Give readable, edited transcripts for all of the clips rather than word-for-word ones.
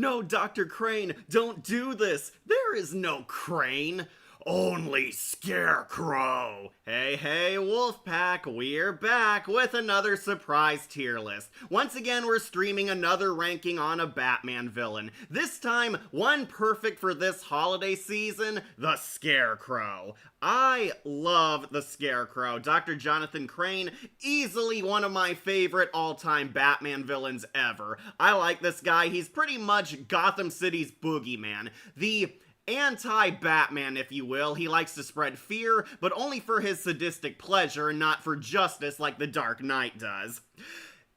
No, Dr. Crane, don't do this. There is no Crane. Only Scarecrow! Hey, hey, Wolfpack, we're back with another surprise tier list. Once again, we're streaming another ranking on a Batman villain. This time, one perfect for this holiday season, the Scarecrow. I love the Scarecrow. Dr. Jonathan Crane, easily one of my favorite all-time Batman villains ever. I like this guy. He's pretty much Gotham City's boogeyman. The anti-Batman, if you will. He likes to spread fear, but only for his sadistic pleasure, not for justice like the Dark Knight does.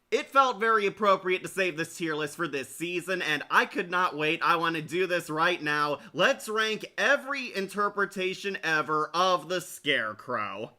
It felt very appropriate to save this tier list for this season, and I could not wait. I want to do this right now. Let's rank every interpretation ever of the Scarecrow.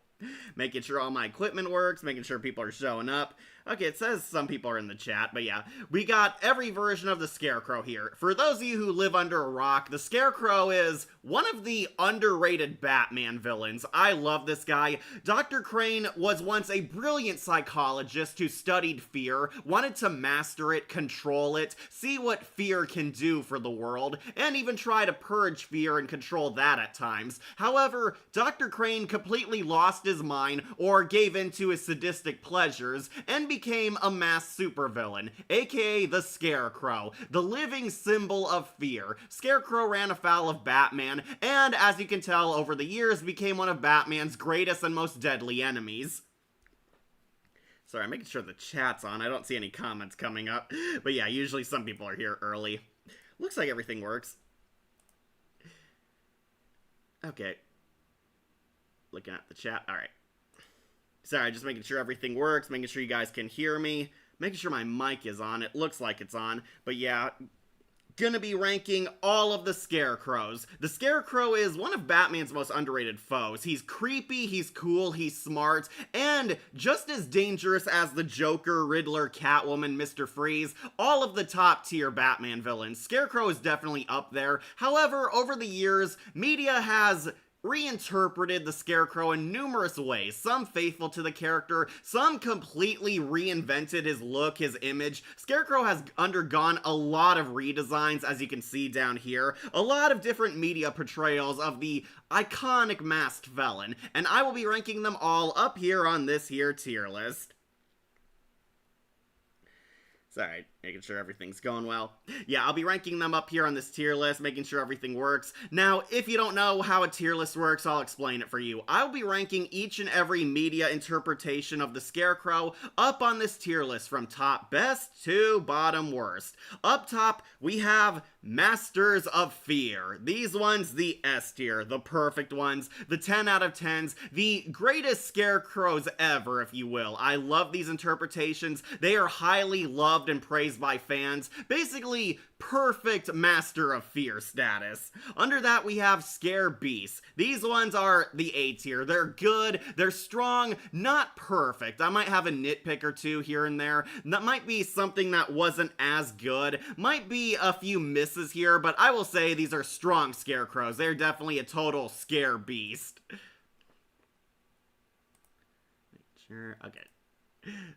Making sure all my equipment works, making sure people are showing up. Okay, it says some people are in the chat, but yeah. We got every version of the Scarecrow here. For those of you who live under a rock, the Scarecrow is one of the underrated Batman villains. I love this guy. Dr. Crane was once a brilliant psychologist who studied fear, wanted to master it, control it, see what fear can do for the world, and even try to purge fear and control that at times. However, Dr. Crane completely lost his mind or gave in to his sadistic pleasures and became a mass supervillain, aka the Scarecrow, the living symbol of fear. Scarecrow ran afoul of Batman, and as you can tell over the years, became one of Batman's greatest and most deadly enemies. Sorry, I'm making sure the chat's on. I don't see any comments coming up. But yeah, usually some people are here early. Looks like everything works. Okay. Looking at the chat. Alright. Sorry, just making sure everything works, making sure you guys can hear me, making sure my mic is on. It looks like it's on, but yeah, gonna be ranking all of the Scarecrows. The Scarecrow is one of Batman's most underrated foes. He's creepy, he's cool, he's smart, and just as dangerous as the Joker, Riddler, Catwoman, Mr. Freeze, all of the top tier Batman villains. Scarecrow is definitely up there. However, over the years, media has reinterpreted the Scarecrow in numerous ways, some faithful to the character, some completely reinvented his look, his image. Scarecrow has undergone a lot of redesigns, as you can see down here, a lot of different media portrayals of the iconic masked villain, and I will be ranking them all up here on this here tier list. Sorry, making sure everything's going well. Yeah, I'll be ranking them up here on this tier list, making sure everything works. Now, if you don't know how a tier list works, I'll explain it for you. I'll be ranking each and every media interpretation of the Scarecrow up on this tier list, from top best to bottom worst. Up top, we have Masters of Fear. These ones, the S tier, the perfect ones, the 10 out of 10s, the greatest Scarecrows ever, if you will. I love these interpretations. They are highly loved and praised by fans. Basically, perfect Master of Fear status. Under that, we have Scare Beasts. These ones are the A tier. They're good, they're strong, not perfect. I might have a nitpick or two here and there. That might be something that wasn't as good. Might be a few misses here, but I will say these are strong Scarecrows. They're definitely a total Scare Beast. Sure, okay.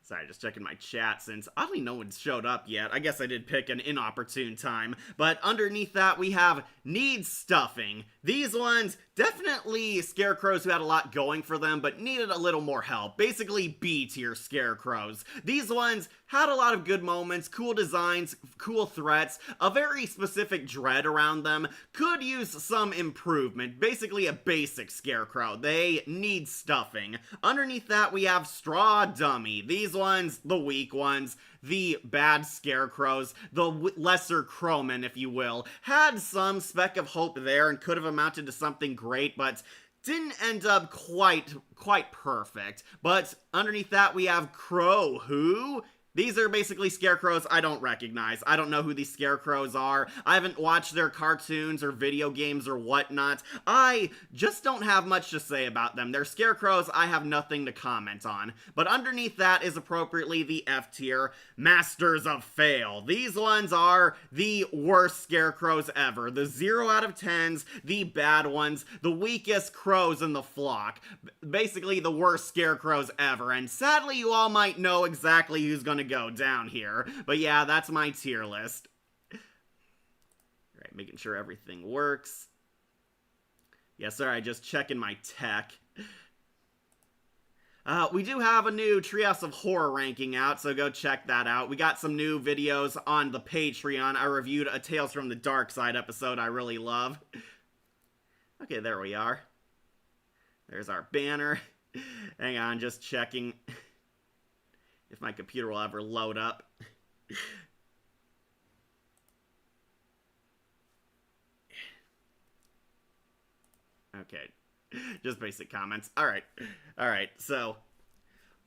Sorry, just checking my chat since oddly no one's showed up yet. I guess I did pick an inopportune time. But underneath that, we have Needs Stuffing. These ones, definitely Scarecrows who had a lot going for them, but needed a little more help. Basically B-tier Scarecrows. These ones had a lot of good moments, cool designs, cool threats, a very specific dread around them. Could use some improvement. Basically a basic Scarecrow. They need stuffing. Underneath that, we have Straw Dummy. These ones, the weak ones, the bad Scarecrows, the lesser Crowmen, if you will, had some speck of hope there and could have amounted to something great, but didn't end up quite perfect. But underneath that, we have Crow, who... These are basically Scarecrows I don't recognize. I don't know who these Scarecrows are. I haven't watched their cartoons or video games or whatnot. I just don't have much to say about them. They're Scarecrows I have nothing to comment on. But underneath that is appropriately the F tier, Masters of Fail. These ones are the worst Scarecrows ever. The 0 out of 10s, the bad ones, the weakest crows in the flock. Basically the worst Scarecrows ever. And sadly you all might know exactly who's gonna go down here. But yeah, that's my tier list. making sure everything works. Yes, sir, I just checking my tech. We do have a new Treehouse of Horror ranking out, so go check that out. We got some new videos on the Patreon. I reviewed a Tales from the Dark Side episode I really love. Okay, there we are. There's our banner. Hang on, just checking if my computer will ever load up. Okay, just basic comments. Alright, so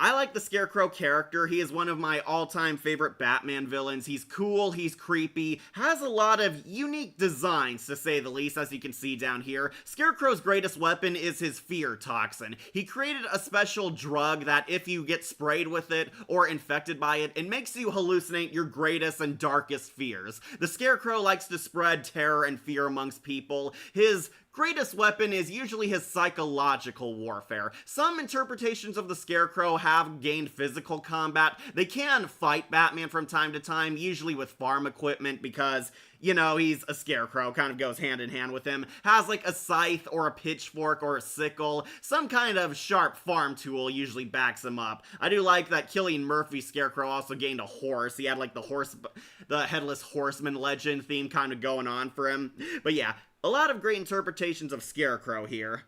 I like the Scarecrow character. He is one of my all-time favorite Batman villains. He's cool, he's creepy, has a lot of unique designs, to say the least, as you can see down here. Scarecrow's greatest weapon is his fear toxin. He created a special drug that if you get sprayed with it or infected by it, it makes you hallucinate your greatest and darkest fears. The Scarecrow likes to spread terror and fear amongst people. His greatest weapon is usually his psychological warfare. Some interpretations of the Scarecrow have gained physical combat. They can fight Batman from time to time, usually with farm equipment because, you know, he's a Scarecrow, kind of goes hand in hand with him. Has like a scythe or a pitchfork or a sickle. Some kind of sharp farm tool usually backs him up. I do like that Cillian Murphy's Scarecrow also gained a horse. He had like the Headless Horseman legend theme kind of going on for him. But yeah, a lot of great interpretations of Scarecrow here.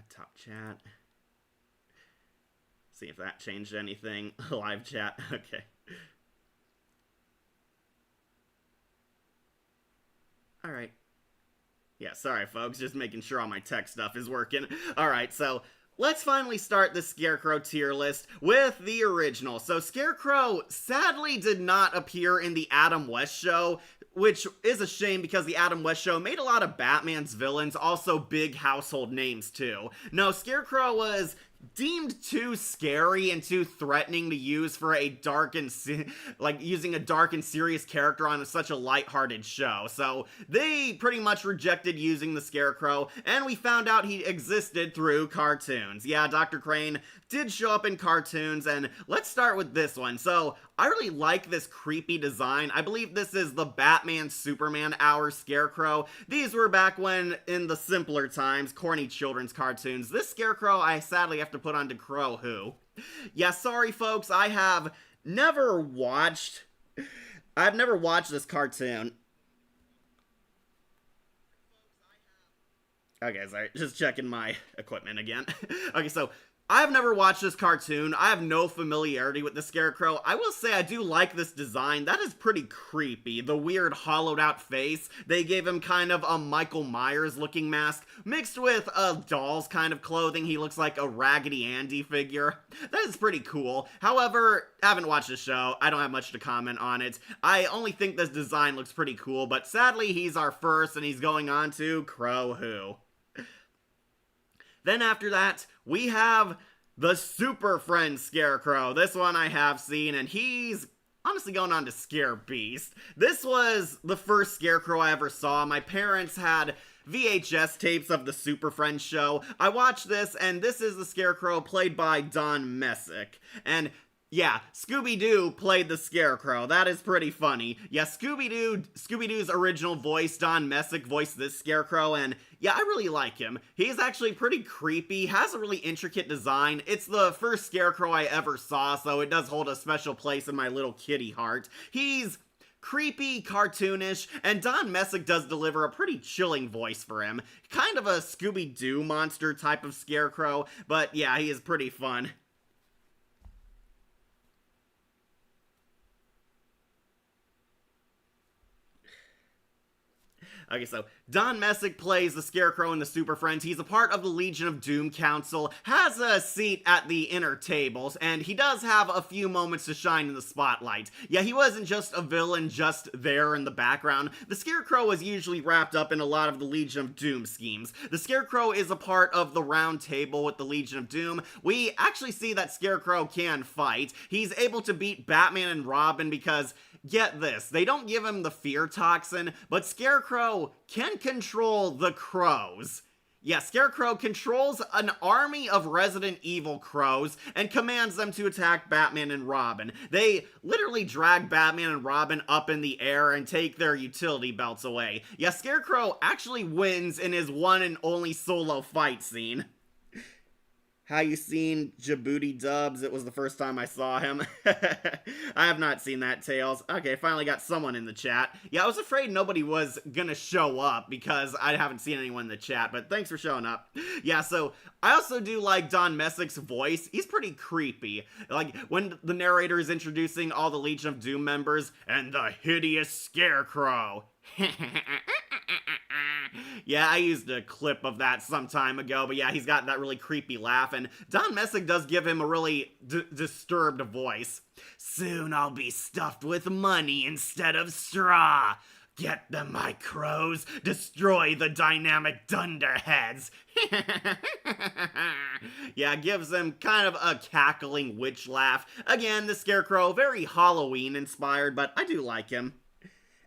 Top chat. See if that changed anything. Live chat. Okay. Alright. Yeah, sorry folks, just making sure all my tech stuff is working. Alright, so let's finally start the Scarecrow tier list with the original. So Scarecrow sadly did not appear in the Adam West show, which is a shame because the Adam West show made a lot of Batman's villains also big household names too. No, Scarecrow was deemed too scary and too threatening to use for a dark and using a dark and serious character on such a lighthearted show. So they pretty much rejected using the Scarecrow, and we found out he existed through cartoons. Yeah, Dr. Crane did show up in cartoons, and let's start with this one. So I really like this creepy design. I believe this is the Batman Superman Hour Scarecrow. These were back when, in the simpler times, corny children's cartoons. This Scarecrow I sadly have to put onto Crow Who. Yeah, sorry folks, I've never watched this cartoon. Okay, sorry, just checking my equipment again. Okay, so I've never watched this cartoon. I have no familiarity with the Scarecrow. I will say I do like this design. That is pretty creepy. The weird hollowed out face. They gave him kind of a Michael Myers looking mask mixed with a doll's kind of clothing. He looks like a Raggedy Andy figure. That is pretty cool. However, I haven't watched the show. I don't have much to comment on it. I only think this design looks pretty cool, but sadly he's our first and he's going on to Crow Who. Then after that, we have the Super Friend Scarecrow. This one I have seen, and he's honestly going on to Scare Beast. This was the first Scarecrow I ever saw. My parents had VHS tapes of the Super Friends show. I watched this, and this is the Scarecrow played by Don Messick. And yeah, Scooby-Doo played the Scarecrow. That is pretty funny. Yeah, Scooby-Doo's original voice, Don Messick, voiced this Scarecrow, and yeah, I really like him. He's actually pretty creepy, has a really intricate design. It's the first Scarecrow I ever saw, so it does hold a special place in my little kitty heart. He's creepy, cartoonish, and Don Messick does deliver a pretty chilling voice for him. Kind of a Scooby-Doo monster type of Scarecrow, but yeah, he is pretty fun. Okay, so Don Messick plays the Scarecrow in the Super Friends. He's a part of the Legion of Doom Council, has a seat at the inner tables, and he does have a few moments to shine in the spotlight. Yeah, he wasn't just a villain just there in the background. The Scarecrow was usually wrapped up in a lot of the Legion of Doom schemes. The Scarecrow is a part of the round table with the Legion of Doom. We actually see that Scarecrow can fight. He's able to beat Batman and Robin because, get this, they don't give him the fear toxin, but Scarecrow can control the crows. Yeah, Scarecrow controls an army of Resident Evil crows and commands them to attack Batman and Robin. They literally drag Batman and Robin up in the air and take their utility belts away. Yeah, Scarecrow actually wins in his one and only solo fight scene. How you seen Djibouti Dubs? It was the first time I saw him. I have not seen that, Tails. Okay, finally got someone in the chat. Yeah, I was afraid nobody was gonna show up because I haven't seen anyone in the chat, but thanks for showing up. Yeah, so I also do like Don Messick's voice. He's pretty creepy. Like, when the narrator is introducing all the Legion of Doom members, and the hideous Scarecrow. Yeah, I used a clip of that some time ago, but yeah, he's got that really creepy laugh, and Don Messick does give him a really disturbed voice. Soon I'll be stuffed with money instead of straw. Get them, my crows. Destroy the dynamic dunderheads. Yeah, gives him kind of a cackling witch laugh. Again, the Scarecrow, very Halloween inspired, but I do like him.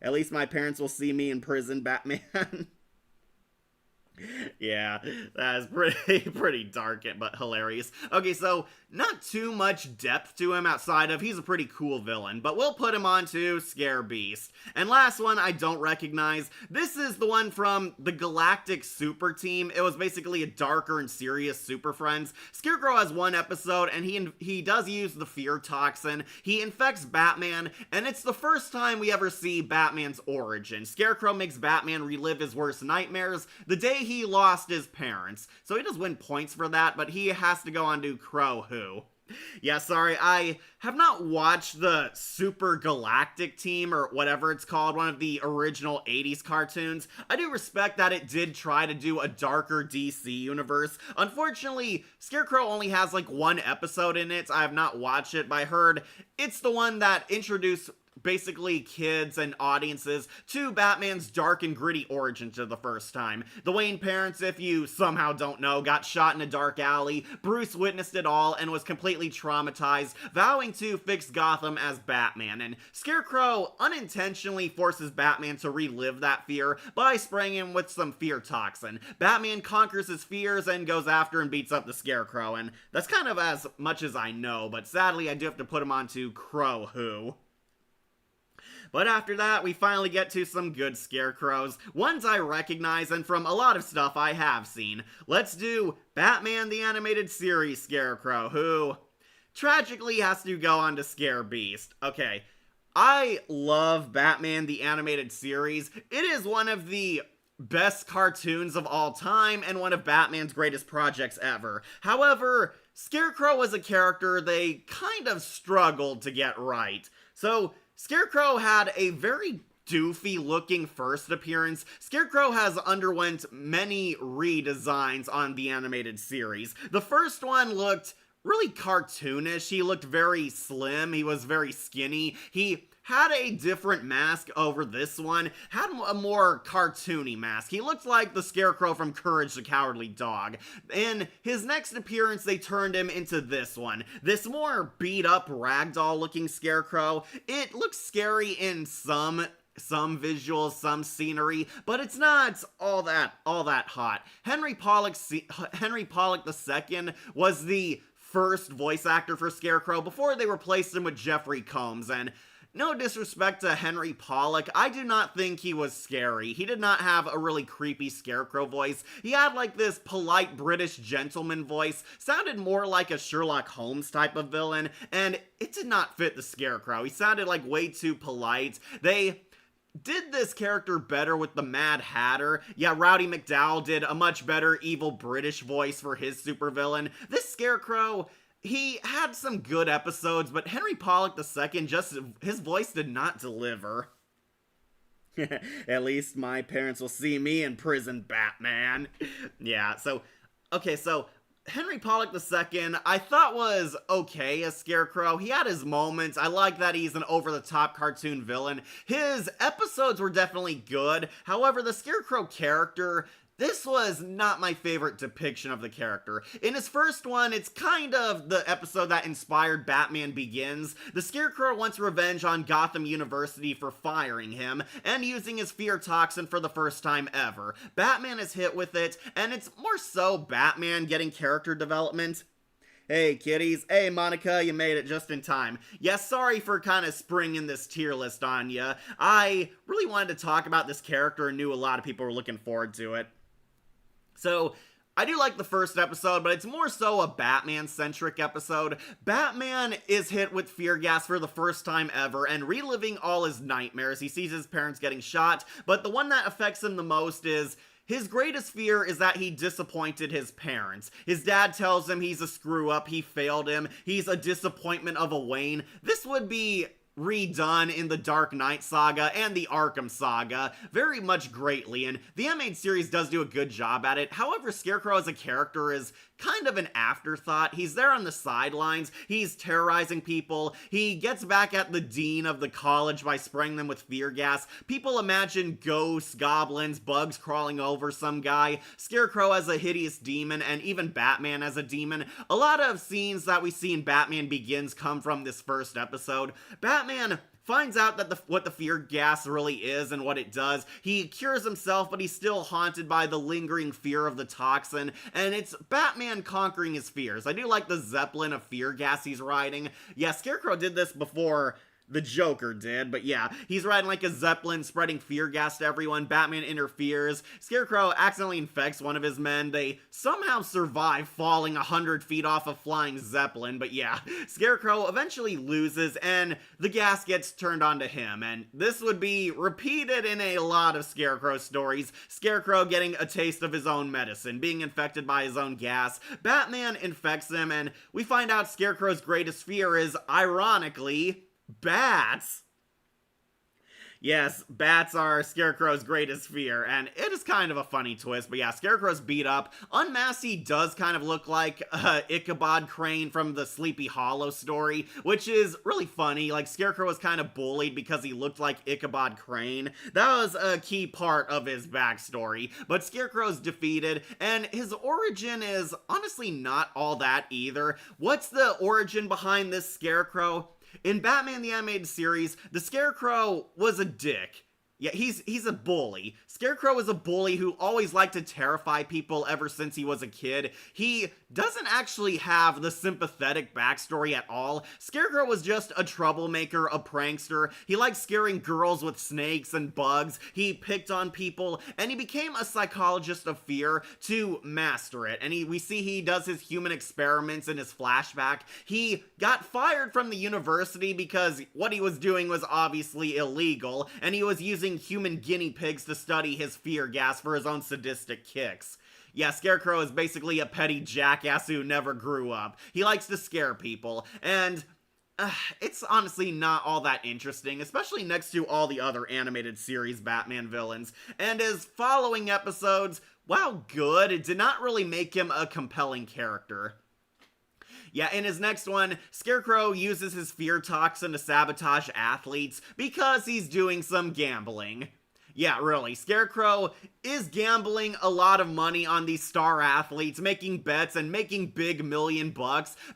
At least my parents will see me in prison, Batman. Yeah, that is pretty dark but hilarious. Okay, so not too much depth to him outside of he's a pretty cool villain, but we'll put him on to Scare Beast. And last one I don't recognize. This is the one from the Galactic Super Team. It was basically a darker and serious Super Friends. Scarecrow has one episode, and he does use the fear toxin. He infects Batman, and it's the first time we ever see Batman's origin. Scarecrow makes Batman relive his worst nightmares the day he lost his parents. So he does win points for that, but he has to go on to Crow Who. Yeah, sorry, I have not watched the Super Galactic Team, or whatever it's called, one of the original 80s cartoons. I do respect that it did try to do a darker DC universe. Unfortunately, Scarecrow only has like one episode in it. I have not watched it, but I heard it's the one that introduced basically kids and audiences to Batman's dark and gritty origin for the first time. The Wayne parents, if you somehow don't know, got shot in a dark alley. Bruce witnessed it all and was completely traumatized, vowing to fix Gotham as Batman. And Scarecrow unintentionally forces Batman to relive that fear by spraying him with some fear toxin. Batman conquers his fears and goes after and beats up the Scarecrow, and that's kind of as much as I know, but sadly I do have to put him onto Crow Who. But after that, we finally get to some good Scarecrows, ones I recognize and from a lot of stuff I have seen. Let's do Batman the Animated Series Scarecrow, who tragically has to go on to Scare Beast. Okay, I love Batman the Animated Series. It is one of the best cartoons of all time and one of Batman's greatest projects ever. However, Scarecrow was a character they kind of struggled to get right. So Scarecrow had a very doofy looking first appearance. Scarecrow has underwent many redesigns on the animated series. The first one looked really cartoonish. He looked very slim. He was very skinny. He had a different mask over this one, had a more cartoony mask. He looked like the Scarecrow from Courage the Cowardly Dog. In his next appearance, they turned him into this one. This more beat-up ragdoll-looking Scarecrow. It looks scary in some visuals, some scenery, but it's not all that hot. Henry Pollock II was the first voice actor for Scarecrow before they replaced him with Jeffrey Combs, and no disrespect to Henry Pollock, I do not think he was scary. He did not have a really creepy Scarecrow voice. He had like this polite British gentleman voice, sounded more like a Sherlock Holmes type of villain, and it did not fit the Scarecrow. He sounded like way too polite. They did this character better with the Mad Hatter. Yeah, Rowdy McDowell did a much better evil British voice for his supervillain. This Scarecrow, he had some good episodes, but Henry Pollock II, his voice did not deliver. At least my parents will see me in prison, Batman. Yeah, so Henry Pollock II, I thought was okay as Scarecrow. He had his moments. I like that he's an over-the-top cartoon villain. His episodes were definitely good. However, the Scarecrow character, This was not my favorite depiction of the character. In his first one, it's kind of the episode that inspired Batman Begins. The Scarecrow wants revenge on Gotham University for firing him, and using his fear toxin for the first time ever. Batman is hit with it, and it's more so Batman getting character development. Hey kitties, hey Monica, you made it just in time. Yes, sorry for kind of springing this tier list on ya. I really wanted to talk about this character and knew a lot of people were looking forward to it. So, I do like the first episode, but it's more so a Batman-centric episode. Batman is hit with fear gas for the first time ever and reliving all his nightmares. He sees his parents getting shot, but the one that affects him the most is his greatest fear is that he disappointed his parents. His dad tells him he's a screw-up, he failed him, he's a disappointment of a Wayne. This would be redone in the Dark Knight saga and the Arkham saga very much greatly, and the animated series does do a good job at it. However, Scarecrow as a character is kind of an afterthought. He's there on the sidelines, he's terrorizing people, he gets back at the dean of the college by spraying them with fear gas. People imagine ghosts, goblins, bugs crawling over some guy, Scarecrow as a hideous demon, and even Batman as a demon. A lot of scenes that we see in Batman Begins come from this first episode. Batman finds out that what the fear gas really is and what it does. He cures himself, but he's still haunted by the lingering fear of the toxin, and it's Batman conquering his fears. I do like the Zeppelin of fear gas he's riding. Yeah, Scarecrow did this before the Joker did, but yeah, he's riding like a Zeppelin, spreading fear gas to everyone. Batman interferes. Scarecrow accidentally infects one of his men. They somehow survive falling 100 feet off a flying Zeppelin, but yeah, Scarecrow eventually loses, and the gas gets turned onto him, and this would be repeated in a lot of Scarecrow stories. Scarecrow getting a taste of his own medicine, being infected by his own gas. Batman infects him, and we find out Scarecrow's greatest fear is, ironically, bats. Yes, bats are Scarecrow's greatest fear, and it is kind of a funny twist, but yeah, Scarecrow's beat up. Unmasked, he does kind of look like Ichabod Crane from the Sleepy Hollow story, which is really funny. Like, Scarecrow was kind of bullied because he looked like Ichabod Crane. That was a key part of his backstory, but Scarecrow's defeated, and his origin is honestly not all that either. What's the origin behind this Scarecrow? In Batman the Animated Series, the Scarecrow was a dick. Yeah, he's a bully. Scarecrow is a bully who always liked to terrify people ever since he was a kid. He doesn't actually have the sympathetic backstory at all. Scarecrow was just a troublemaker, a prankster. He liked scaring girls with snakes and bugs. He picked on people, and he became a psychologist of fear to master it. And we see he does his human experiments in his flashback. He got fired from the university because what he was doing was obviously illegal, and he was using human guinea pigs to study his fear gas for his own sadistic kicks. Yeah, Scarecrow is basically a petty jackass who never grew up. He likes to scare people, and it's honestly not all that interesting, especially next to all the other animated series Batman villains. And his following episodes, while good, it did not really make him a compelling character. Yeah, in his next one, Scarecrow uses his fear toxin to sabotage athletes because he's doing some gambling. Yeah, really, Scarecrow is gambling a lot of money on these star athletes, making bets and making big $1 million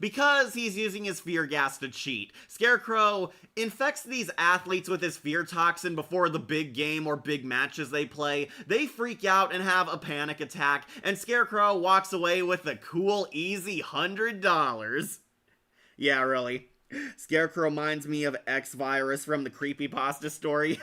because he's using his fear gas to cheat. Scarecrow infects these athletes with his fear toxin before the big game or big matches they play. They freak out and have a panic attack, and Scarecrow walks away with a cool, easy $100. Yeah, really. Scarecrow reminds me of X-Virus from the creepypasta story.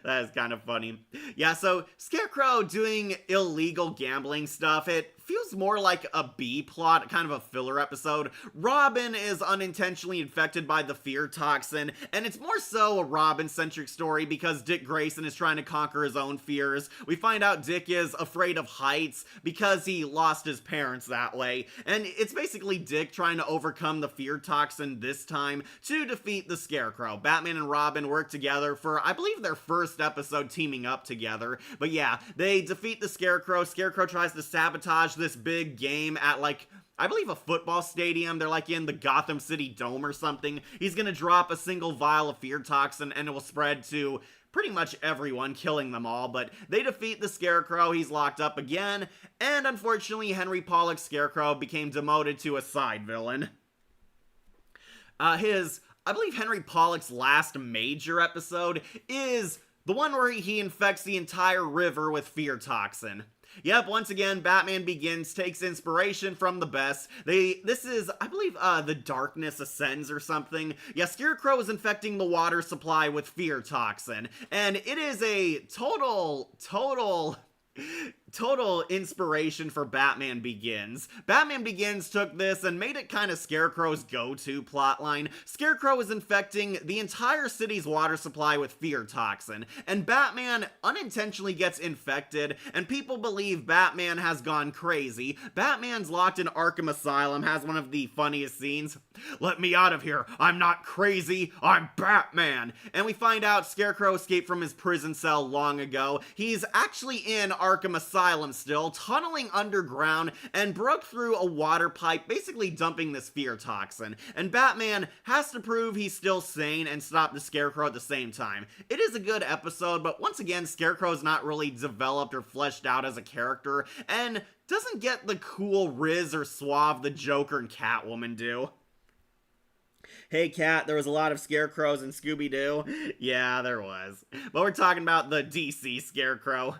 That is kind of funny. Yeah, so Scarecrow doing illegal gambling stuff, it feels more like a B-plot, kind of a filler episode. Robin is unintentionally infected by the fear toxin, and it's more so a Robin-centric story because Dick Grayson is trying to conquer his own fears. We find out Dick is afraid of heights because he lost his parents that way, and it's basically Dick trying to overcome the fear toxin this time to defeat the Scarecrow. Batman and Robin work together for, I believe, their first episode teaming up together, but yeah, they defeat the Scarecrow. Scarecrow tries to sabotage this big game at, like, I believe a football stadium. They're like in the Gotham City Dome or something. He's gonna drop a single vial of fear toxin and it will spread to pretty much everyone, killing them all, but they defeat the Scarecrow, he's locked up again, and unfortunately Henry Pollock's Scarecrow became demoted to a side villain. I believe Henry Pollock's last major episode is the one where he infects the entire river with fear toxin. Yep, once again, Batman Begins takes inspiration from the best. This is, I believe, The Darkness Ascends or something. Yeah, Scarecrow is infecting the water supply with fear toxin. And it is a total inspiration for Batman Begins. Batman Begins took this and made it kind of Scarecrow's go-to plotline. Scarecrow is infecting the entire city's water supply with fear toxin, and Batman unintentionally gets infected, and people believe Batman has gone crazy. Batman's locked in Arkham Asylum has one of the funniest scenes. "Let me out of here. I'm not crazy. I'm Batman." And we find out Scarecrow escaped from his prison cell long ago. He's actually in Arkham Asylum still, tunneling underground, and broke through a water pipe, basically dumping this fear toxin. And Batman has to prove he's still sane and stop the Scarecrow at the same time. It is a good episode, but once again, Scarecrow's not really developed or fleshed out as a character, and doesn't get the cool riz or suave the Joker and Catwoman do. Hey Cat, there was a lot of Scarecrows in Scooby-Doo. Yeah, there was. But we're talking about the DC Scarecrow.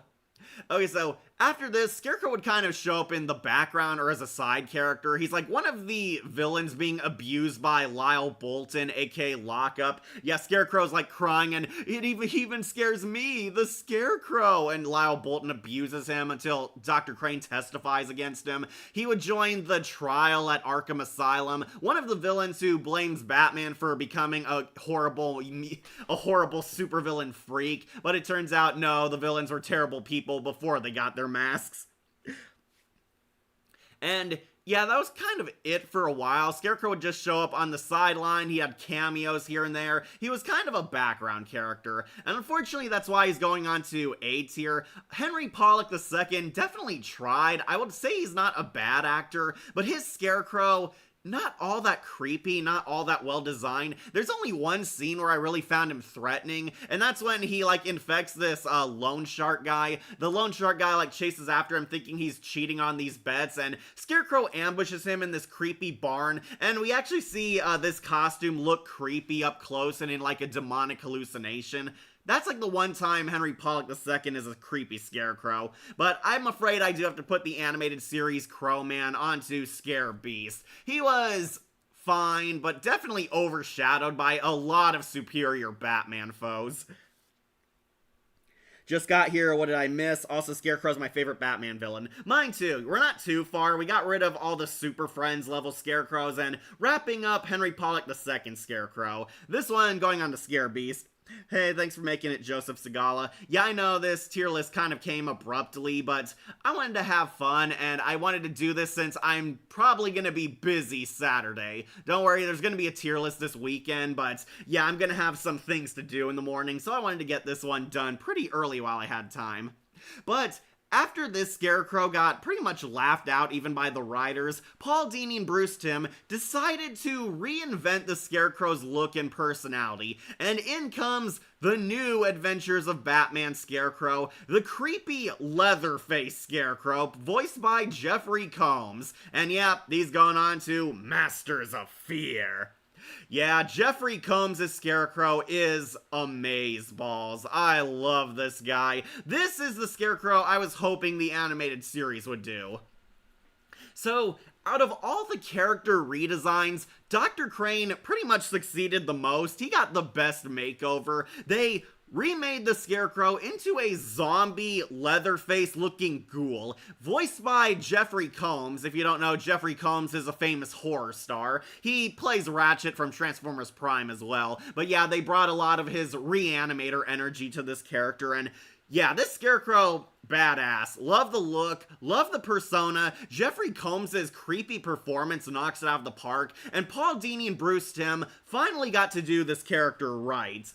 Okay, so after this, Scarecrow would kind of show up in the background or as a side character. He's like one of the villains being abused by Lyle Bolton, aka Lockup. Yeah, Scarecrow's like crying, and it even scares me, the Scarecrow. And Lyle Bolton abuses him until Dr. Crane testifies against him. He would join the trial at Arkham Asylum, one of the villains who blames Batman for becoming a horrible supervillain freak. But it turns out, no, the villains were terrible people before they got their masks. And yeah, that was kind of it for a while. Scarecrow would just show up on the sideline. He had cameos here and there. He was kind of a background character. And unfortunately, that's why he's going on to A tier. Henry Pollock II definitely tried. I would say he's not a bad actor, but his Scarecrow, not all that creepy, not all that well designed. There's only one scene where I really found him threatening, and that's when he like infects this loan shark guy. The loan shark guy like chases after him thinking he's cheating on these bets, and Scarecrow ambushes him in this creepy barn, and we actually see this costume look creepy up close and in like a demonic hallucination. That's like the one time Henry Pollock II is a creepy Scarecrow. But I'm afraid I do have to put the animated series Crowman onto Scare Beast. He was fine, but definitely overshadowed by a lot of superior Batman foes. Just got here, what did I miss? Also, Scarecrow's my favorite Batman villain. Mine too. We're not too far. We got rid of all the Super Friends level Scarecrows and wrapping up Henry Pollock II Scarecrow. This one going on to Scare Beast. Hey, thanks for making it, Joseph Segala. Yeah, I know this tier list kind of came abruptly, but I wanted to have fun, and I wanted to do this since I'm probably going to be busy Saturday. Don't worry, there's going to be a tier list this weekend, but yeah, I'm going to have some things to do in the morning, so I wanted to get this one done pretty early while I had time. But after this Scarecrow got pretty much laughed out even by the writers, Paul Dini and Bruce Timm decided to reinvent the Scarecrow's look and personality, and in comes the new adventures of Batman Scarecrow, the creepy Leatherface Scarecrow, voiced by Jeffrey Combs. And yeah, he's going on to Masters of Fear. Yeah, Jeffrey Combs' Scarecrow is amazeballs. I love this guy. This is the Scarecrow I was hoping the animated series would do. So, out of all the character redesigns, Dr. Crane pretty much succeeded the most. He got the best makeover. They remade the Scarecrow into a zombie Leatherface looking ghoul, voiced by Jeffrey Combs. If you don't know, Jeffrey Combs is a famous horror star. He plays Ratchet from Transformers Prime as well. But yeah, they brought a lot of his reanimator energy to this character, and yeah, this Scarecrow, badass. Love the look, love the persona. Jeffrey Combs' creepy performance knocks it out of the park, and Paul Dini and Bruce Timm finally got to do this character right.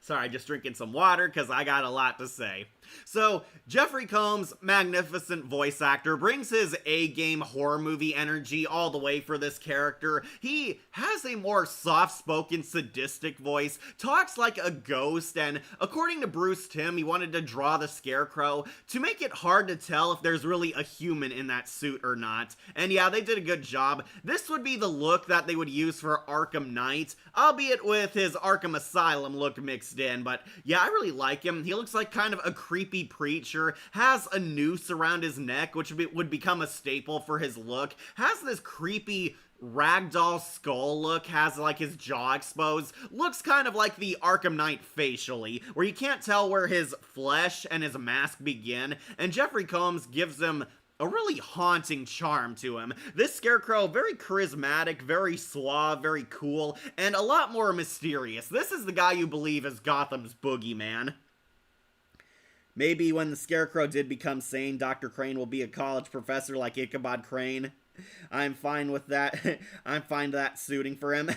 Sorry, just drinking some water because I got a lot to say. So, Jeffrey Combs, magnificent voice actor, brings his A-game horror movie energy all the way for this character. He has a more soft-spoken, sadistic voice, talks like a ghost, and according to Bruce Timm, he wanted to draw the Scarecrow to make it hard to tell if there's really a human in that suit or not. And yeah, they did a good job. This would be the look that they would use for Arkham Knight, albeit with his Arkham Asylum look mixed in, but yeah, I really like him. He looks like kind of a creepy preacher, has a noose around his neck, which would become a staple for his look, has this creepy ragdoll skull look, has like his jaw exposed, looks kind of like the Arkham Knight facially, where you can't tell where his flesh and his mask begin, and Jeffrey Combs gives him a really haunting charm to him. This Scarecrow, very charismatic, very suave, very cool, and a lot more mysterious. This is the guy you believe is Gotham's boogeyman. Maybe when the Scarecrow did become sane, Dr. Crane will be a college professor like Ichabod Crane. I'm fine with that. I'm fine with that suiting for him.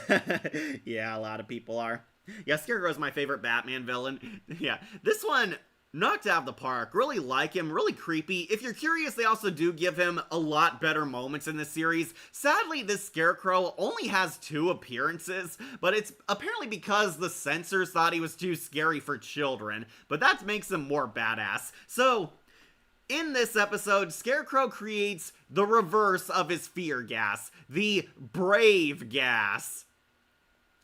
Yeah, a lot of people are. Yeah, Scarecrow's my favorite Batman villain. Yeah, this one knocked out of the park. Really like him, really creepy. If you're curious, they also do give him a lot better moments in this series. Sadly, this Scarecrow only has 2 appearances, but it's apparently because the censors thought he was too scary for children, but that makes him more badass. So, in this episode, Scarecrow creates the reverse of his fear gas, the brave gas.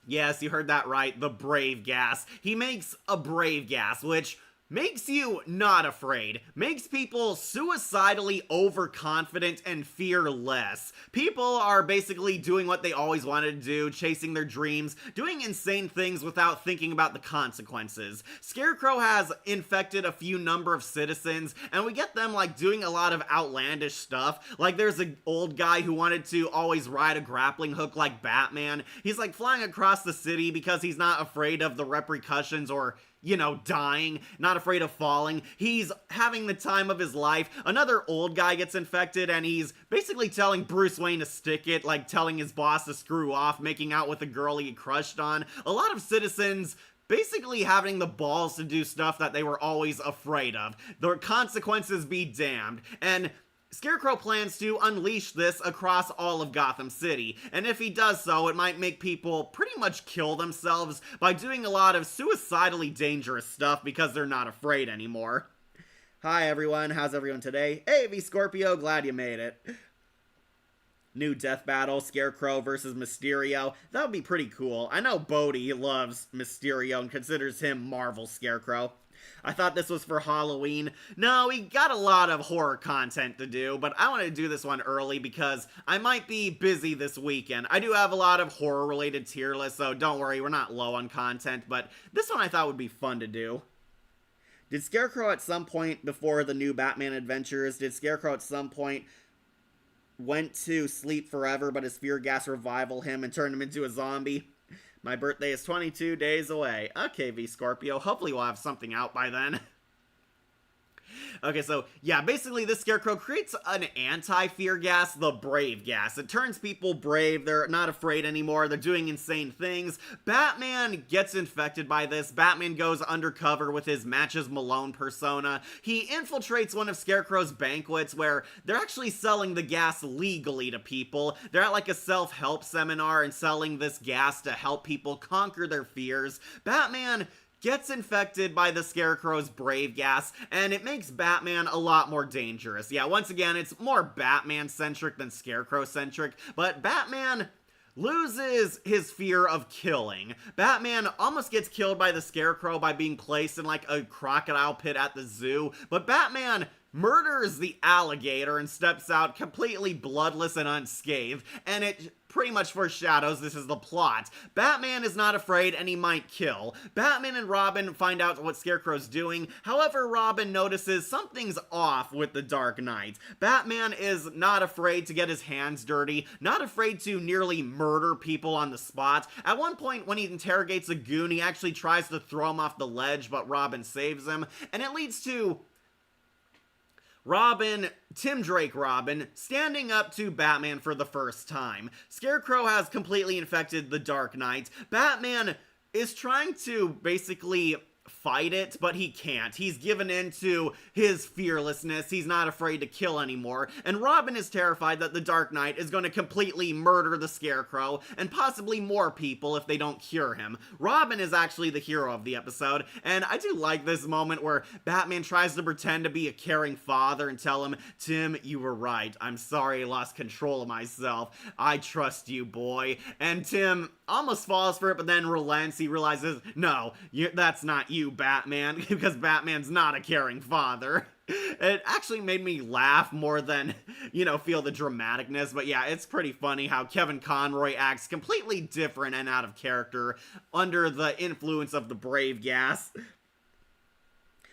Yes, you heard that right, the brave gas. He makes a brave gas, which makes you not afraid, makes people suicidally overconfident and fearless. People are basically doing what they always wanted to do, chasing their dreams, doing insane things without thinking about the consequences. Scarecrow has infected a few number of citizens, and we get them like doing a lot of outlandish stuff. Like there's an old guy who wanted to always ride a grappling hook like Batman. He's like flying across the city because he's not afraid of the repercussions or, you know, dying, not afraid of falling. He's having the time of his life. Another old guy gets infected and he's basically telling Bruce Wayne to stick it, like telling his boss to screw off, making out with a girl he crushed on. A lot of citizens basically having the balls to do stuff that they were always afraid of. The consequences be damned. And Scarecrow plans to unleash this across all of Gotham City, and if he does so, it might make people pretty much kill themselves by doing a lot of suicidally dangerous stuff because they're not afraid anymore. Hi everyone, how's everyone today? Hey V Scorpio, glad you made it. New death battle, Scarecrow versus Mysterio. That would be pretty cool. I know Bodhi loves Mysterio and considers him Marvel Scarecrow. I thought this was for Halloween. No, we got a lot of horror content to do, but I wanted to do this one early because I might be busy this weekend. I do have a lot of horror-related tier lists, so don't worry, we're not low on content, but this one I thought would be fun to do. Did Scarecrow at some point before the new Batman Adventures, did Scarecrow at some point went to sleep forever, but his fear gas revival him and turned him into a zombie? My birthday is 22 days away. Okay, V Scorpio. Hopefully we'll have something out by then. Okay, so, yeah, basically this Scarecrow creates an anti-fear gas, the brave gas. It turns people brave, they're not afraid anymore, they're doing insane things. Batman gets infected by this. Batman goes undercover with his Matches Malone persona. He infiltrates one of Scarecrow's banquets where they're actually selling the gas legally to people. They're at like a self-help seminar and selling this gas to help people conquer their fears. Batman gets infected by the Scarecrow's brave gas, and it makes Batman a lot more dangerous. Yeah, once again, it's more Batman-centric than Scarecrow-centric, but Batman loses his fear of killing. Batman almost gets killed by the Scarecrow by being placed in like a crocodile pit at the zoo, but Batman murders the alligator and steps out completely bloodless and unscathed, and it pretty much foreshadows this is the plot. Batman is not afraid and he might kill. Batman and Robin find out what Scarecrow's doing. However, Robin notices something's off with the Dark Knight. Batman is not afraid to get his hands dirty, not afraid to nearly murder people on the spot. At one point when he interrogates a goon, he actually tries to throw him off the ledge, but Robin saves him, and it leads to Robin, Tim Drake Robin, standing up to Batman for the first time. Scarecrow has completely infected the Dark Knight. Batman is trying to basically fight it, but he can't. He's given in to his fearlessness. He's not afraid to kill anymore. And Robin is terrified that the Dark Knight is going to completely murder the Scarecrow and possibly more people if they don't cure him. Robin is actually the hero of the episode, and I do like this moment where Batman tries to pretend to be a caring father and tell him, Tim, you were right. I'm sorry I lost control of myself. I trust you, boy. And Tim almost falls for it, but then relents. He realizes, no, that's not you, Batman, because Batman's not a caring father. It actually made me laugh more than, feel the dramaticness, but yeah, it's pretty funny how Kevin Conroy acts completely different and out of character under the influence of the Brave gas.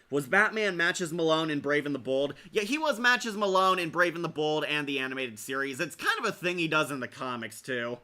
Was Batman Matches Malone in Brave and the Bold? Yeah, he was Matches Malone in Brave and the Bold and the animated series. It's kind of a thing he does in the comics, too.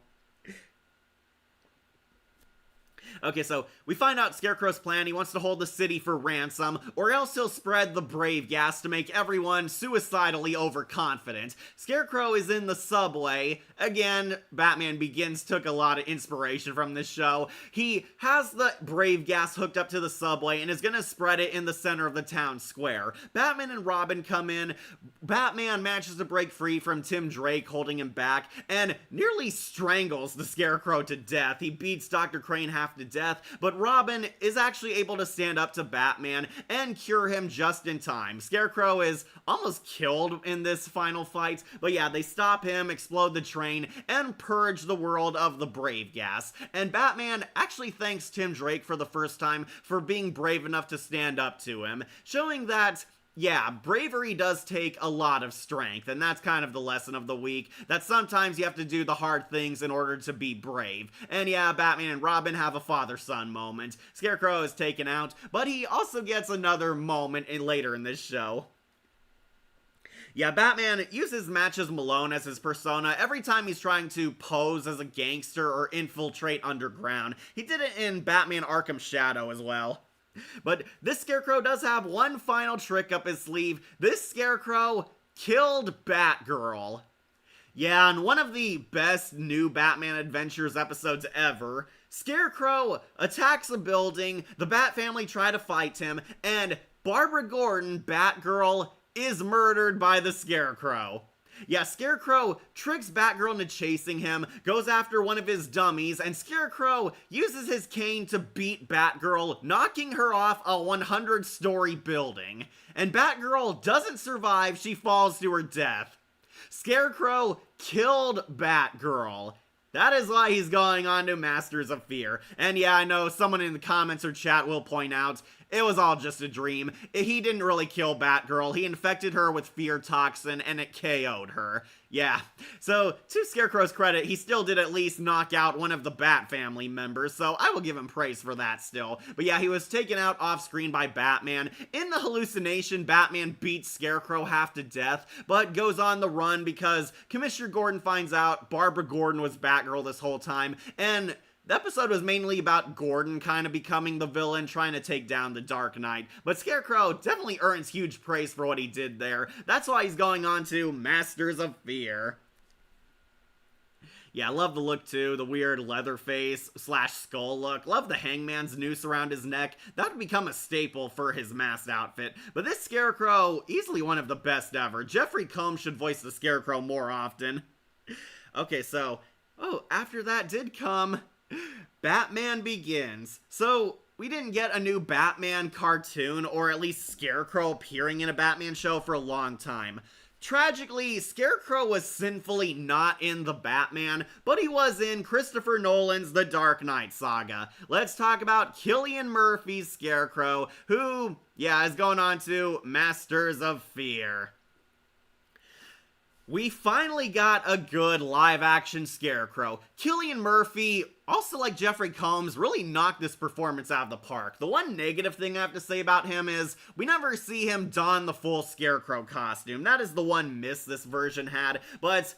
Okay, so we find out Scarecrow's plan. He wants to hold the city for ransom, or else he'll spread the Brave gas to make everyone suicidally overconfident. Scarecrow is in the subway. Again, Batman Begins took a lot of inspiration from this show. He has the Brave gas hooked up to the subway and is gonna spread it in the center of the town square. Batman and Robin come in. Batman manages to break free from Tim Drake holding him back and nearly strangles the Scarecrow to death. He beats Dr. Crane half to death, but Robin is actually able to stand up to Batman and cure him just in time. Scarecrow is almost killed in this final fight, but yeah, they stop him, explode the train, and purge the world of the Brave gas. And Batman actually thanks Tim Drake for the first time for being brave enough to stand up to him, showing that yeah, bravery does take a lot of strength, and that's kind of the lesson of the week, that sometimes you have to do the hard things in order to be brave. And yeah, Batman and Robin have a father-son moment. Scarecrow is taken out, but he also gets another moment later in this show. Yeah, Batman uses Matches Malone as his persona every time he's trying to pose as a gangster or infiltrate underground. He did it in Batman Arkham Shadow as well. But this Scarecrow does have one final trick up his sleeve. This Scarecrow killed Batgirl. Yeah, in one of the best new Batman Adventures episodes ever, Scarecrow attacks a building, the Bat family try to fight him, and Barbara Gordon, Batgirl, is murdered by the Scarecrow. Yeah, Scarecrow tricks Batgirl into chasing him, goes after one of his dummies, and Scarecrow uses his cane to beat Batgirl, knocking her off a 100-story building. And Batgirl doesn't survive, she falls to her death. Scarecrow killed Batgirl. That is why he's going on to Masters of Fear. And yeah, I know someone in the comments or chat will point out, it was all just a dream. He didn't really kill Batgirl. He infected her with fear toxin and it KO'd her. Yeah. So, to Scarecrow's credit, he still did at least knock out one of the Bat family members, so I will give him praise for that still. But yeah, he was taken out off screen by Batman. In the hallucination, Batman beats Scarecrow half to death, but goes on the run because Commissioner Gordon finds out Barbara Gordon was Batgirl this whole time, and the episode was mainly about Gordon kind of becoming the villain, trying to take down the Dark Knight. But Scarecrow definitely earns huge praise for what he did there. That's why he's going on to Masters of Fear. Yeah, I love the look too, the weird leather face / skull look. Love the hangman's noose around his neck. That would become a staple for his masked outfit. But this Scarecrow, easily one of the best ever. Jeffrey Combs should voice the Scarecrow more often. Okay, so, after that did come Batman Begins. So, we didn't get a new Batman cartoon, or at least Scarecrow appearing in a Batman show for a long time. Tragically, Scarecrow was sinfully not in The Batman, but he was in Christopher Nolan's The Dark Knight saga. Let's talk about Cillian Murphy's Scarecrow, who, is going on to Masters of Fear. We finally got a good live-action Scarecrow. Cillian Murphy, also like Jeffrey Combs, really knocked this performance out of the park. The one negative thing I have to say about him is we never see him don the full Scarecrow costume. That is the one miss this version had, but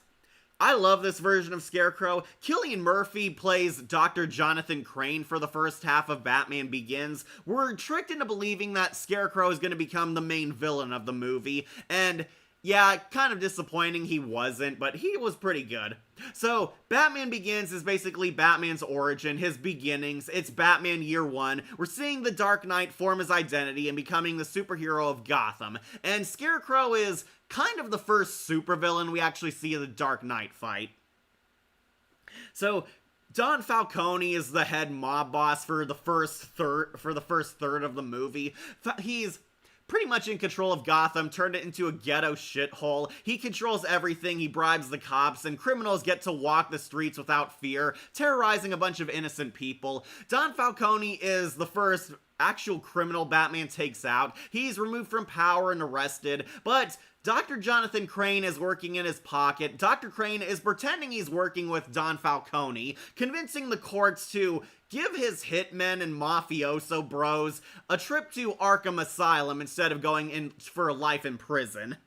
I love this version of Scarecrow. Cillian Murphy plays Dr. Jonathan Crane for the first half of Batman Begins. We're tricked into believing that Scarecrow is going to become the main villain of the movie, and Yeah, kind of disappointing he wasn't, but he was pretty good. So, Batman Begins is basically Batman's origin, his beginnings. It's Batman Year One. We're seeing the Dark Knight form his identity and becoming the superhero of Gotham. And Scarecrow is kind of the first supervillain we actually see in the Dark Knight fight. So, Don Falcone is the head mob boss for the first third of the movie. He's pretty much in control of Gotham, turned it into a ghetto shithole. He controls everything, he bribes the cops, and criminals get to walk the streets without fear, terrorizing a bunch of innocent people. Don Falcone is the first actual criminal Batman takes out. He's removed from power and arrested, but Dr. Jonathan Crane is working in his pocket. Dr. Crane is pretending he's working with Don Falcone, convincing the courts to give his hitmen and mafioso bros a trip to Arkham Asylum instead of going in for a life in prison.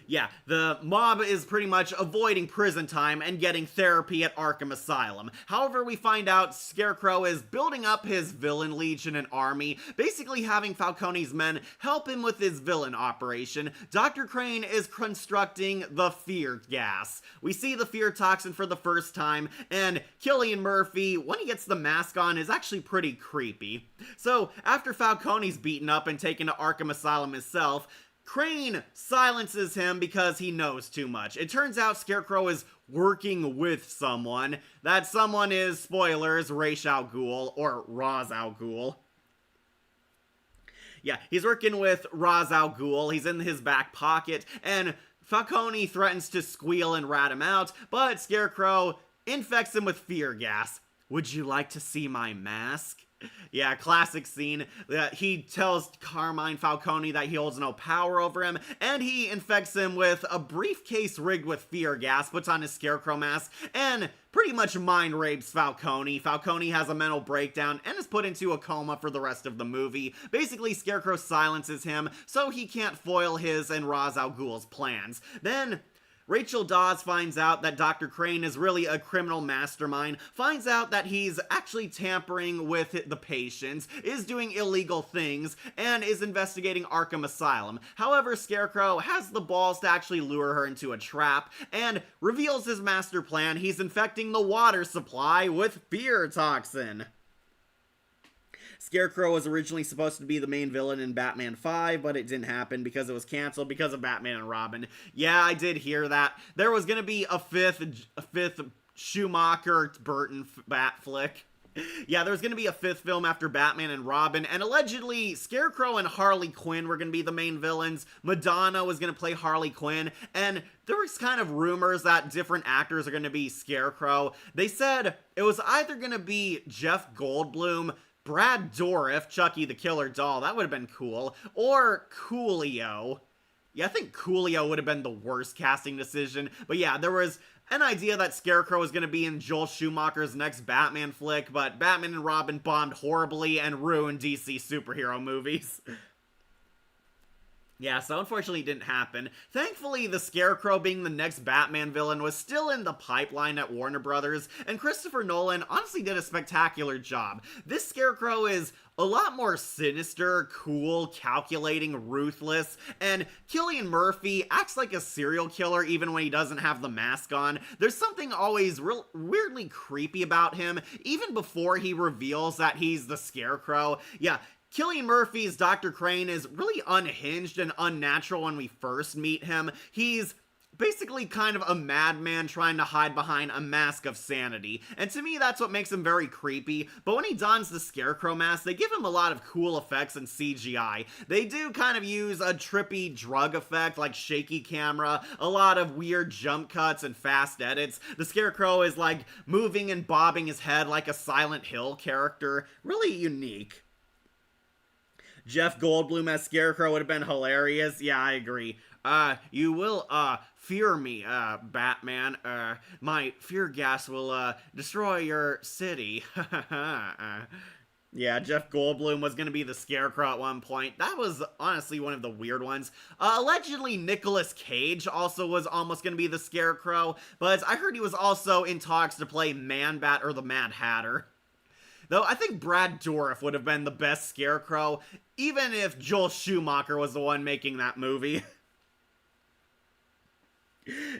Yeah, the mob is pretty much avoiding prison time and getting therapy at Arkham Asylum. However, we find out Scarecrow is building up his villain legion and army, basically having Falcone's men help him with his villain operation. Dr. Crane is constructing the fear gas. We see the fear toxin for the first time, and Cillian Murphy, when he gets the mask on, is actually pretty creepy. So, after Falcone's beaten up and taken to Arkham Asylum himself, Crane silences him because he knows too much. It turns out Scarecrow is working with someone. That someone is, spoilers, Ra's al Ghul, or Ra's al Ghul. Yeah, he's working with Ra's al Ghul. He's in his back pocket, and Falcone threatens to squeal and rat him out, but Scarecrow infects him with fear gas. Would you like to see my mask? Yeah, classic scene. He tells Carmine Falcone that he holds no power over him, and he infects him with a briefcase rigged with fear gas, puts on his Scarecrow mask, and pretty much mind rapes Falcone. Falcone has a mental breakdown and is put into a coma for the rest of the movie. Basically, Scarecrow silences him so he can't foil his and Ra's al Ghul's plans. Then Rachel Dawes finds out that Dr. Crane is really a criminal mastermind, finds out that he's actually tampering with the patients, is doing illegal things, and is investigating Arkham Asylum. However, Scarecrow has the balls to actually lure her into a trap, and reveals his master plan. He's infecting the water supply with fear toxin. Scarecrow was originally supposed to be the main villain in Batman 5, but it didn't happen because it was canceled because of Batman and Robin. Yeah, I did hear that. There was gonna be a fifth Schumacher-Burton Bat flick. Yeah, there was going to be a fifth film after Batman and Robin, and allegedly Scarecrow and Harley Quinn were going to be the main villains. Madonna was going to play Harley Quinn, and there was kind of rumors that different actors are going to be Scarecrow. They said it was either going to be Jeff Goldblum, Brad Dourif, Chucky the Killer Doll, that would have been cool, or Coolio. Yeah, I think Coolio would have been the worst casting decision, but yeah, there was an idea that Scarecrow was going to be in Joel Schumacher's next Batman flick, but Batman and Robin bombed horribly and ruined DC superhero movies. Yeah, so unfortunately it didn't happen. Thankfully, the Scarecrow being the next Batman villain was still in the pipeline at Warner Brothers, and Christopher Nolan honestly did a spectacular job. This Scarecrow is a lot more sinister, cool, calculating, ruthless, and Cillian Murphy acts like a serial killer even when he doesn't have the mask on. There's something always weirdly creepy about him, even before he reveals that he's the Scarecrow. Yeah, Cillian Murphy's Dr. Crane is really unhinged and unnatural when we first meet him. He's basically kind of a madman trying to hide behind a mask of sanity. And to me, that's what makes him very creepy. But when he dons the Scarecrow mask, they give him a lot of cool effects and CGI. They do kind of use a trippy drug effect, like shaky camera, a lot of weird jump cuts and fast edits. The Scarecrow is like moving and bobbing his head like a Silent Hill character. Really unique. Jeff Goldblum as Scarecrow would have been hilarious. Yeah, I agree. You will, fear me, Batman. My fear gas will, destroy your city. Yeah, Jeff Goldblum was gonna be the Scarecrow at one point. That was honestly one of the weird ones. Allegedly, Nicolas Cage also was almost gonna be the Scarecrow, but I heard he was also in talks to play Man-Bat or the Mad Hatter. Though I think Brad Dourif would have been the best Scarecrow, even if Joel Schumacher was the one making that movie.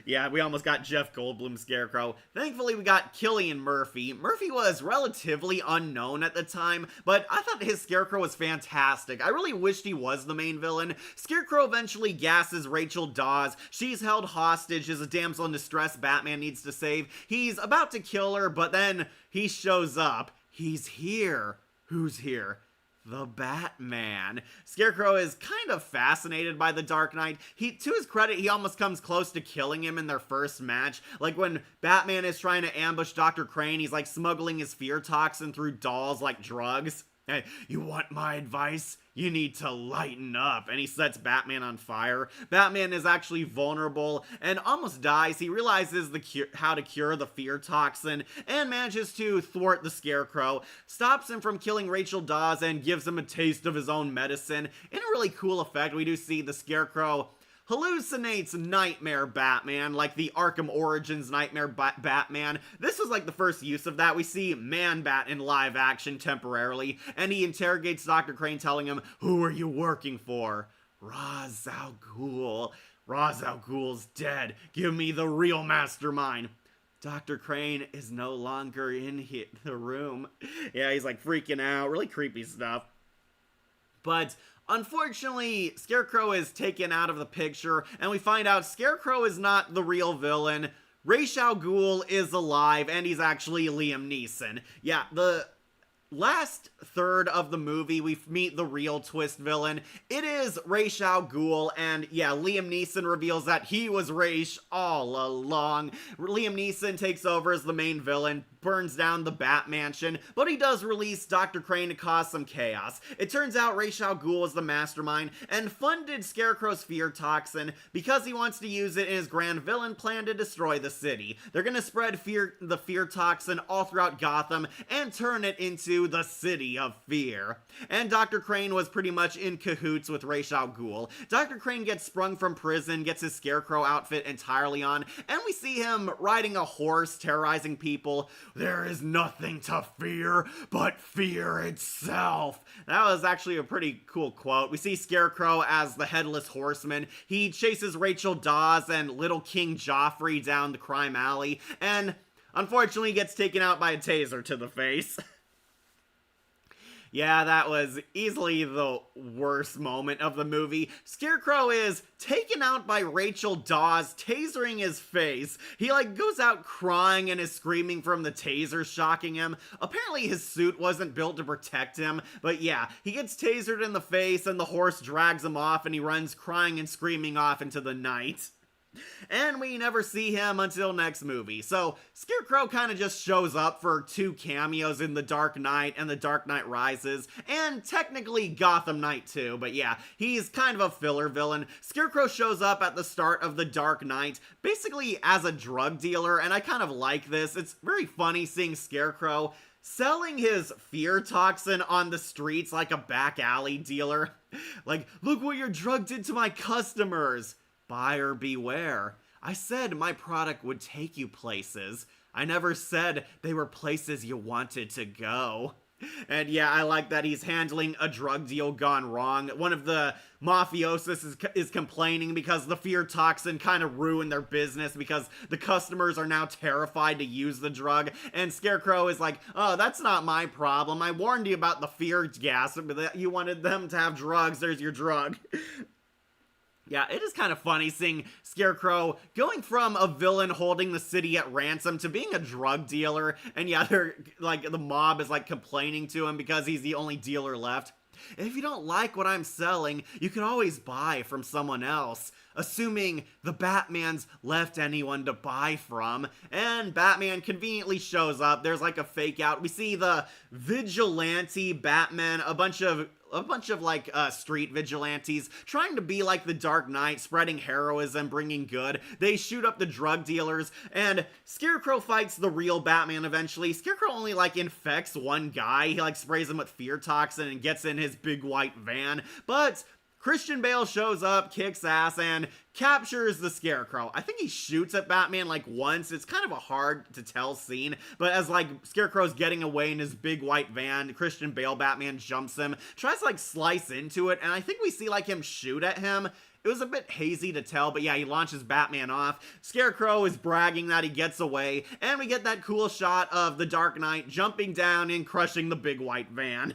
Yeah, we almost got Jeff Goldblum Scarecrow. Thankfully, we got Cillian Murphy. Murphy was relatively unknown at the time, but I thought his Scarecrow was fantastic. I really wished he was the main villain. Scarecrow eventually gasses Rachel Dawes. She's held hostage as a damsel in distress Batman needs to save. He's about to kill her, but then he shows up. He's here. Who's here? The Batman. Scarecrow is kind of fascinated by the Dark Knight. To his credit, he almost comes close to killing him in their first match. Like when Batman is trying to ambush Dr. Crane, he's like smuggling his fear toxin through dolls like drugs. Hey, you want my advice? You need to lighten up. And he sets Batman on fire. Batman is actually vulnerable and almost dies. He realizes how to cure the fear toxin and manages to thwart the Scarecrow, stops him from killing Rachel Dawes, and gives him a taste of his own medicine. In a really cool effect, we do see the Scarecrow hallucinates Nightmare Batman, like the Arkham Origins Nightmare Batman. This was like the first use of that. We see Man-Bat in live action temporarily, and he interrogates Dr. Crane, telling him, "Who are you working for?" "Ra's al Ghul." "Ra's al Ghul's dead. Give me the real mastermind." Dr. Crane is no longer in the room. Yeah, he's like freaking out. Really creepy stuff. But unfortunately, Scarecrow is taken out of the picture, and we find out Scarecrow is not the real villain. Ra's al Ghul is alive, and he's actually Liam Neeson. Yeah, the last third of the movie, we meet the real twist villain. It is Ra's al Ghul, and yeah, Liam Neeson reveals that he was Ra's all along. Liam Neeson takes over as the main villain, burns down the Bat Mansion, but he does release Dr. Crane to cause some chaos. It turns out Ra's al Ghul is the mastermind and funded Scarecrow's fear toxin because he wants to use it in his grand villain plan to destroy the city. They're gonna spread the fear toxin all throughout Gotham and turn it into the City of Fear. And Dr. Crane was pretty much in cahoots with Ra's al Ghul. Dr. Crane gets sprung from prison, gets his Scarecrow outfit entirely on, and we see him riding a horse, terrorizing people. "There is nothing to fear but fear itself." That was actually a pretty cool quote. We see Scarecrow as the Headless Horseman. He chases Rachel Dawes and little King Joffrey down the crime alley, and unfortunately gets taken out by a taser to the face. Yeah, that was easily the worst moment of the movie. Scarecrow is taken out by Rachel Dawes, tasering his face. He goes out crying and is screaming from the taser shocking him. Apparently his suit wasn't built to protect him, but yeah, he gets tasered in the face and the horse drags him off and he runs crying and screaming off into the night. And we never see him until next movie. So Scarecrow kind of just shows up for 2 cameos in The Dark Knight and The Dark Knight Rises, and technically Gotham Knight too, but yeah, he's kind of a filler villain. Scarecrow shows up at the start of The Dark Knight, basically as a drug dealer, and I kind of like this. It's very funny seeing Scarecrow selling his fear toxin on the streets like a back alley dealer. Like, "Look what your drug did to my customers." Buyer beware. I said my product would take you places. I never said they were places you wanted to go. And yeah, I like that he's handling a drug deal gone wrong. One of the mafiosos is complaining because the fear toxin kind of ruined their business because the customers are now terrified to use the drug. And Scarecrow is like, "Oh, that's not my problem. I warned you about the fear gas, but you wanted them to have drugs. There's your drug." Yeah, it is kind of funny seeing Scarecrow going from a villain holding the city at ransom to being a drug dealer, and yeah, the mob is complaining to him because he's the only dealer left. "If you don't like what I'm selling, you can always buy from someone else, assuming the Batman's left anyone to buy from." And Batman conveniently shows up. There's a fake out. We see the vigilante Batman, a bunch of street vigilantes trying to be like the Dark Knight, spreading heroism, bringing good. They shoot up the drug dealers, and Scarecrow fights the real Batman eventually. Scarecrow only infects one guy. He sprays him with fear toxin and gets in his big white van, but Christian Bale shows up, kicks ass, and captures the Scarecrow. I think he shoots at Batman like once. It's kind of a hard to tell scene, but as like Scarecrow's getting away in his big white van, Christian Bale Batman jumps him, tries to like slice into it, and I think we see like him shoot at him. It was a bit hazy to tell, but yeah, he launches Batman off. Scarecrow is bragging that he gets away, and we get that cool shot of the Dark Knight jumping down and crushing the big white van.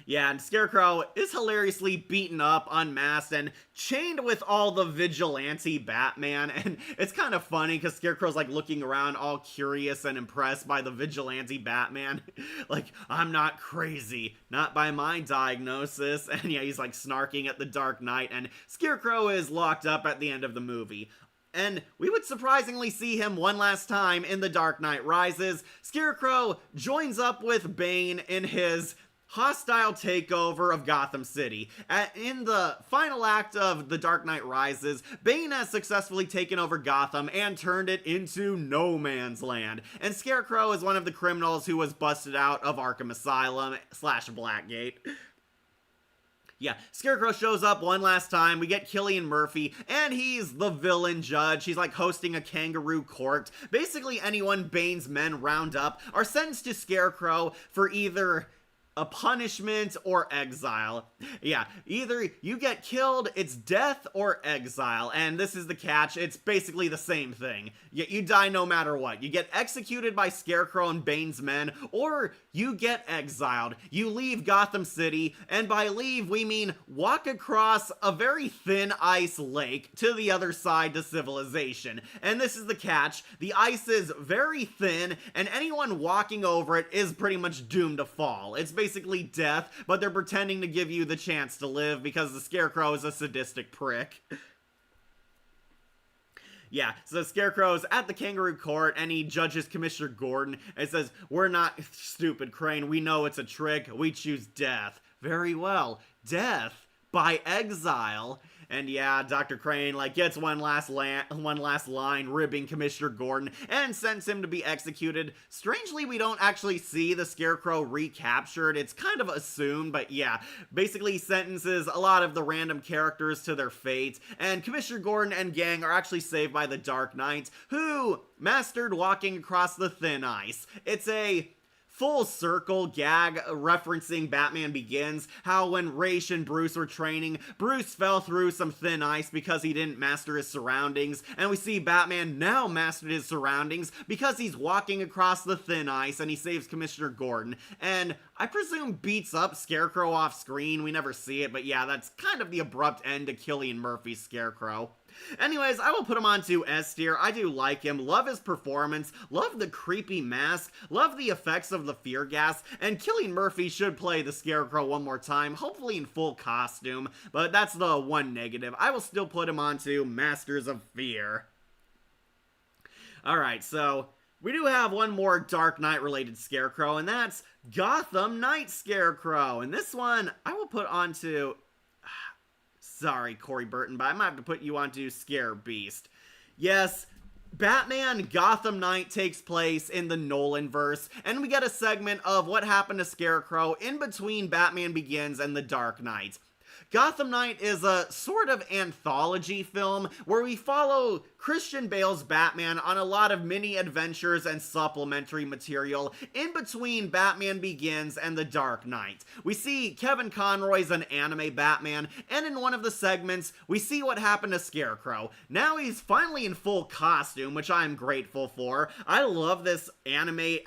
Yeah, and Scarecrow is hilariously beaten up, unmasked, and chained with all the vigilante Batman, and it's kind of funny because Scarecrow's like looking around all curious and impressed by the vigilante Batman. Like, I'm not crazy, not by my diagnosis, and yeah, he's like snarking at the Dark Knight, and Scarecrow is locked up at the end of the movie. And we would surprisingly see him one last time in The Dark Knight Rises. Scarecrow joins up with Bane in his hostile takeover of Gotham City. In the final act of The Dark Knight Rises, Bane has successfully taken over Gotham and turned it into no man's land. And Scarecrow is one of the criminals who was busted out of Arkham Asylum / Blackgate. Yeah, Scarecrow shows up one last time, we get Cillian Murphy, and he's the villain judge. He's like hosting a kangaroo court. Basically anyone Bane's men round up are sentenced to Scarecrow for either a punishment or exile. Yeah, either you get killed, it's death, or exile, and this is the catch, it's basically the same thing. You die no matter what. You get executed by Scarecrow and Bane's men, or you get exiled. You leave Gotham City, and by leave we mean walk across a very thin ice lake to the other side to civilization. And this is the catch, the ice is very thin, and anyone walking over it is pretty much doomed to fall. It's basically death, but they're pretending to give you the chance to live because the Scarecrow is a sadistic prick. Yeah, so Scarecrow's at the kangaroo court, and he judges Commissioner Gordon, and says, "We're not stupid, Crane. We know it's a trick. We choose death." Very well. Death by exile. And yeah, Dr. Crane like gets one last line ribbing Commissioner Gordon and sends him to be executed. Strangely, we don't actually see the Scarecrow recaptured. It's kind of assumed, but yeah, basically sentences a lot of the random characters to their fate, and Commissioner Gordon and gang are actually saved by the Dark Knight, who mastered walking across the thin ice. It's a full circle gag referencing Batman Begins, how when Ra's and Bruce were training, Bruce fell through some thin ice because he didn't master his surroundings, and we see Batman now mastered his surroundings because he's walking across the thin ice and he saves Commissioner Gordon, and I presume beats up Scarecrow off screen. We never see it, but yeah, that's kind of the abrupt end to Cillian Murphy's Scarecrow. Anyways, I will put him onto S tier. I do like him, love his performance, love the creepy mask, love the effects of the fear gas, and Cillian Murphy should play the Scarecrow one more time, hopefully in full costume, but that's the one negative. I will still put him onto Masters of Fear. Alright, so we do have one more Dark Knight related Scarecrow, and that's Gotham Knight Scarecrow, and this one I will put onto... Sorry, Corey Burton, but I might have to put you onto Scare Beast. Yes, Batman Gotham Knight takes place in the Nolanverse, and we get a segment of what happened to Scarecrow in between Batman Begins and The Dark Knight. Gotham Knight is a sort of anthology film where we follow Christian Bale's Batman on a lot of mini adventures and supplementary material in between Batman Begins and The Dark Knight. We see Kevin Conroy's an anime Batman, and in one of the segments, we see what happened to Scarecrow. Now he's finally in full costume, which I'm grateful for. I love this anime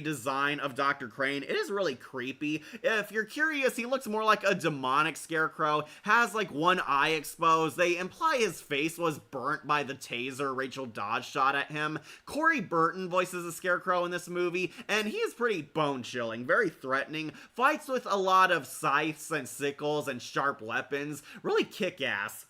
design of Dr. Crane. It is really creepy. If you're curious, he looks more like a demonic Scarecrow, has like one eye exposed. They imply his face was burnt by the taser Rachel Dodge shot at him. Corey Burton voices a Scarecrow in this movie, and he is pretty bone-chilling, very threatening, fights with a lot of scythes and sickles and sharp weapons, really kick-ass.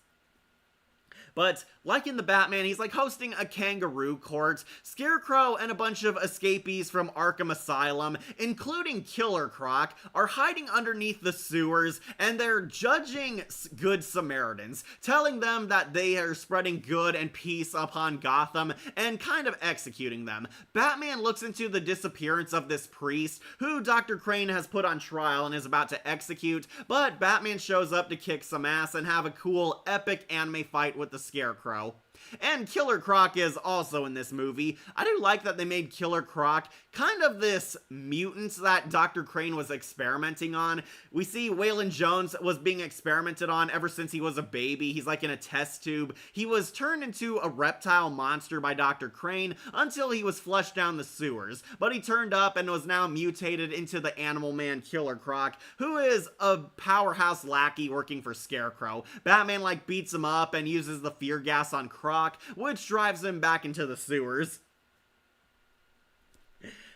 But like in the Batman, he's like hosting a kangaroo court. Scarecrow and a bunch of escapees from Arkham Asylum, including Killer Croc, are hiding underneath the sewers, and they're judging Good Samaritans, telling them that they are spreading good and peace upon Gotham, and kind of executing them. Batman looks into the disappearance of this priest, who Dr. Crane has put on trial and is about to execute, but Batman shows up to kick some ass and have a cool, epic anime fight with the Scarecrow. And Killer Croc is also in this movie. I do like that they made Killer Croc kind of this mutant that Dr. Crane was experimenting on. We see Waylon Jones was being experimented on ever since he was a baby. He's like in a test tube. He was turned into a reptile monster by Dr. Crane until he was flushed down the sewers. But he turned up and was now mutated into the Animal Man Killer Croc, who is a powerhouse lackey working for Scarecrow. Batman like beats him up and uses the fear gas on Croc, which drives him back into the sewers.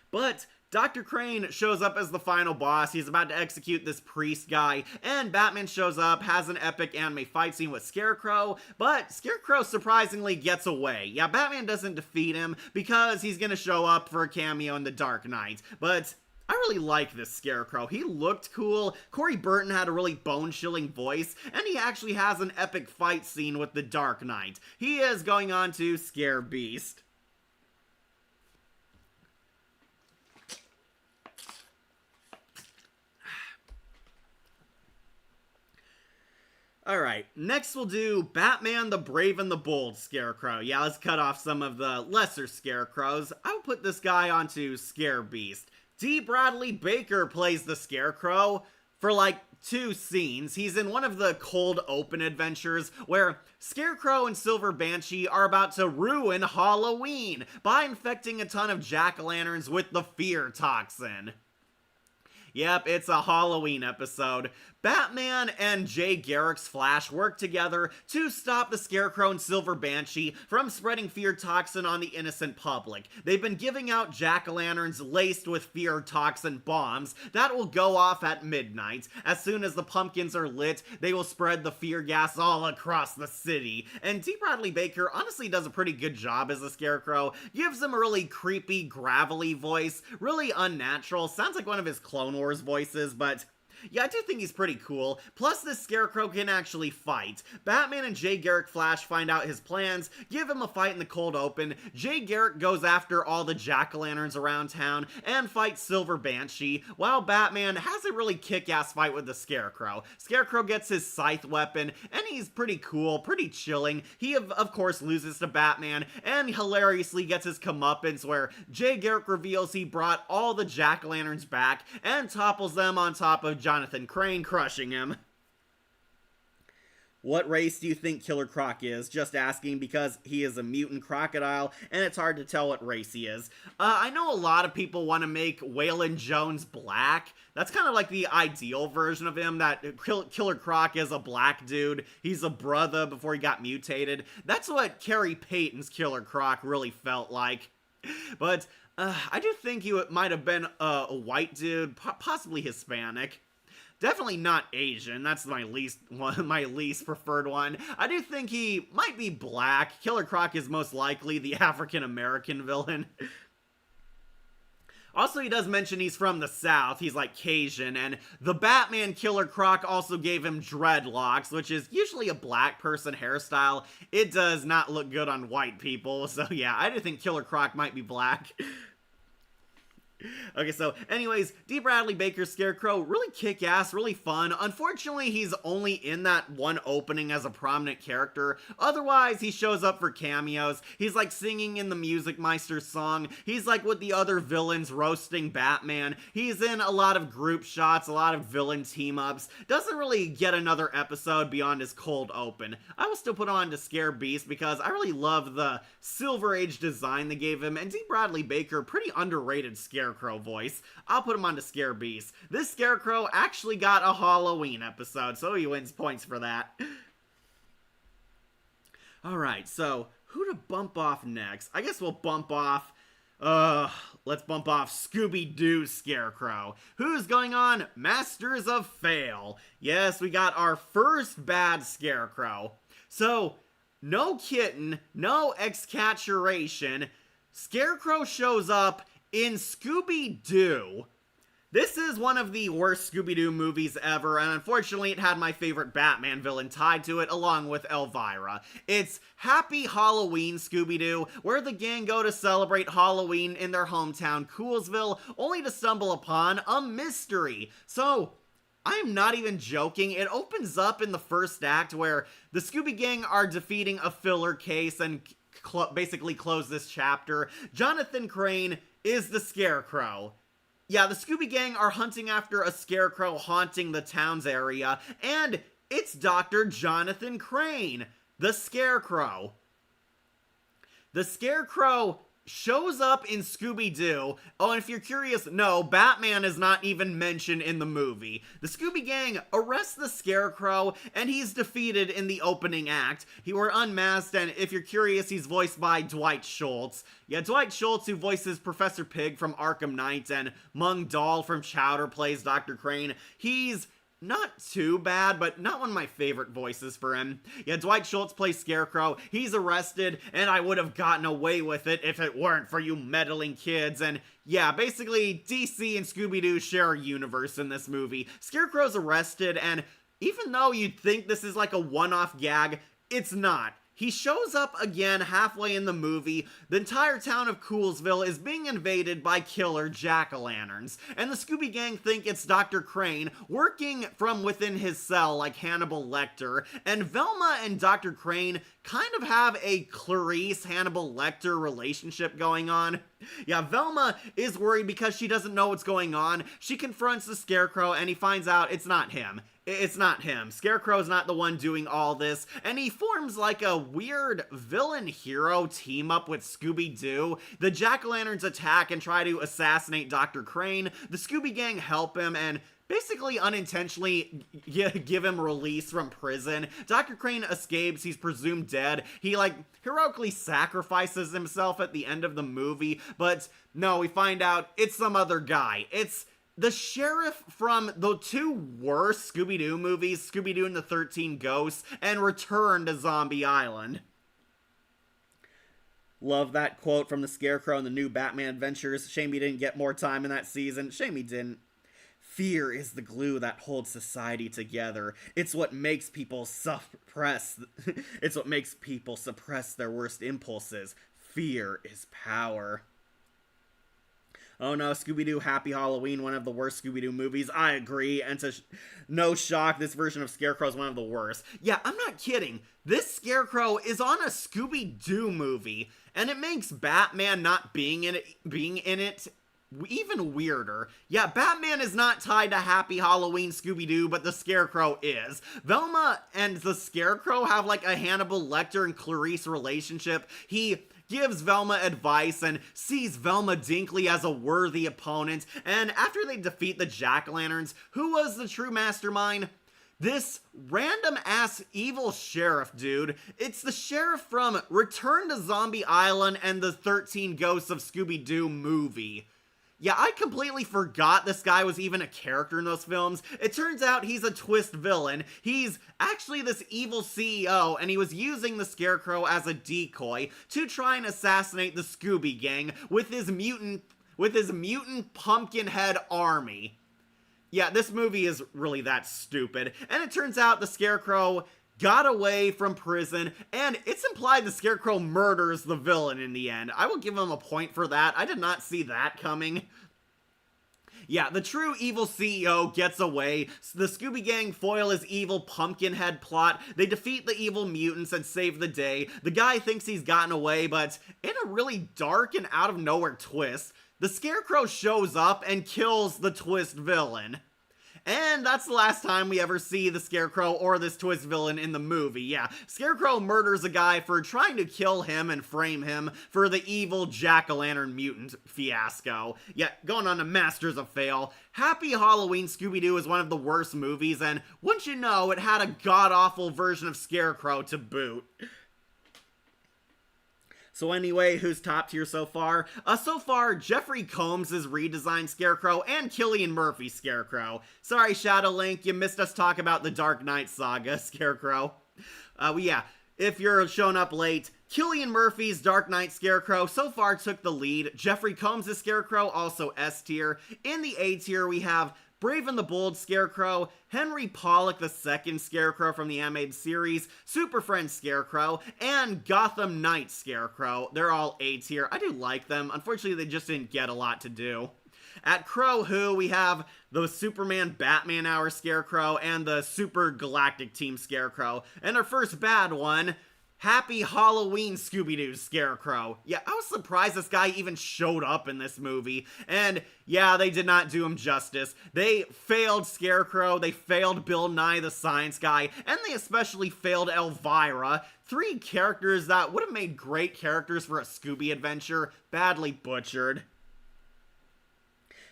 But Dr. Crane shows up as the final boss. He's about to execute this priest guy, and Batman shows up, has an epic anime fight scene with Scarecrow, but Scarecrow surprisingly gets away. Yeah, Batman doesn't defeat him because he's gonna show up for a cameo in The Dark Knight, but I really like this Scarecrow. He looked cool. Corey Burton had a really bone-chilling voice, and he actually has an epic fight scene with the Dark Knight. He is going on to scare Beast. Alright, next we'll do Batman the Brave and the Bold Scarecrow. Yeah, let's cut off some of the lesser Scarecrows. I'll put this guy onto Scare Beast. D. Bradley Baker plays the Scarecrow for like 2 scenes. He's in one of the cold open adventures where Scarecrow and Silver Banshee are about to ruin Halloween by infecting a ton of jack-o'-lanterns with the fear toxin. Yep, it's a Halloween episode. Batman and Jay Garrick's Flash work together to stop the Scarecrow and Silver Banshee from spreading fear toxin on the innocent public. They've been giving out jack-o'-lanterns laced with fear toxin bombs that will go off at midnight. As soon as the pumpkins are lit, they will spread the fear gas all across the city. And D. Bradley Baker honestly does a pretty good job as a Scarecrow. Gives him a really creepy, gravelly voice, really unnatural. Sounds like one of his Clone Wars voices, but yeah, I do think he's pretty cool. Plus, this Scarecrow can actually fight. Batman and Jay Garrick Flash find out his plans, give him a fight in the cold open. Jay Garrick goes after all the jack-o'-lanterns around town and fights Silver Banshee, while Batman has a really kick-ass fight with the Scarecrow. Scarecrow gets his scythe weapon, and he's pretty cool, pretty chilling. He, of course, loses to Batman, and hilariously gets his comeuppance where Jay Garrick reveals he brought all the jack-o'-lanterns back and topples them on top of Jonathan Crane, crushing him. What race do you think Killer Croc is? Just asking because he is a mutant crocodile, and it's hard to tell what race he is. I know a lot of people want to make Waylon Jones black. That's kind of like the ideal version of him, that Killer Croc is a black dude. He's a brother before he got mutated. That's what Carrie Payton's Killer Croc really felt like. But I do think he might have been a white dude, possibly Hispanic. Definitely not Asian. That's my least preferred one. I do think he might be black. Killer Croc is most likely the African-American villain. Also, he does mention he's from the South. He's like Cajun, and the Batman Killer Croc also gave him dreadlocks, which is usually a black person hairstyle. It does not look good on white people, so yeah, I do think Killer Croc might be black. Okay, so anyways, D. Bradley Baker's Scarecrow, really kick-ass, really fun. Unfortunately, he's only in that one opening as a prominent character. Otherwise, he shows up for cameos. He's like singing in the Music Meister song. He's like with the other villains roasting Batman. He's in a lot of group shots, a lot of villain team-ups. Doesn't really get another episode beyond his cold open. I will still put on to Scare Beast because I really love the Silver Age design they gave him, and D. Bradley Baker, pretty underrated Scarecrow voice. I'll put him on to Scare Beast. This Scarecrow actually got a Halloween episode, so he wins points for that. Alright, so who to bump off next? I guess we'll bump off, let's bump off Scooby-Doo Scarecrow. Who's going on? Masters of Fail. Yes, we got our first bad Scarecrow. So, no kitten, no excaturation. Scarecrow shows up in Scooby-Doo. This is one of the worst Scooby-Doo movies ever, and unfortunately it had my favorite Batman villain tied to it, along with Elvira. It's Happy Halloween Scooby-Doo, where the gang go to celebrate Halloween in their hometown, Coolsville, only to stumble upon a mystery. So, I'm not even joking, it opens up in the first act where the Scooby Gang are defeating a filler case and basically close this chapter. Jonathan Crane is the Scarecrow. Yeah, the Scooby Gang are hunting after a scarecrow haunting the town's area, and it's Dr. Jonathan Crane, the Scarecrow. The Scarecrow shows up in Scooby-Doo. Oh, and if you're curious, no, Batman is not even mentioned in the movie. The Scooby Gang arrests the Scarecrow, and he's defeated in the opening act. He were unmasked, and if you're curious, he's voiced by Dwight Schultz. Yeah, Dwight Schultz, who voices Professor Pig from Arkham Knight, and Mung Dahl from Chowder plays Dr. Crane. He's not too bad, but not one of my favorite voices for him. Yeah, Dwight Schultz plays Scarecrow. He's arrested, and I would have gotten away with it if it weren't for you meddling kids. And yeah, basically, DC and Scooby-Doo share a universe in this movie. Scarecrow's arrested, and even though you'd think this is like a one-off gag, it's not. He shows up again halfway in the movie. The entire town of Coolsville is being invaded by killer jack-o'-lanterns, and the Scooby Gang think it's Dr. Crane working from within his cell like Hannibal Lecter, and Velma and Dr. Crane kind of have a Clarice-Hannibal Lecter relationship going on. Yeah, Velma is worried because she doesn't know what's going on. She confronts the Scarecrow, and he finds out it's not him. It's not him. Scarecrow's not the one doing all this, and he forms like a weird villain-hero team-up with Scooby-Doo. The jack-o'-lanterns attack and try to assassinate Dr. Crane. The Scooby Gang help him and basically unintentionally give him release from prison. Dr. Crane escapes. He's presumed dead. He, heroically sacrifices himself at the end of the movie, but no, we find out it's some other guy. It's the sheriff from the two worst Scooby-Doo movies, Scooby-Doo and the 13 Ghosts, and Return to Zombie Island. Love that quote from the Scarecrow in the new Batman Adventures. Shame he didn't get more time in that season. Shame he didn't. Fear is the glue that holds society together. It's what makes people suppress. It's what makes people suppress their worst impulses. Fear is power. Oh no, Scooby-Doo Happy Halloween, one of the worst Scooby-Doo movies. I agree, and to no shock, this version of Scarecrow is one of the worst. Yeah, I'm not kidding. This Scarecrow is on a Scooby-Doo movie, and it makes Batman not being in it even weirder. Yeah, Batman is not tied to Happy Halloween Scooby-Doo, but the Scarecrow is. Velma and the Scarecrow have a Hannibal Lecter and Clarice relationship. He gives Velma advice and sees Velma Dinkley as a worthy opponent, and after they defeat the jack-o'-lanterns, who was the true mastermind? This random-ass evil sheriff, dude. It's the sheriff from Return to Zombie Island and the 13 Ghosts of Scooby-Doo movie. Yeah, I completely forgot this guy was even a character in those films. It turns out he's a twist villain. He's actually this evil CEO, and he was using the Scarecrow as a decoy to try and assassinate the Scooby Gang with his mutant pumpkin head army. Yeah, this movie is really that stupid. And it turns out the Scarecrow got away from prison, and it's implied the Scarecrow murders the villain in the end. I will give him a point for that. I did not see that coming. Yeah, the true evil CEO gets away. The Scooby Gang foil his evil Pumpkinhead plot. They defeat the evil mutants and save the day. The guy thinks he's gotten away, but in a really dark and out-of-nowhere twist, the Scarecrow shows up and kills the twist villain. And that's the last time we ever see the Scarecrow or this twist villain in the movie. Yeah, Scarecrow murders a guy for trying to kill him and frame him for the evil jack-o'-lantern mutant fiasco. Yeah, going on to Masters of Fail. Happy Halloween Scooby-Doo is one of the worst movies, and wouldn't you know, it had a god-awful version of Scarecrow to boot. So anyway, who's top tier so far? So far, Jeffrey Combs' redesigned Scarecrow and Cillian Murphy's Scarecrow. Sorry, Shadowlink, you missed us talk about the Dark Knight saga, Scarecrow. Yeah, If you're showing up late, Cillian Murphy's Dark Knight Scarecrow so far took the lead. Jeffrey Combs' Scarecrow, also S tier. In the A tier, we have Brave and the Bold Scarecrow, Henry Pollock II Scarecrow from the animated series, Super Friends Scarecrow, and Gotham Knight Scarecrow. They're all A tier. I do like them. Unfortunately, they just didn't get a lot to do. At Crow Who, we have the Superman Batman Hour Scarecrow and the Super Galactic Team Scarecrow. And our first bad one, Happy Halloween Scooby-Doo Scarecrow. Yeah, I was surprised this guy even showed up in this movie. And yeah, they did not do him justice. They failed Scarecrow, they failed Bill Nye the Science Guy, and they especially failed Elvira. Three characters that would have made great characters for a Scooby adventure, badly butchered.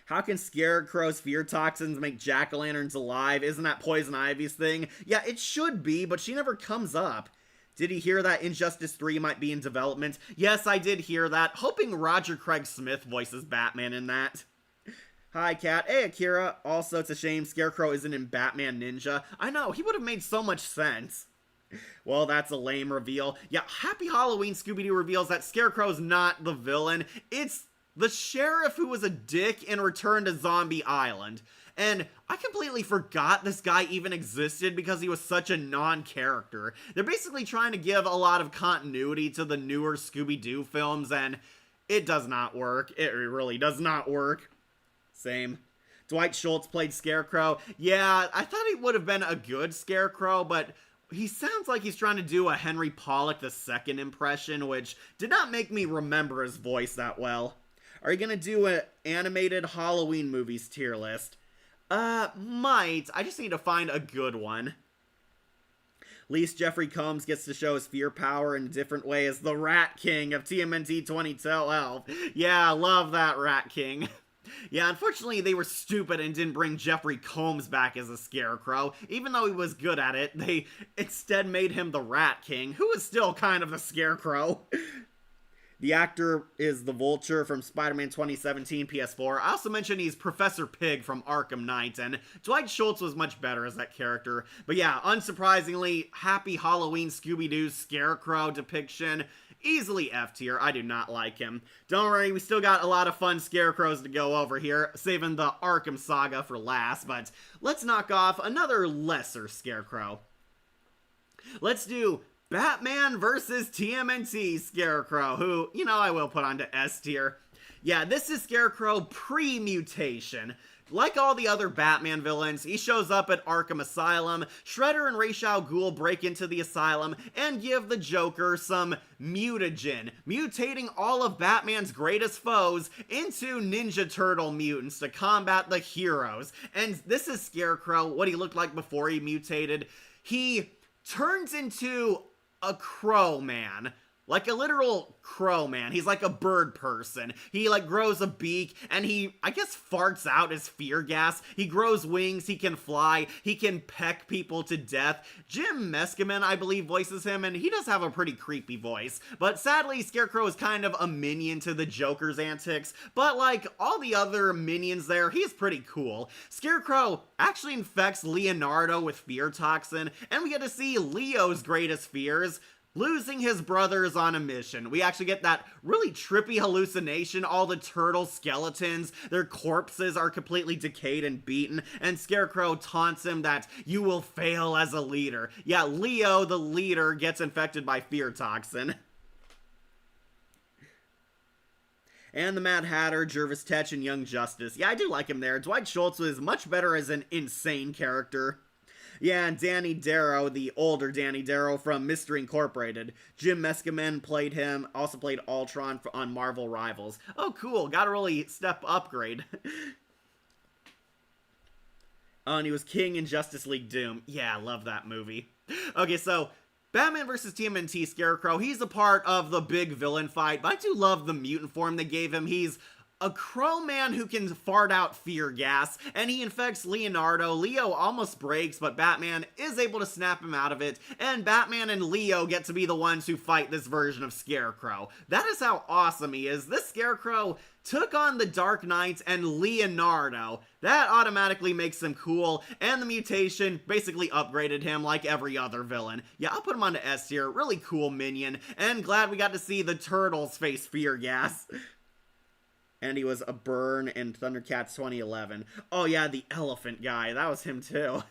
How can Scarecrow's fear toxins make jack-o'-lanterns alive? Isn't that Poison Ivy's thing? Yeah, it should be, but she never comes up. Did he hear that Injustice 3 might be in development? Yes, I did hear that, hoping Roger Craig Smith voices Batman in that. Hi, Kat. Hey, Akira. Also, it's a shame Scarecrow isn't in Batman Ninja. I know, he would have made so much sense. Well, that's a lame reveal. Yeah, Happy Halloween Scooby-Doo reveals that Scarecrow's not the villain. It's the sheriff who was a dick in Return to Zombie Island. And I completely forgot this guy even existed because he was such a non-character. They're basically trying to give a lot of continuity to the newer Scooby-Doo films, and it does not work. It really does not work. Same. Dwight Schultz played Scarecrow. Yeah, I thought he would have been a good Scarecrow, but he sounds like he's trying to do a Henry Pollock II impression, which did not make me remember his voice that well. Are you gonna do an animated Halloween movies tier list? Might. I just need to find a good one. At least Jeffrey Combs gets to show his fear power in a different way as the Rat King of TMNT 2012. Yeah, love that Rat King. Yeah, unfortunately they were stupid and didn't bring Jeffrey Combs back as a Scarecrow. Even though he was good at it, they instead made him the Rat King, who is still kind of the Scarecrow. The actor is the Vulture from Spider-Man 2017 PS4. I also mentioned he's Professor Pig from Arkham Knight, and Dwight Schultz was much better as that character. But yeah, unsurprisingly, Happy Halloween Scooby-Doo Scarecrow depiction, easily F tier. I do not like him. Don't worry, we still got a lot of fun Scarecrows to go over here, saving the Arkham Saga for last, but let's knock off another lesser Scarecrow. Let's do Batman vs. TMNT Scarecrow, who, you know, I will put onto S tier. Yeah, this is Scarecrow pre-mutation. Like all the other Batman villains, he shows up at Arkham Asylum. Shredder and Ra's al Ghul break into the asylum and give the Joker some mutagen, mutating all of Batman's greatest foes into Ninja Turtle mutants to combat the heroes. And this is Scarecrow, what he looked like before he mutated. He turns into a crow man. Like a literal crow man. He's like a bird person. He like grows a beak and he, I guess, farts out his fear gas. He grows wings, he can fly, he can peck people to death. Jim Meskimen, I believe, voices him, and he does have a pretty creepy voice. But sadly, Scarecrow is kind of a minion to the Joker's antics. But like all the other minions there, he's pretty cool. Scarecrow actually infects Leonardo with fear toxin, and we get to see Leo's greatest fears: losing his brothers on a mission. We actually get that really trippy hallucination. All the turtle skeletons, their corpses are completely decayed and beaten, and Scarecrow taunts him that you will fail as a leader. Yeah, Leo, the leader, gets infected by fear toxin. And the Mad Hatter, Jervis Tetch, and Young Justice. Yeah, I do like him there. Dwight Schultz was much better as an insane character. Yeah, and Danny Darrow, the older Danny Darrow from Mystery Incorporated. Jim Meskimen played him, also played Ultron on Marvel Rivals. Oh, cool. Got a really step upgrade. Oh, and he was King in Justice League Doom. Yeah, I love that movie. Okay, so Batman vs. TMNT Scarecrow, he's a part of the big villain fight, but I do love the mutant form they gave him. He's a crow man who can fart out fear gas, and he infects Leonardo. Leo almost breaks, but Batman is able to snap him out of it, and Batman and Leo get to be the ones who fight this version of Scarecrow. That is how awesome he is. This Scarecrow took on the Dark Knight and Leonardo. That automatically makes him cool, and the mutation basically upgraded him like every other villain. Yeah, I'll put him onto S tier. Really cool minion, and glad we got to see the Turtles face fear gas. And he was a burn in Thundercats 2011. Oh yeah, the elephant guy. That was him too.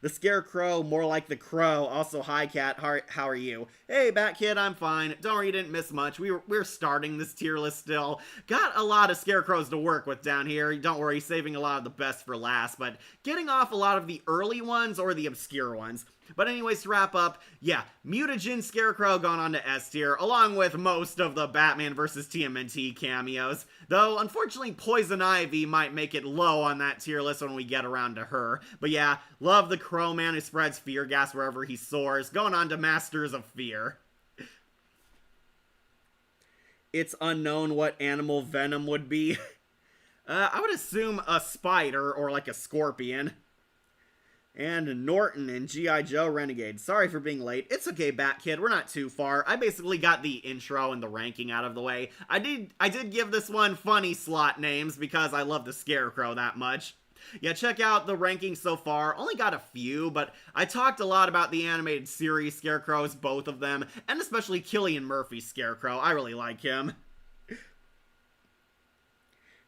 The Scarecrow, more like the Crow. Also, hi Cat, how are you? Hey Bat Kid, I'm fine. Don't worry, you didn't miss much. We're starting this tier list still. Got a lot of Scarecrows to work with down here. Don't worry, saving a lot of the best for last, but getting off a lot of the early ones or the obscure ones. But anyways, to wrap up, yeah, Mutagen Scarecrow gone on to S tier, along with most of the Batman vs. TMNT cameos. Though, unfortunately, Poison Ivy might make it low on that tier list when we get around to her. But yeah, love the Crow Man who spreads fear gas wherever he soars, going on to Masters of Fear. It's unknown what animal Venom would be. I would assume a spider or like a scorpion. And Norton in G.I. Joe Renegade. Sorry for being late. It's okay, Bat Kid. We're not too far. I basically got the intro and the ranking out of the way. I did give this one funny slot names because I love the Scarecrow that much. Yeah, check out the rankings so far. Only got a few, but I talked a lot about the animated series Scarecrows, both of them, and especially Cillian Murphy's Scarecrow. I really like him.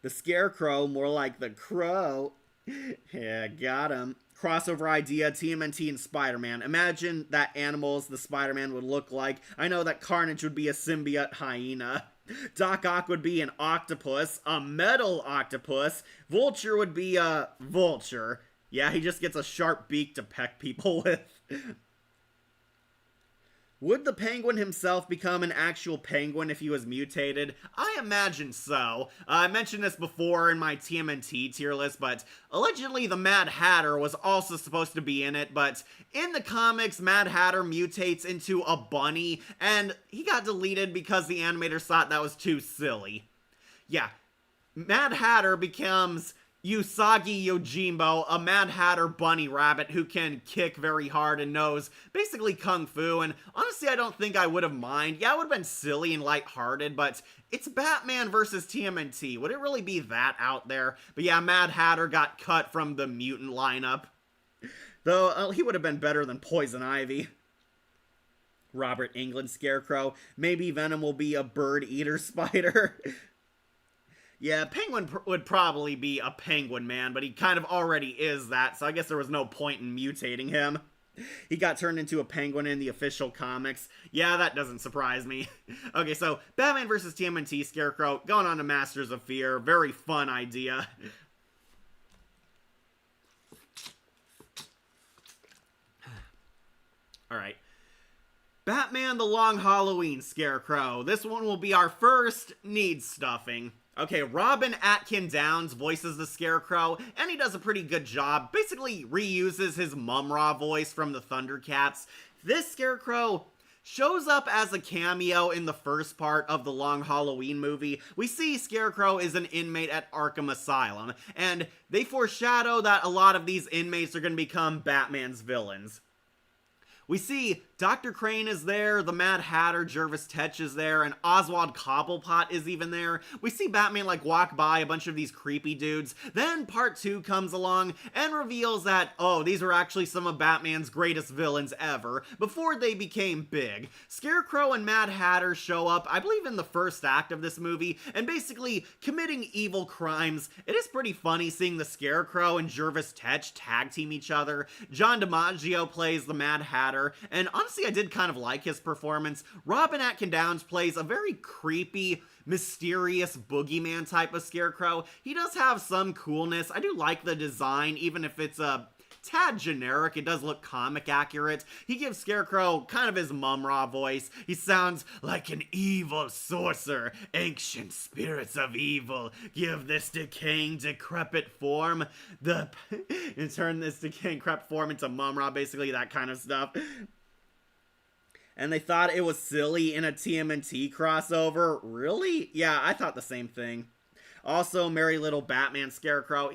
The Scarecrow, more like the Crow. Yeah, got him. Crossover idea, TMNT and Spider-Man. Imagine that animals the Spider-Man would look like. I know that Carnage would be a symbiote hyena. Doc Ock would be an octopus, a metal octopus. Vulture would be a vulture. Yeah, he just gets a sharp beak to peck people with. Would the Penguin himself become an actual penguin if he was mutated? I imagine so. I mentioned this before in my TMNT tier list, but allegedly the Mad Hatter was also supposed to be in it, but in the comics, Mad Hatter mutates into a bunny, and he got deleted because the animators thought that was too silly. Yeah, Mad Hatter becomes Usagi Yojimbo, a Mad Hatter bunny rabbit who can kick very hard and knows basically kung fu, and honestly I don't think I would have minded. Yeah, it would have been silly and lighthearted, but it's Batman versus TMNT. Would it really be that out there? But yeah, Mad Hatter got cut from the mutant lineup. Though, he would have been better than Poison Ivy. Robert Englund Scarecrow. Maybe Venom will be a bird-eater spider. Yeah, Penguin would probably be a penguin man, but he kind of already is that, so I guess there was no point in mutating him. He got turned into a penguin in the official comics. Yeah, that doesn't surprise me. Okay, so Batman vs. TMNT Scarecrow, going on to Masters of Fear. Very fun idea. Alright. Batman the Long Halloween Scarecrow. This one will be our first need stuffing. Okay, Robin Atkin Downes voices the Scarecrow, and he does a pretty good job. Basically reuses his Mum-Ra voice from the Thundercats. This Scarecrow shows up as a cameo in the first part of the Long Halloween movie. We see Scarecrow is an inmate at Arkham Asylum, and they foreshadow that a lot of these inmates are going to become Batman's villains. We see Dr. Crane is there, the Mad Hatter, Jervis Tetch is there, and Oswald Cobblepot is even there. We see Batman walk by a bunch of these creepy dudes. Then part 2 comes along and reveals that, oh, these are actually some of Batman's greatest villains ever, before they became big. Scarecrow and Mad Hatter show up, I believe in the first act of this movie, and basically committing evil crimes. It is pretty funny seeing the Scarecrow and Jervis Tetch tag team each other. John DiMaggio plays the Mad Hatter, and honestly I did kind of like his performance. Robin Atkin Downes plays a very creepy, mysterious boogeyman type of Scarecrow. He does have some coolness. I do like the design, even if it's a tad generic. It does look comic accurate. He gives Scarecrow kind of his Mum-Ra voice. He sounds like an evil sorcerer. Ancient spirits of evil, give this decaying, decrepit form and turn this decaying, decrepit form into Mum-Ra, basically that kind of stuff. And they thought it was silly in a TMNT crossover. Really? Yeah, I thought the same thing. Also, Merry Little Batman Scarecrow.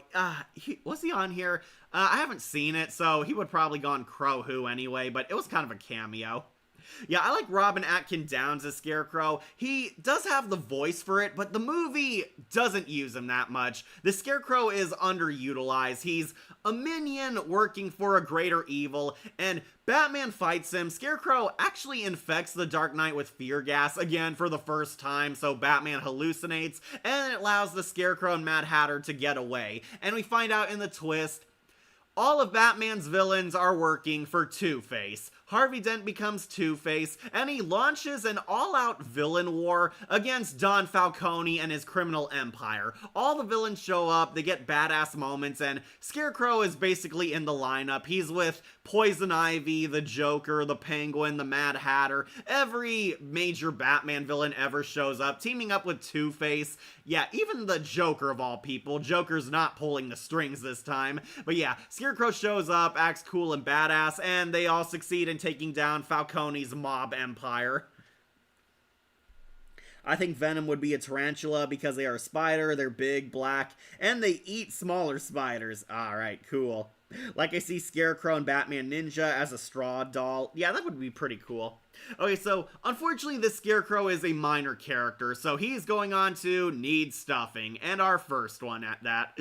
Was he on here? I haven't seen it, so he would probably go on Crow Who anyway, but it was kind of a cameo. Yeah, I like Robin Atkin Downs as Scarecrow. He does have the voice for it, but the movie doesn't use him that much. The Scarecrow is underutilized. He's a minion working for a greater evil, and Batman fights him. Scarecrow actually infects the Dark Knight with fear gas, again for the first time, so Batman hallucinates, and it allows the Scarecrow and Mad Hatter to get away. And we find out in the twist, all of Batman's villains are working for Two-Face. Harvey Dent becomes Two-Face, and he launches an all-out villain war against Don Falcone and his criminal empire. All the villains show up, they get badass moments, and Scarecrow is basically in the lineup. He's with Poison Ivy, the Joker, the Penguin, the Mad Hatter. Every major Batman villain ever shows up, teaming up with Two-Face. Yeah, even the Joker of all people. Joker's not pulling the strings this time. But yeah, Scarecrow shows up, acts cool and badass, and they all succeed in taking down Falcone's mob empire. I think Venom would be a tarantula because they are a spider, they're big, black, and they eat smaller spiders. Alright, cool. Like I see Scarecrow and Batman Ninja as a straw doll. Yeah, that would be pretty cool. Okay, so unfortunately this Scarecrow is a minor character, so he's going on to need stuffing, and our first one at that.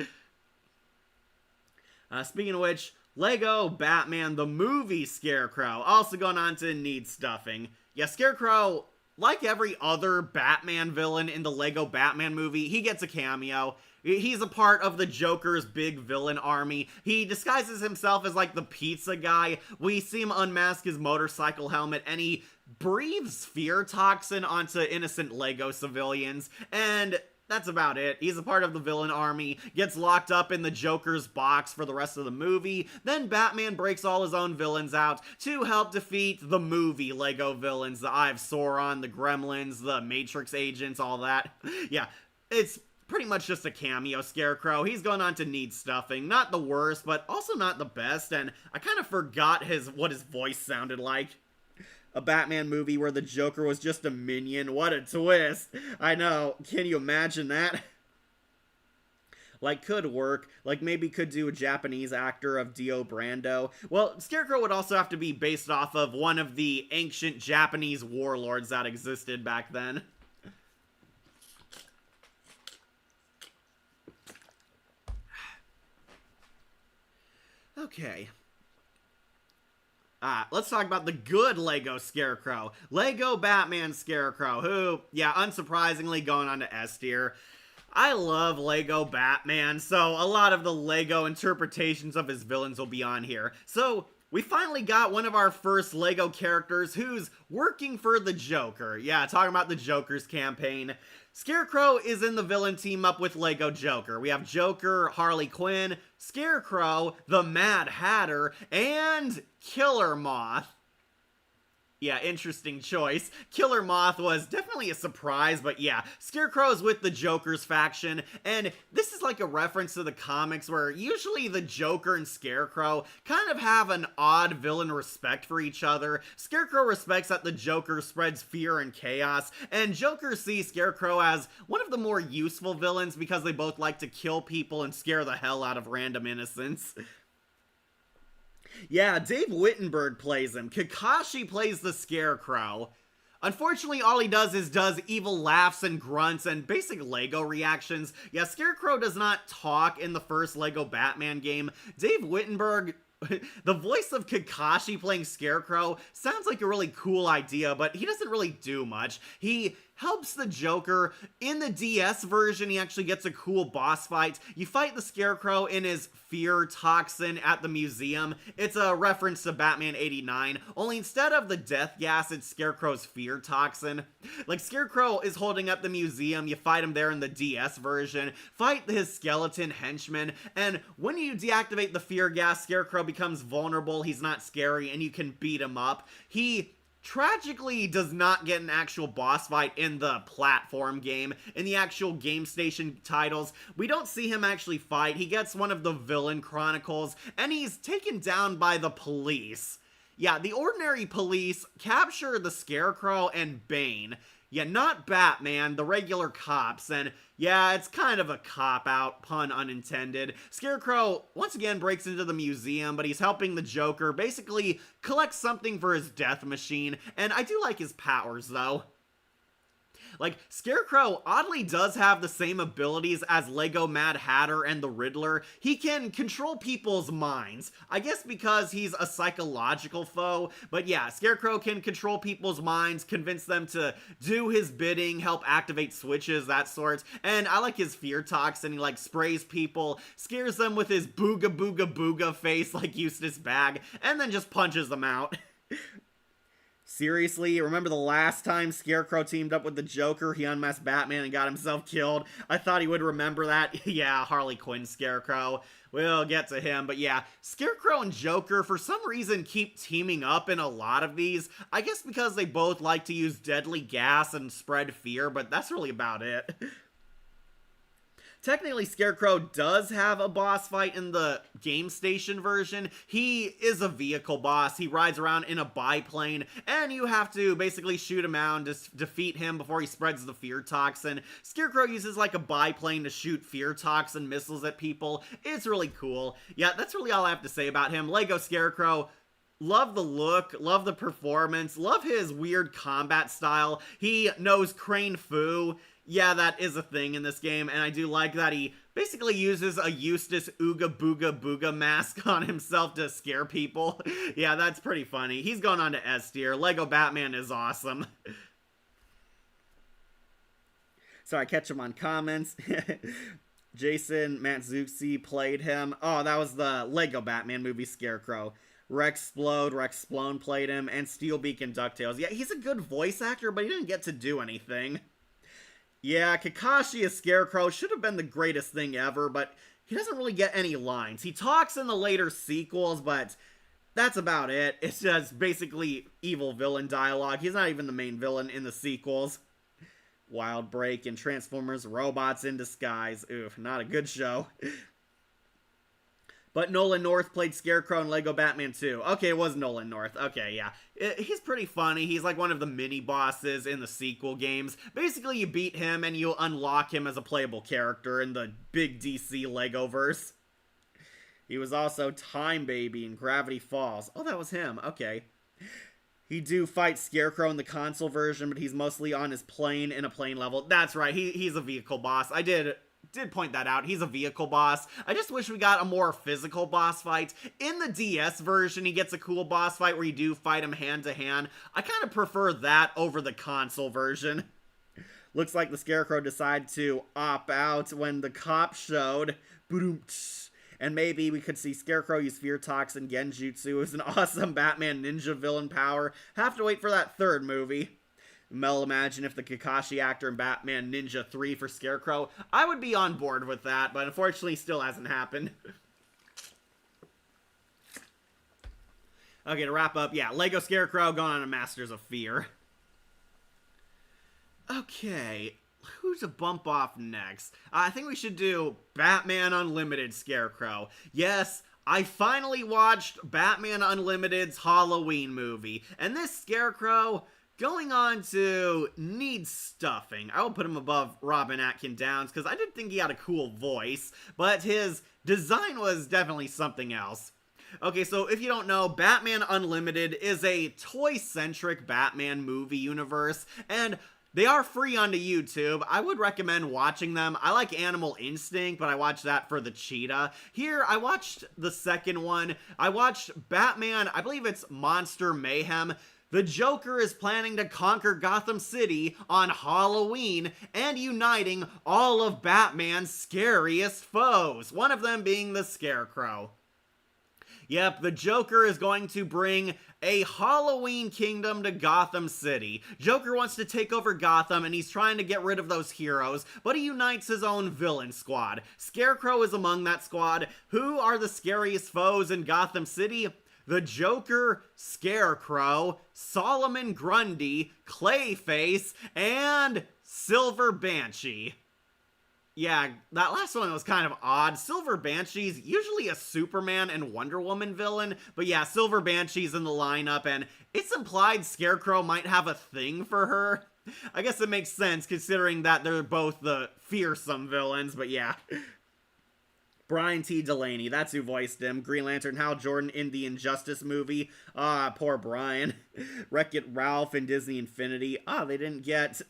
Speaking of which, Lego Batman the Movie Scarecrow also going on to need stuffing. Yeah, Scarecrow, like every other Batman villain in the Lego Batman movie, he gets a cameo. He's a part of the Joker's big villain army. He disguises himself as like the pizza guy. We see him unmask his motorcycle helmet, and he breathes fear toxin onto innocent Lego civilians. And that's about it. He's a part of the villain army, gets locked up in the Joker's box for the rest of the movie. Then Batman breaks all his own villains out to help defeat the movie Lego villains. The Eye of Sauron, the Gremlins, the Matrix agents, all that. Yeah, it's pretty much just a cameo Scarecrow. He's going on to need stuffing. Not the worst, but also not the best. And I kind of forgot what his voice sounded like. A Batman movie where the Joker was just a minion. What a twist. I know. Can you imagine that? Like, could work. Like, maybe could do a Japanese actor of Dio Brando. Well, Scarecrow would also have to be based off of one of the ancient Japanese warlords that existed back then. Okay. Let's talk about the good Lego Scarecrow. Lego Batman Scarecrow, who, yeah, unsurprisingly going on to S tier. I love Lego Batman, so a lot of the Lego interpretations of his villains will be on here. So, we finally got one of our first Lego characters who's working for the Joker. Yeah, talking about the Joker's campaign. Scarecrow is in the villain team up with Lego Joker. We have Joker, Harley Quinn, Scarecrow, the Mad Hatter, and Killer Moth. Yeah, interesting choice. Killer Moth was definitely a surprise, but yeah, Scarecrow's with the Joker's faction, and this is like a reference to the comics where usually the Joker and Scarecrow kind of have an odd villain respect for each other. Scarecrow respects that the Joker spreads fear and chaos, and Joker sees Scarecrow as one of the more useful villains because they both like to kill people and scare the hell out of random innocents. Yeah, Dave Wittenberg plays him. Kakashi plays the Scarecrow. Unfortunately, all he does is evil laughs and grunts and basic Lego reactions. Yeah, Scarecrow does not talk in the first Lego Batman game. Dave Wittenberg, the voice of Kakashi playing Scarecrow, sounds like a really cool idea, but he doesn't really do much. He helps the Joker. In the DS version, he actually gets a cool boss fight. You fight the Scarecrow in his fear toxin at the museum. It's a reference to Batman 89, only instead of the death gas, it's Scarecrow's fear toxin. Like, Scarecrow is holding up the museum, you fight him there in the DS version, fight his skeleton henchman, and when you deactivate the fear gas, Scarecrow becomes vulnerable, he's not scary, and you can beat him up. He tragically does not get an actual boss fight in the platform game. In the actual Game Station titles, we don't see him actually fight. He gets one of the villain chronicles, and he's taken down by the police. Yeah, the ordinary police capture the Scarecrow and Bane. Yeah, not Batman, the regular cops, and yeah, it's kind of a cop-out, pun unintended. Scarecrow once again breaks into the museum, but he's helping the Joker basically collect something for his death machine, and I do like his powers, though. Like, Scarecrow oddly does have the same abilities as Lego Mad Hatter and the Riddler. He can control people's minds. I guess because he's a psychological foe, but yeah, Scarecrow can control people's minds, convince them to do his bidding, help activate switches, that sort. And I like his fear toxin. He like sprays people, scares them with his booga booga booga face like Eustace Bag, and then just punches them out. Seriously, remember the last time Scarecrow teamed up with the Joker, he unmasked Batman and got himself killed? I thought he would remember that. Yeah, Harley Quinn Scarecrow. We'll get to him, but yeah, Scarecrow and Joker for some reason keep teaming up in a lot of these. I guess because they both like to use deadly gas and spread fear, but that's really about it. Technically, Scarecrow does have a boss fight in the Game Station version. He is a vehicle boss. He rides around in a biplane, and you have to basically shoot him out and just defeat him before he spreads the fear toxin. Scarecrow uses like a biplane to shoot fear toxin missiles at people. It's really cool. Yeah, that's really all I have to say about him. Lego Scarecrow. Love the look, love the performance, love his weird combat style. He knows Crane Fu. Yeah, that is a thing in this game, and I do like that he basically uses a Eustace Ooga Booga Booga mask on himself to scare people. Yeah, that's pretty funny. He's going on to S tier. Lego Batman is awesome. Sorry, I catch him on comments. Jason Matsuzi played him. Oh, that was the Lego Batman movie Scarecrow. Rexplode played him, and Steelbeak and DuckTales. Yeah, he's a good voice actor, but he didn't get to do anything. Yeah, Kakashi as Scarecrow should have been the greatest thing ever, but he doesn't really get any lines. He talks in the later sequels, but that's about it. It's just basically evil villain dialogue. He's not even the main villain in the sequels. Wild Break and Transformers Robots in Disguise. Oof, not a good show. But Nolan North played Scarecrow in Lego Batman 2. Okay, it was Nolan North. Okay, yeah. He's pretty funny. He's like one of the mini-bosses in the sequel games. Basically, you beat him and you unlock him as a playable character in the big DC Legoverse. He was also Time Baby in Gravity Falls. Oh, that was him. Okay. He do fight Scarecrow in the console version, but he's mostly on his plane in a plane level. That's right. He's a vehicle boss. I did point that out. He's a vehicle boss. I just wish we got a more physical boss fight. In the DS version, he gets a cool boss fight where you do fight him hand to hand. I kind of prefer that over the console version. Looks like the Scarecrow decided to opt out when the cop showed. And maybe we could see Scarecrow use Fear Toxin Genjutsu as an awesome Batman ninja villain power. Have to wait for that third movie. Mel, imagine if the Kakashi actor in Batman Ninja 3 for Scarecrow. I would be on board with that, but unfortunately still hasn't happened. Okay, to wrap up, yeah, Lego Scarecrow going on a Masters of Fear. Okay, who's to bump off next? I think we should do Batman Unlimited Scarecrow. Yes, I finally watched Batman Unlimited's Halloween movie, and this Scarecrow going on to need stuffing. I will put him above Robin Atkin Downs because I did think he had a cool voice, but his design was definitely something else. Okay, so if you don't know, Batman Unlimited is a toy-centric Batman movie universe, and they are free onto YouTube. I would recommend watching them. I like Animal Instinct, but I watched that for the cheetah. Here, I watched the second one. I watched Batman, I believe it's Monster Mayhem. The Joker is planning to conquer Gotham City on Halloween and uniting all of Batman's scariest foes, one of them being the Scarecrow. Yep, the Joker is going to bring a Halloween kingdom to Gotham City. Joker wants to take over Gotham and he's trying to get rid of those heroes, but he unites his own villain squad. Scarecrow is among that squad. Who are the scariest foes in Gotham City? The Joker, Scarecrow, Solomon Grundy, Clayface, and Silver Banshee. Yeah, that last one was kind of odd. Silver Banshee's usually a Superman and Wonder Woman villain, but yeah, Silver Banshee's in the lineup, and it's implied Scarecrow might have a thing for her. I guess it makes sense considering that they're both the fearsome villains, but yeah. Brian T. Delaney, that's who voiced him. Green Lantern Hal Jordan in the Injustice movie. Ah, poor Brian. Wreck-It Ralph in Disney Infinity. Ah, they didn't get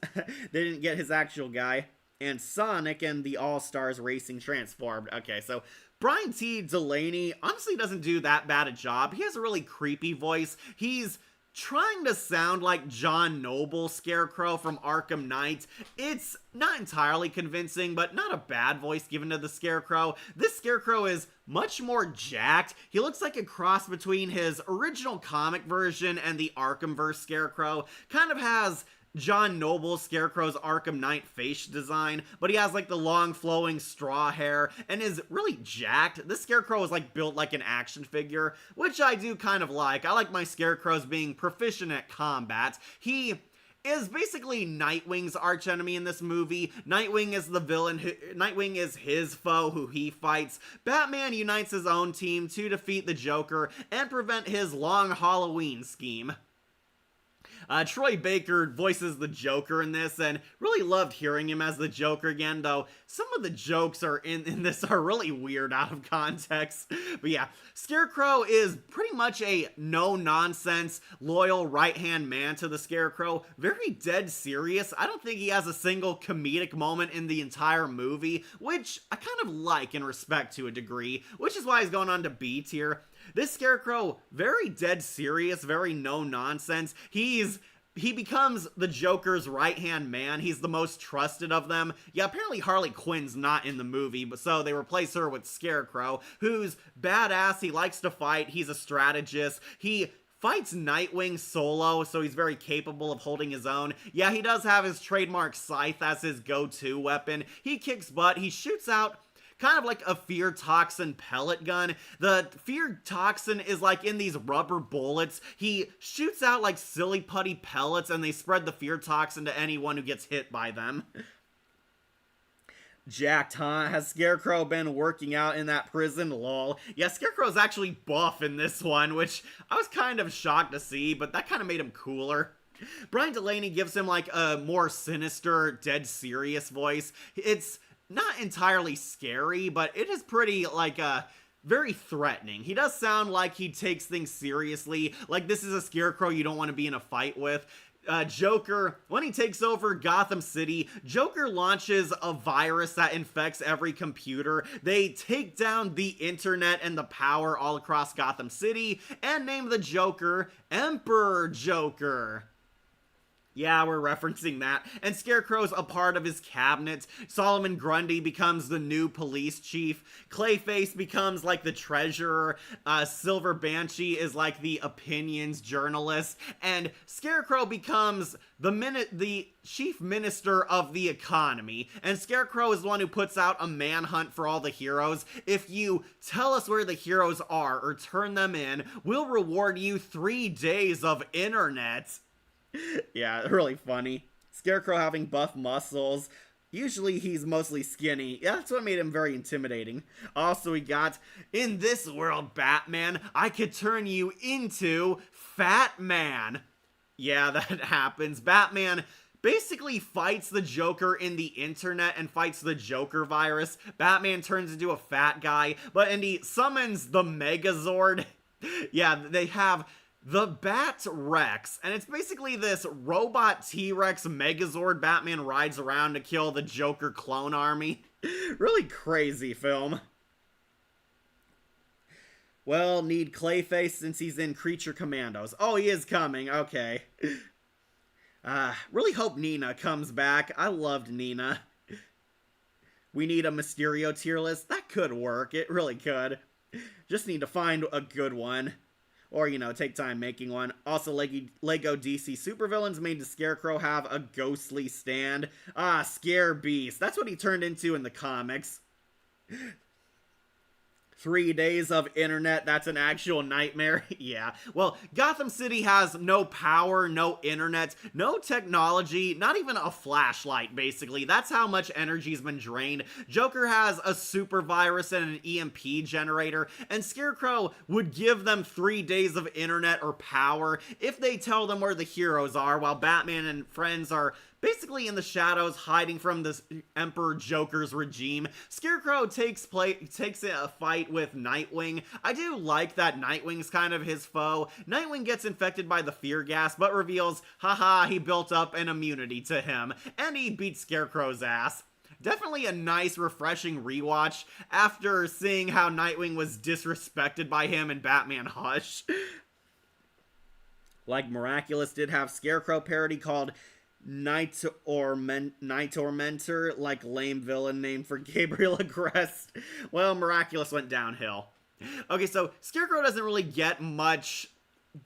his actual guy. And Sonic and the All-Stars Racing Transformed. Okay, so Brian T. Delaney honestly doesn't do that bad a job. He has a really creepy voice. He's trying to sound like John Noble Scarecrow from Arkham Knight. It's not entirely convincing, but not a bad voice given to the Scarecrow. This Scarecrow is much more jacked. He looks like a cross between his original comic version and the Arkhamverse Scarecrow. Kind of has John Noble Scarecrow's Arkham Knight face design, but he has like the long flowing straw hair and is really jacked. This Scarecrow is like built like an action figure, which I do kind of like. I like my Scarecrows being proficient at combat. He is basically Nightwing's archenemy in this movie. Nightwing is the villain. Nightwing is his foe who he fights. Batman unites his own team to defeat the Joker and prevent his long Halloween scheme. Troy Baker voices the Joker in this, and really loved hearing him as the Joker again, though some of the jokes are in this are really weird out of context. But yeah, Scarecrow is pretty much a no-nonsense, loyal right-hand man to the Scarecrow. Very dead serious. I don't think he has a single comedic moment in the entire movie, which I kind of like and respect to a degree, which is why he's going on to B tier. This Scarecrow, very dead serious, very no-nonsense. He becomes the Joker's right-hand man. He's the most trusted of them. Yeah, apparently Harley Quinn's not in the movie, but so they replace her with Scarecrow, who's badass. He likes to fight. He's a strategist. He fights Nightwing solo, so he's very capable of holding his own. Yeah, he does have his trademark scythe as his go-to weapon. He kicks butt. He shoots out kind of like a fear toxin pellet gun. The fear toxin is like in these rubber bullets. He shoots out like silly putty pellets and they spread the fear toxin to anyone who gets hit by them. Jacked, huh? Has Scarecrow been working out in that prison? Lol. Yeah, Scarecrow's actually buff in this one, which I was kind of shocked to see, but that kind of made him cooler. Brian Delaney gives him like a more sinister, dead serious voice. It's not entirely scary, but it is pretty, like, very threatening. He does sound like he takes things seriously, like this is a Scarecrow you don't want to be in a fight with. Joker, when he takes over Gotham City, Joker launches a virus that infects every computer. They take down the internet and the power all across Gotham City, and name the Joker Emperor Joker. Yeah, we're referencing that. And Scarecrow's a part of his cabinet. Solomon Grundy becomes the new police chief. Clayface becomes like the treasurer. Silver Banshee is like the opinions journalist. And Scarecrow becomes the chief minister of the economy. And Scarecrow is the one who puts out a manhunt for all the heroes. If you tell us where the heroes are or turn them in, we'll reward you 3 days of internet. Yeah, really funny. Scarecrow having buff muscles. Usually he's mostly skinny. Yeah, that's what made him very intimidating. Also, we got, in this world, Batman, I could turn you into Fat Man. Yeah, that happens. Batman basically fights the Joker in the internet and fights the Joker virus. Batman turns into a fat guy, and he summons the Megazord. Yeah, they have the Bat Rex, and it's basically this robot T-Rex Megazord Batman rides around to kill the Joker clone army. Really crazy film. Well, need Clayface since he's in Creature Commandos. Oh, he is coming, okay. Really hope Nina comes back. I loved Nina. We need a Mysterio tier list. That could work, it really could. Just need to find a good one. Or, take time making one. Also, Lego DC supervillains made the Scarecrow have a ghostly stand. Scare Beast. That's what he turned into in the comics. 3 days of internet, that's an actual nightmare. Yeah. Well, Gotham City has no power, no internet, no technology, not even a flashlight, basically. That's how much energy's been drained. Joker has a super virus and an EMP generator, and Scarecrow would give them 3 days of internet or power if they tell them where the heroes are, while Batman and friends are Basically in the shadows, hiding from this Emperor Joker's regime, Scarecrow takes a fight with Nightwing. I do like that Nightwing's kind of his foe. Nightwing gets infected by the fear gas, but reveals, haha, he built up an immunity to him, and he beats Scarecrow's ass. Definitely a nice, refreshing rewatch after seeing how Nightwing was disrespected by him in Batman Hush. Like Miraculous did have Scarecrow parody called Night Tormentor, like lame villain name for Gabriel Agreste. Well, Miraculous went downhill. Okay, so Scarecrow doesn't get much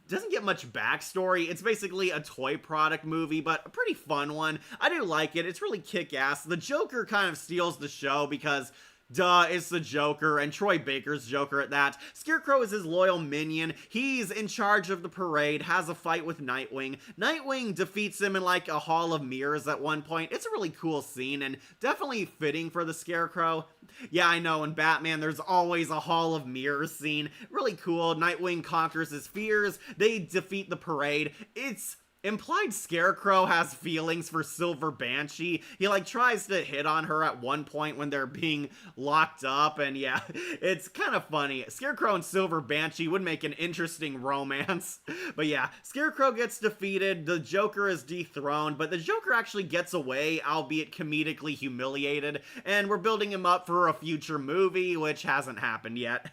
backstory. It's basically a toy product movie, but a pretty fun one. I do like it. It's really kick-ass. The Joker kind of steals the show because, duh, it's the Joker, and Troy Baker's Joker at that. Scarecrow is his loyal minion. He's in charge of the parade, has a fight with Nightwing. Nightwing defeats him in like a hall of mirrors at one point. It's a really cool scene and definitely fitting for the Scarecrow. Yeah, I know, in Batman there's always a hall of mirrors scene. Really cool. Nightwing conquers his fears. They defeat the parade. It's implied Scarecrow has feelings for Silver Banshee. He like tries to hit on her at one point when they're being locked up, and yeah, it's kind of funny. Scarecrow and Silver Banshee would make an interesting romance. But yeah, Scarecrow gets defeated, the Joker is dethroned, but the Joker actually gets away, albeit comedically humiliated, and we're building him up for a future movie, which hasn't happened yet.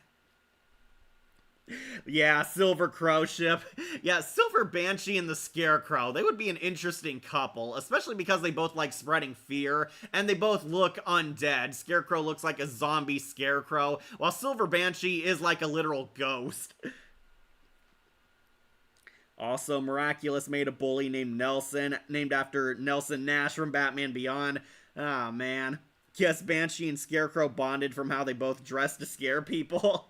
Yeah, Silver Crow ship. Yeah, Silver Banshee and the Scarecrow. They would be an interesting couple, especially because they both like spreading fear, and they both look undead. Scarecrow looks like a zombie Scarecrow, while Silver Banshee is like a literal ghost. Also, Miraculous made a bully named Nelson, named after Nelson Nash from Batman Beyond. Ah, man. Guess Banshee and Scarecrow bonded from how they both dressed to scare people.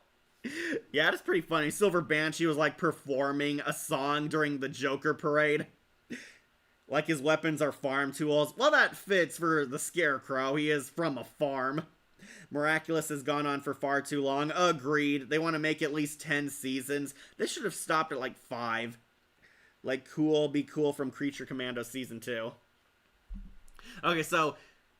Yeah, it's pretty funny. Silver Banshee was like performing a song during the Joker parade. Like his weapons are farm tools. Well, that fits for the Scarecrow. He is from a farm. Miraculous has gone on for far too long. Agreed. They want to make at least 10 seasons. They should have stopped at like 5. Like Cool, Be Cool from Creature Commando Season 2. Okay, so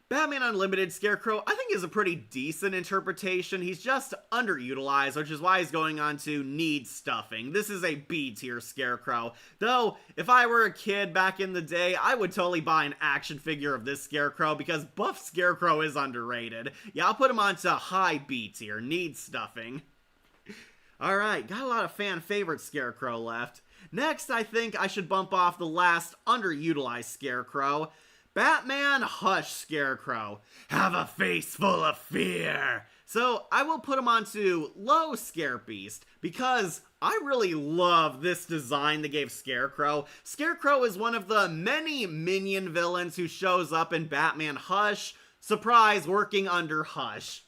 Batman Unlimited Scarecrow, I think, is a pretty decent interpretation. He's just underutilized, which is why he's going on to need stuffing. This is a B-tier Scarecrow. Though, if I were a kid back in the day, I would totally buy an action figure of this Scarecrow because buff Scarecrow is underrated. Yeah, I'll put him on to high B-tier, need stuffing. Alright, got a lot of fan favorite Scarecrow left. Next, I think I should bump off the last underutilized Scarecrow. Batman Hush Scarecrow. Have a face full of fear. So I will put him onto low Scare Beast because I really love this design they gave Scarecrow. Scarecrow is one of the many minion villains who shows up in Batman Hush. Surprise, working under Hush.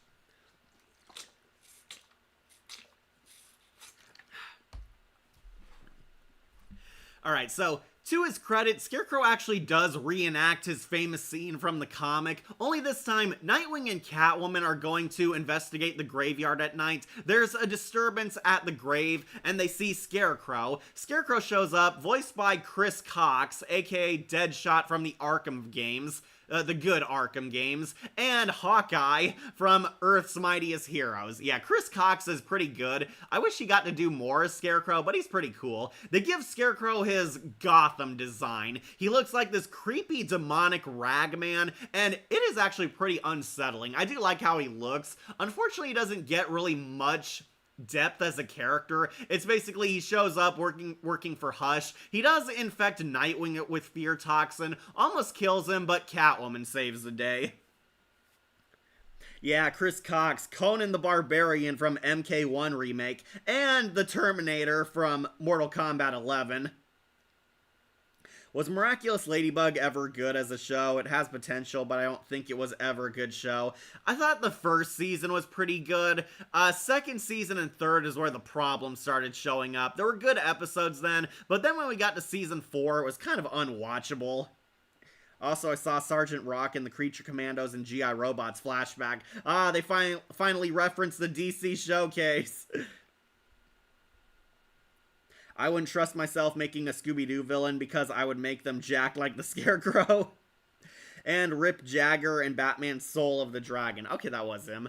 Alright, so to his credit, Scarecrow actually does reenact his famous scene from the comic, only this time, Nightwing and Catwoman are going to investigate the graveyard at night. There's a disturbance at the grave, and they see Scarecrow. Scarecrow shows up, voiced by Chris Cox, aka Deadshot from the Arkham games. The good Arkham games, and Hawkeye from Earth's Mightiest Heroes. Yeah, Chris Cox is pretty good. I wish he got to do more as Scarecrow, but he's pretty cool. They give Scarecrow his Gotham design. He looks like this creepy demonic ragman, and it is actually pretty unsettling. I do like how he looks. Unfortunately, he doesn't get really much depth as a character. It's basically he shows up working for Hush. He does infect Nightwing with fear toxin, almost kills him, but Catwoman saves the day. Yeah, Chris Cox, Conan the Barbarian from MK1 remake, and the Terminator from Mortal Kombat 11. Was Miraculous Ladybug ever good as a show? It has potential, but I don't think it was ever a good show. I thought the first season was pretty good. Second season and third is where the problems started showing up. There were good episodes then, but then when we got to season 4, it was kind of unwatchable. Also, I saw Sergeant Rock in the Creature Commandos and G.I. Robots flashback. They finally referenced the DC Showcase. I wouldn't trust myself making a Scooby-Doo villain because I would make them jacked like the Scarecrow. and Rip Jagger and Batman's Soul of the Dragon. Okay, that was him.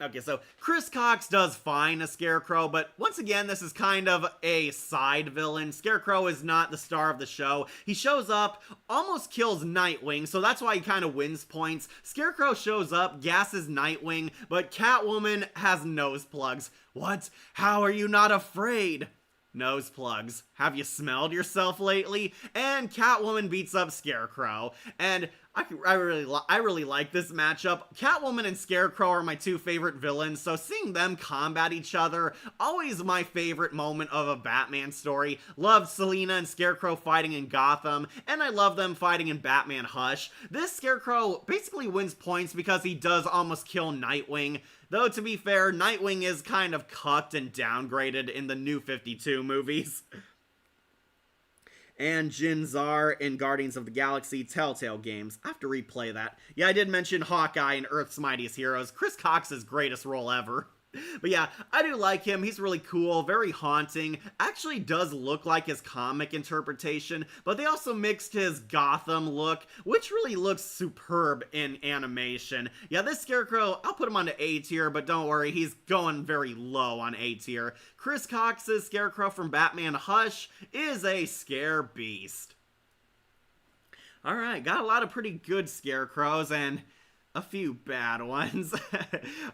Okay, so Chris Cox does fine as Scarecrow, but once again, this is kind of a side villain. Scarecrow is not the star of the show. He shows up, almost kills Nightwing, so that's why he kind of wins points. Scarecrow shows up, gasses Nightwing, but Catwoman has nose plugs. What? How are you not afraid? Nose plugs. Have you smelled yourself lately? And Catwoman beats up Scarecrow. And I really like this matchup. Catwoman and Scarecrow are my two favorite villains, so seeing them combat each other, always my favorite moment of a Batman story. Loved Selina and Scarecrow fighting in Gotham, and I love them fighting in Batman Hush. This Scarecrow basically wins points because he does almost kill Nightwing. Though, to be fair, Nightwing is kind of cucked and downgraded in the New 52 movies. And Jin Zar in Guardians of the Galaxy Telltale games. I have to replay that. Yeah, I did mention Hawkeye in Earth's Mightiest Heroes. Chris Cox's greatest role ever. But yeah, I do like him. He's really cool, very haunting. Actually does look like his comic interpretation, but they also mixed his Gotham look, which really looks superb in animation. Yeah, this Scarecrow, I'll put him on to A tier, but don't worry, he's going very low on A tier. Chris Cox's Scarecrow from Batman Hush is a scare beast. Alright, got a lot of pretty good Scarecrows, and a few bad ones.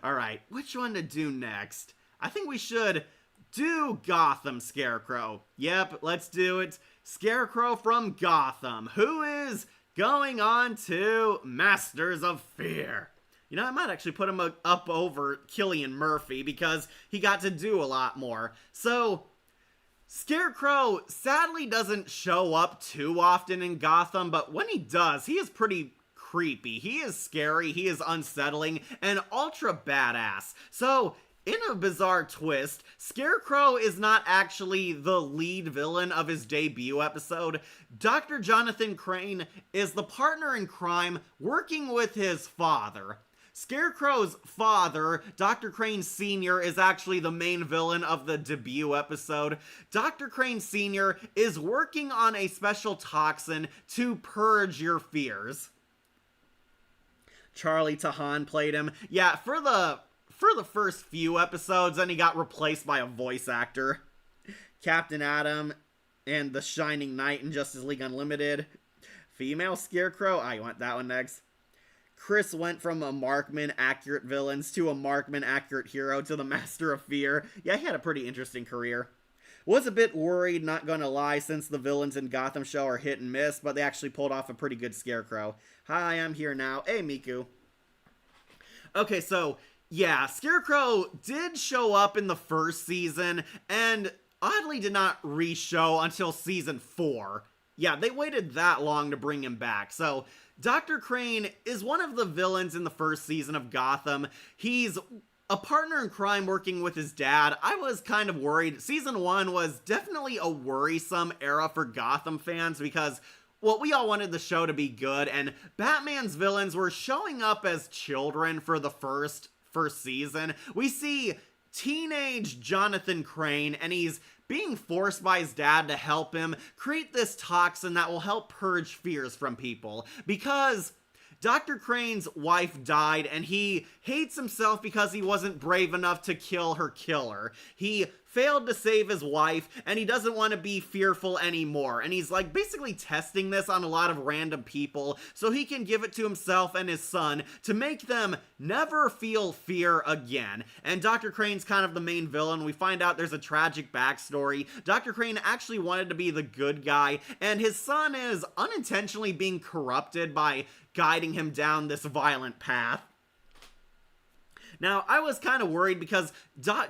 Alright, which one to do next? I think we should do Gotham Scarecrow. Yep, let's do it. Scarecrow from Gotham, who is going on to Masters of Fear. You know, I might actually put him up over Cillian Murphy because he got to do a lot more. So, Scarecrow sadly doesn't show up too often in Gotham, but when he does, he is pretty creepy. He is scary, he is unsettling, and ultra badass. So, in a bizarre twist, Scarecrow is not actually the lead villain of his debut episode. Dr. Jonathan Crane is the partner in crime working with his father. Scarecrow's father, Dr. Crane Sr., is actually the main villain of the debut episode. Dr. Crane Sr. is working on a special toxin to purge your fears. Charlie Tahan played him. Yeah, for the first few episodes, then he got replaced by a voice actor. Captain Atom and the Shining Knight in Justice League Unlimited. Female Scarecrow? You want that one next? Chris went from a Markman accurate villains to a Markman accurate hero to the Master of Fear. Yeah, he had a pretty interesting career. Was a bit worried, not gonna lie, since the villains in Gotham show are hit and miss, but they actually pulled off a pretty good Scarecrow. Hi, I'm here now. Hey, Miku. Okay, so, yeah, Scarecrow did show up in the first season, and oddly did not re-show until season 4. Yeah, they waited that long to bring him back. So, Dr. Crane is one of the villains in the first season of Gotham. He's a partner in crime working with his dad. I was kind of worried. Season 1 was definitely a worrisome era for Gotham fans because, well, we all wanted the show to be good, and Batman's villains were showing up as children for the first season. We see teenage Jonathan Crane, and he's being forced by his dad to help him create this toxin that will help purge fears from people. Because Dr. Crane's wife died, and he hates himself because he wasn't brave enough to kill her killer. He failed to save his wife, and he doesn't want to be fearful anymore. And he's like basically testing this on a lot of random people so he can give it to himself and his son to make them never feel fear again. And Dr. Crane's kind of the main villain. We find out there's a tragic backstory. Dr. Crane actually wanted to be the good guy, and his son is unintentionally being corrupted by guiding him down this violent path. Now, I was kind of worried because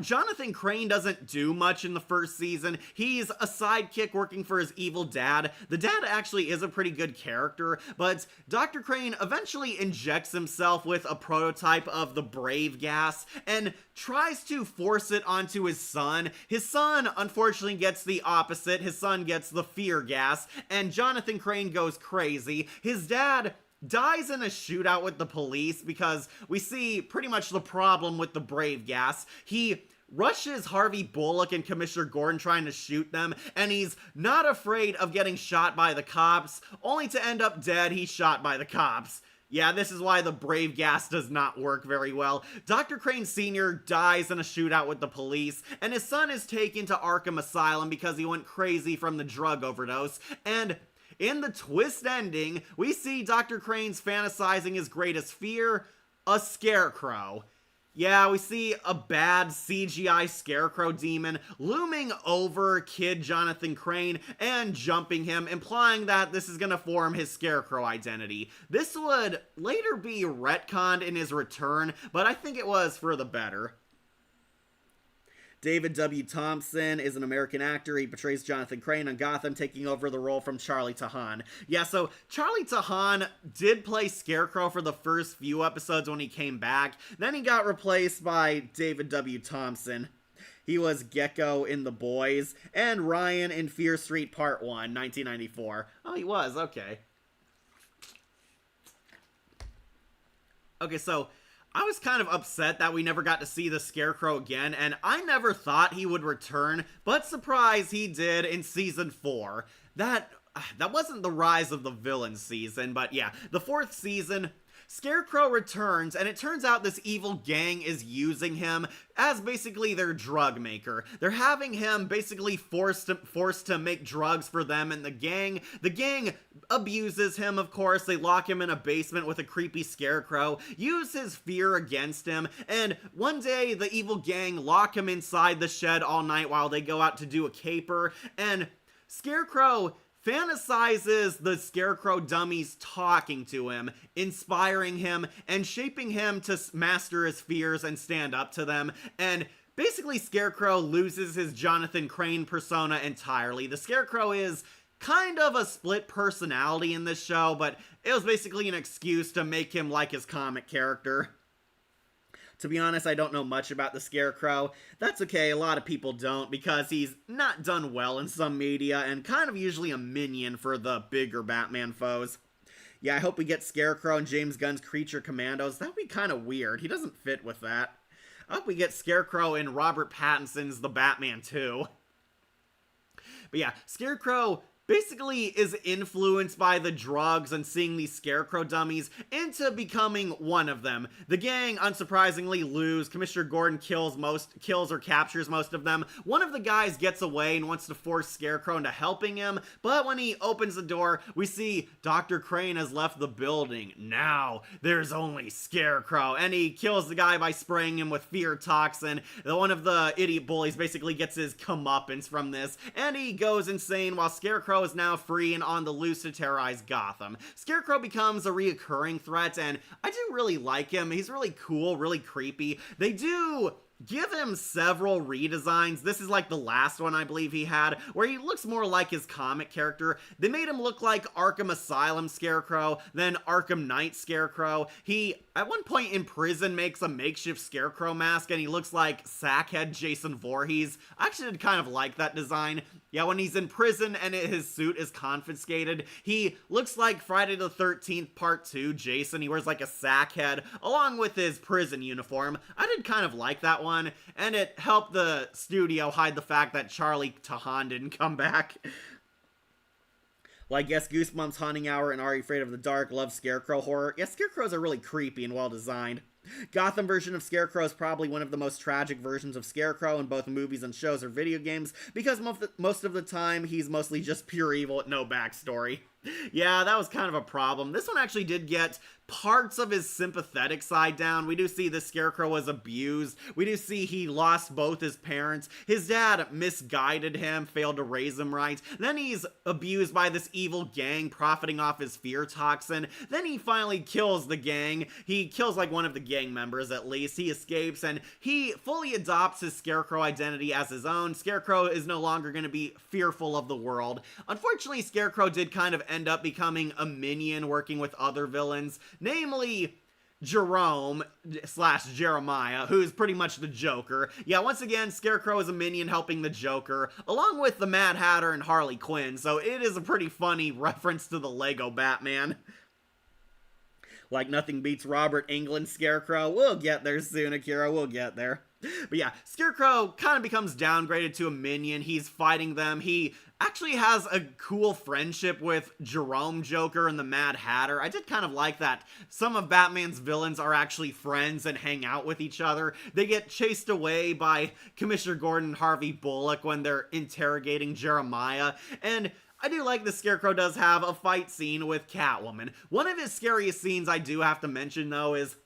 Jonathan Crane doesn't do much in the first season. He's a sidekick working for his evil dad. The dad actually is a pretty good character, but Dr. Crane eventually injects himself with a prototype of the Brave gas and tries to force it onto his son. His son, unfortunately, gets the opposite. His son gets the fear gas, and Jonathan Crane goes crazy. His dad dies in a shootout with the police because we see pretty much the problem with the Brave gas. He rushes Harvey Bullock and Commissioner Gordon trying to shoot them, and he's not afraid of getting shot by the cops, only to end up dead. He's shot by the cops. Yeah, this is why the brave gas does not work very well. Dr. Crane Sr. dies in a shootout with the police, and his son is taken to Arkham Asylum because he went crazy from the drug overdose, and in the twist ending, we see Dr. Crane's fantasizing his greatest fear, a Scarecrow. Yeah, we see a bad CGI Scarecrow demon looming over Kid Jonathan Crane and jumping him, implying that this is gonna form his Scarecrow identity. This would later be retconned in his return, but I think it was for the better. David W. Thompson is an American actor. He portrays Jonathan Crane on Gotham, taking over the role from Charlie Tahan. Yeah, so Charlie Tahan did play Scarecrow for the first few episodes when he came back. Then he got replaced by David W. Thompson. He was Gecko in The Boys, and Ryan in Fear Street Part 1, 1994. Oh, he was, okay. Okay, so I was kind of upset that we never got to see the Scarecrow again, and I never thought he would return, but surprise, he did in Season 4. That wasn't the Rise of the Villain season, but yeah, the 4th season, Scarecrow returns, and it turns out this evil gang is using him as basically their drug maker. They're having him basically forced to make drugs for them and the gang. The gang abuses him, of course. They lock him in a basement with a creepy Scarecrow, use his fear against him, and one day the evil gang lock him inside the shed all night while they go out to do a caper, and Scarecrow fantasizes the Scarecrow dummies talking to him, inspiring him, and shaping him to master his fears and stand up to them, and basically Scarecrow loses his Jonathan Crane persona entirely. The Scarecrow is kind of a split personality in this show, but it was basically an excuse to make him like his comic character. To be honest, I don't know much about the Scarecrow. That's okay, a lot of people don't, because he's not done well in some media, and kind of usually a minion for the bigger Batman foes. Yeah, I hope we get Scarecrow and James Gunn's Creature Commandos. That would be kind of weird. He doesn't fit with that. I hope we get Scarecrow in Robert Pattinson's The Batman 2. But yeah, Scarecrow basically is influenced by the drugs and seeing these Scarecrow dummies into becoming one of them. The gang, unsurprisingly, lose. Commissioner Gordon kills or captures most of them. One of the guys gets away and wants to force Scarecrow into helping him, but when he opens the door, we see Dr. Crane has left the building. Now, there's only Scarecrow, and he kills the guy by spraying him with fear toxin. One of the idiot bullies basically gets his comeuppance from this, and he goes insane while Scarecrow is now free and on the loose to terrorize Gotham. Scarecrow becomes a reoccurring threat, and I do really like him. He's really cool, really creepy. They do give him several redesigns. This is like the last one I believe he had, where he looks more like his comic character. They made him look like Arkham Asylum Scarecrow, then Arkham Knight Scarecrow. He, at one point in prison, makes a makeshift Scarecrow mask, and he looks like Sackhead Jason Voorhees. I actually did kind of like that design. Yeah, when he's in prison and his suit is confiscated, he looks like Friday the 13th Part 2 Jason. He wears like a sack head along with his prison uniform. I did kind of like that one, and it helped the studio hide the fact that Charlie Tahan didn't come back. Well, I guess Goosebumps, Haunting Hour, and Are You Afraid of the Dark love Scarecrow horror. Yeah, Scarecrows are really creepy and well designed. Gotham version of Scarecrow is probably one of the most tragic versions of Scarecrow in both movies and shows or video games, because most of the time he's mostly just pure evil with no backstory. Yeah, that was kind of a problem. This one actually did get parts of his sympathetic side down. We do see the Scarecrow was abused. We do see he lost both his parents. His dad misguided him, failed to raise him right. Then he's abused by this evil gang profiting off his fear toxin. Then he finally kills the gang. He kills like one of the gang members at least. He escapes and he fully adopts his Scarecrow identity as his own. Scarecrow is no longer going to be fearful of the world. Unfortunately, Scarecrow did kind of end up becoming a minion working with other villains, namely Jerome / Jeremiah, who's pretty much the Joker. Yeah, once again, Scarecrow is a minion helping the Joker, along with the Mad Hatter and Harley Quinn, so it is a pretty funny reference to the Lego Batman. Like nothing beats Robert Englund's Scarecrow. We'll get there soon, Akira, we'll get there. But yeah, Scarecrow kind of becomes downgraded to a minion. He's fighting them. He actually has a cool friendship with Jerome Joker and the Mad Hatter. I did kind of like that. Some of Batman's villains are actually friends and hang out with each other. They get chased away by Commissioner Gordon and Harvey Bullock when they're interrogating Jeremiah. And I do like the Scarecrow does have a fight scene with Catwoman. One of his scariest scenes I do have to mention, though, is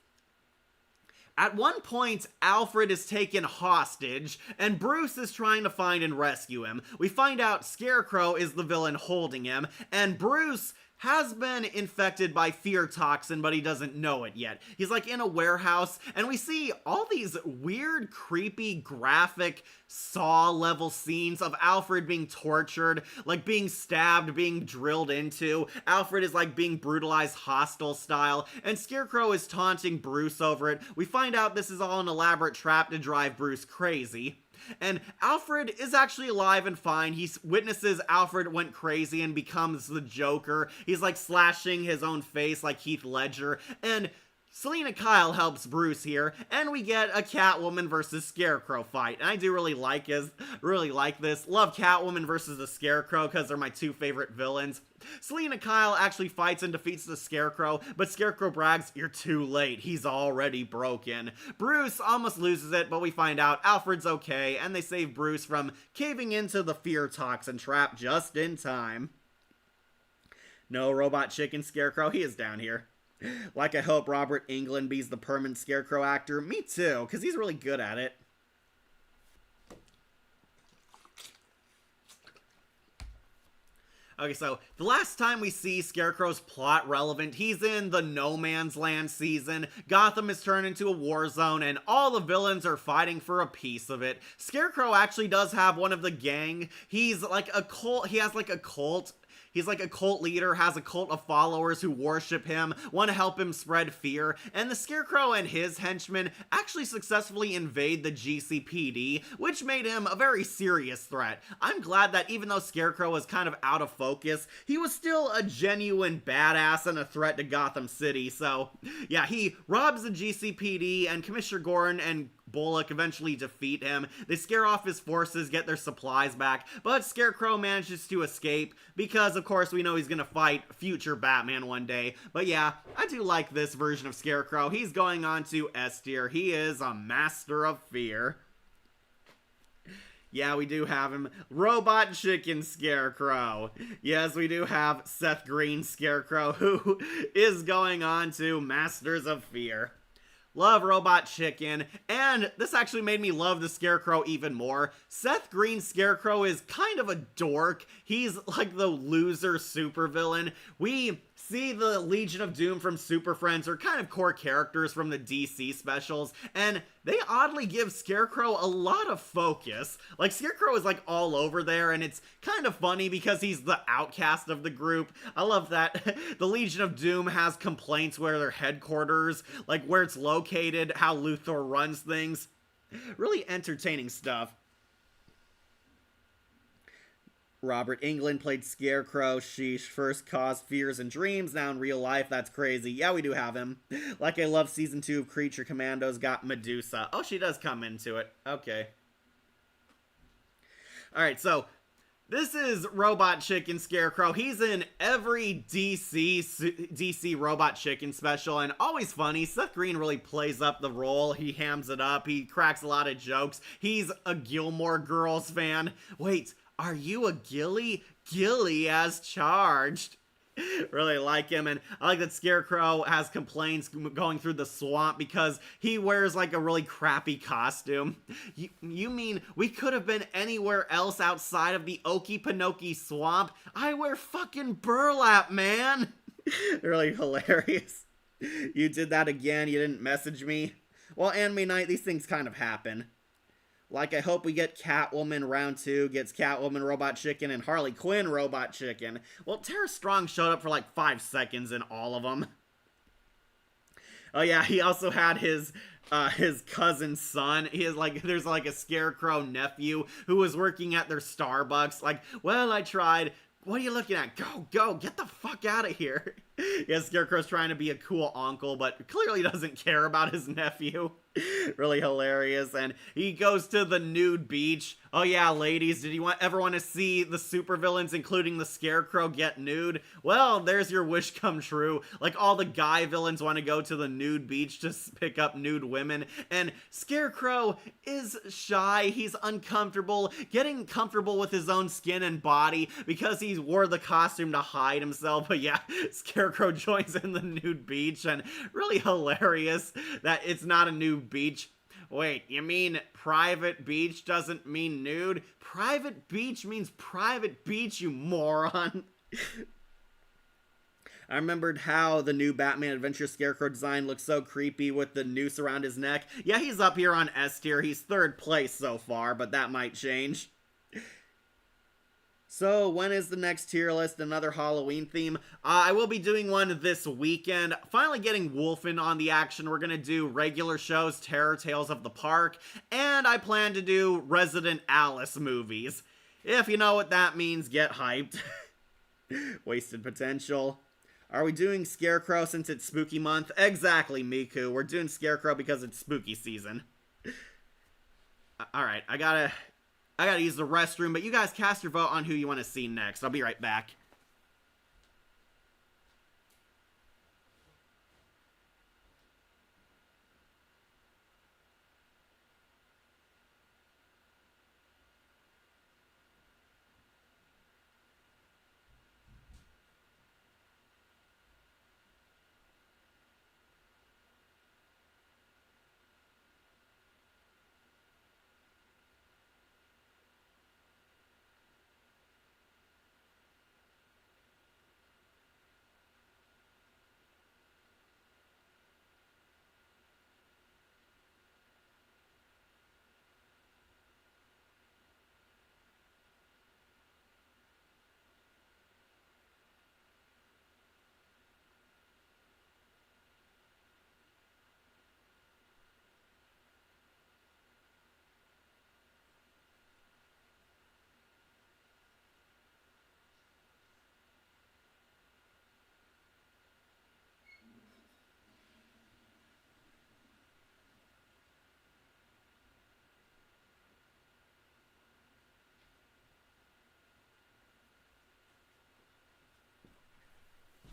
at one point, Alfred is taken hostage, and Bruce is trying to find and rescue him. We find out Scarecrow is the villain holding him, and Bruce has been infected by fear toxin, but he doesn't know it yet. He's like in a warehouse, and we see all these weird, creepy, graphic Saw-level scenes of Alfred being tortured, like being stabbed, being drilled into. Alfred is like being brutalized hostile style, and Scarecrow is taunting Bruce over it. We find out this is all an elaborate trap to drive Bruce crazy. And Alfred is actually alive and fine. He witnesses Alfred went crazy and becomes the Joker. He's like slashing his own face like Heath Ledger. And Selina Kyle helps Bruce here, and we get a Catwoman versus Scarecrow fight. And I do really like this. Love Catwoman versus the Scarecrow because they're my two favorite villains. Selina Kyle actually fights and defeats the Scarecrow, but Scarecrow brags, "You're too late, he's already broken." Bruce almost loses it, but we find out Alfred's okay, and they save Bruce from caving into the fear toxin trap just in time. No, Robot Chicken Scarecrow, he is down here. Like, I hope Robert Englund be's the permanent Scarecrow actor. Me too, because he's really good at it. Okay, so the last time we see Scarecrow's plot relevant, he's in the No Man's Land season. Gotham is turned into a war zone, and all the villains are fighting for a piece of it. Scarecrow actually does have one of the gang. He's like a cult. He has like a cult. He's like a cult leader, has a cult of followers who worship him, want to help him spread fear, and the Scarecrow and his henchmen actually successfully invade the GCPD, which made him a very serious threat. I'm glad that even though Scarecrow was kind of out of focus, he was still a genuine badass and a threat to Gotham City, so yeah, he robs the GCPD, and Commissioner Gordon and Bullock eventually defeat him. They scare off his forces, get their supplies back, but Scarecrow manages to escape because, of course, we know he's gonna fight future Batman one day. But yeah, I do like this version of Scarecrow. He's going on to S tier. He is a master of fear. Yeah, we do have him. Robot Chicken Scarecrow. Yes, we do have Seth Green Scarecrow, who is going on to Masters of Fear. Love Robot Chicken, and this actually made me love the Scarecrow even more. Seth Green Scarecrow is kind of a dork. He's like the loser supervillain. We see the Legion of Doom from Super Friends are kind of core characters from the DC specials, and they oddly give Scarecrow a lot of focus. Like, Scarecrow is like all over there, and it's kind of funny because he's the outcast of the group. I love that the Legion of Doom has complaints where their headquarters, like where it's located, how Luthor runs things. Really entertaining stuff. Robert Englund played Scarecrow. Sheesh, first caused fears and dreams, now in real life, that's crazy. Yeah, we do have him. Like, I love season 2 of Creature Commandos got Medusa. Oh, she does come into it. Okay. Alright, so this is Robot Chicken Scarecrow. He's in every DC Robot Chicken special, and always funny. Seth Green really plays up the role. He hams it up. He cracks a lot of jokes. He's a Gilmore Girls fan. Wait, are you a Gilly? Gilly as charged. Really like him, and I like that Scarecrow has complaints going through the swamp because he wears like a really crappy costume. You mean we could have been anywhere else outside of the Okefenokee swamp? I wear fucking burlap, man. Really hilarious. You did that again, you didn't message me. Well, Anime Night, these things kind of happen. Like, I hope we get Catwoman round 2, gets Catwoman Robot Chicken, and Harley Quinn Robot Chicken. Well, Tara Strong showed up for like 5 seconds in all of them. Oh yeah, he also had his cousin's son. He is like, there's like a Scarecrow nephew who was working at their Starbucks. Like, well, I tried. What are you looking at? Go, get the fuck out of here. Yeah, Scarecrow's trying to be a cool uncle, but clearly doesn't care about his nephew. Really hilarious. And he goes to the nude beach. Oh yeah, ladies, did you ever want to see the supervillains, including the Scarecrow, get nude? Well, there's your wish come true. Like, all the guy villains want to go to the nude beach to pick up nude women, and Scarecrow is shy. He's uncomfortable, getting comfortable with his own skin and body because he wore the costume to hide himself. But yeah, Scarecrow joins in the nude beach, and really hilarious that it's not a nude beach. Wait, you mean private beach doesn't mean nude? Private beach means private beach, you moron. I remembered how the new Batman Adventure Scarecrow design looks so creepy with the noose around his neck. Yeah, he's up here on S tier. He's third place so far, but that might change. So, when is the next tier list? Another Halloween theme? I will be doing one this weekend. Finally getting Wolfen on the action. We're gonna do regular shows, Terror Tales of the Park, and I plan to do Resident Alice movies. If you know what that means, get hyped. Wasted potential. Are we doing Scarecrow since it's spooky month? Exactly, Miku. We're doing Scarecrow because it's spooky season. Alright, I gotta use the restroom, but you guys cast your vote on who you want to see next. I'll be right back.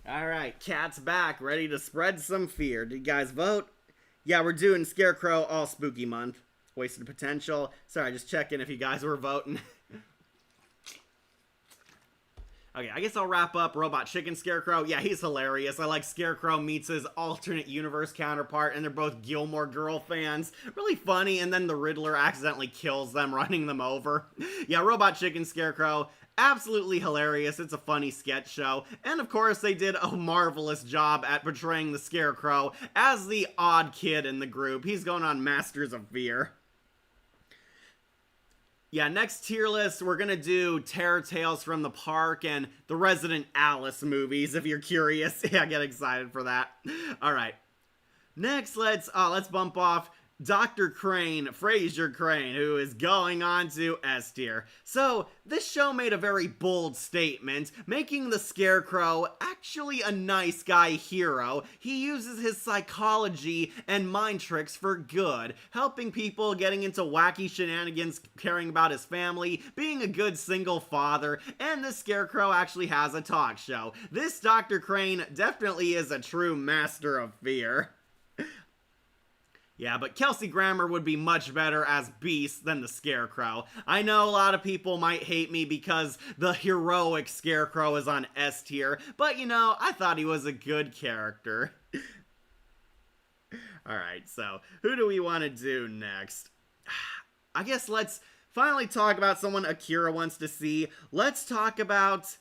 Alright, Cat's back, ready to spread some fear. Did you guys vote? Yeah, we're doing Scarecrow all spooky month. Wasted potential. Sorry, just checking if you guys were voting. Okay, I guess I'll wrap up Robot Chicken Scarecrow. Yeah, he's hilarious. I like Scarecrow meets his alternate universe counterpart, and they're both Gilmore Girl fans. Really funny, and then the Riddler accidentally kills them, running them over. Yeah, Robot Chicken Scarecrow, absolutely hilarious. It's a funny sketch show. And of course, they did a marvelous job at portraying the Scarecrow as the odd kid in the group. He's going on Masters of Fear. Yeah, next tier list, we're gonna do Terror Tales from the Park and the Resident Alice movies, if you're curious. Yeah, get excited for that. Alright. Next, let's bump off Dr. Crane, Fraser Crane, who is going on to S tier. So, this show made a very bold statement, making the Scarecrow actually a nice guy hero. He uses his psychology and mind tricks for good, helping people, getting into wacky shenanigans, caring about his family, being a good single father, and the Scarecrow actually has a talk show. This Dr. Crane definitely is a true master of fear. Yeah, but Kelsey Grammer would be much better as Beast than the Scarecrow. I know a lot of people might hate me because the heroic Scarecrow is on S tier, but you know, I thought he was a good character. Alright, so who do we want to do next? I guess let's finally talk about someone Akira wants to see. Let's talk about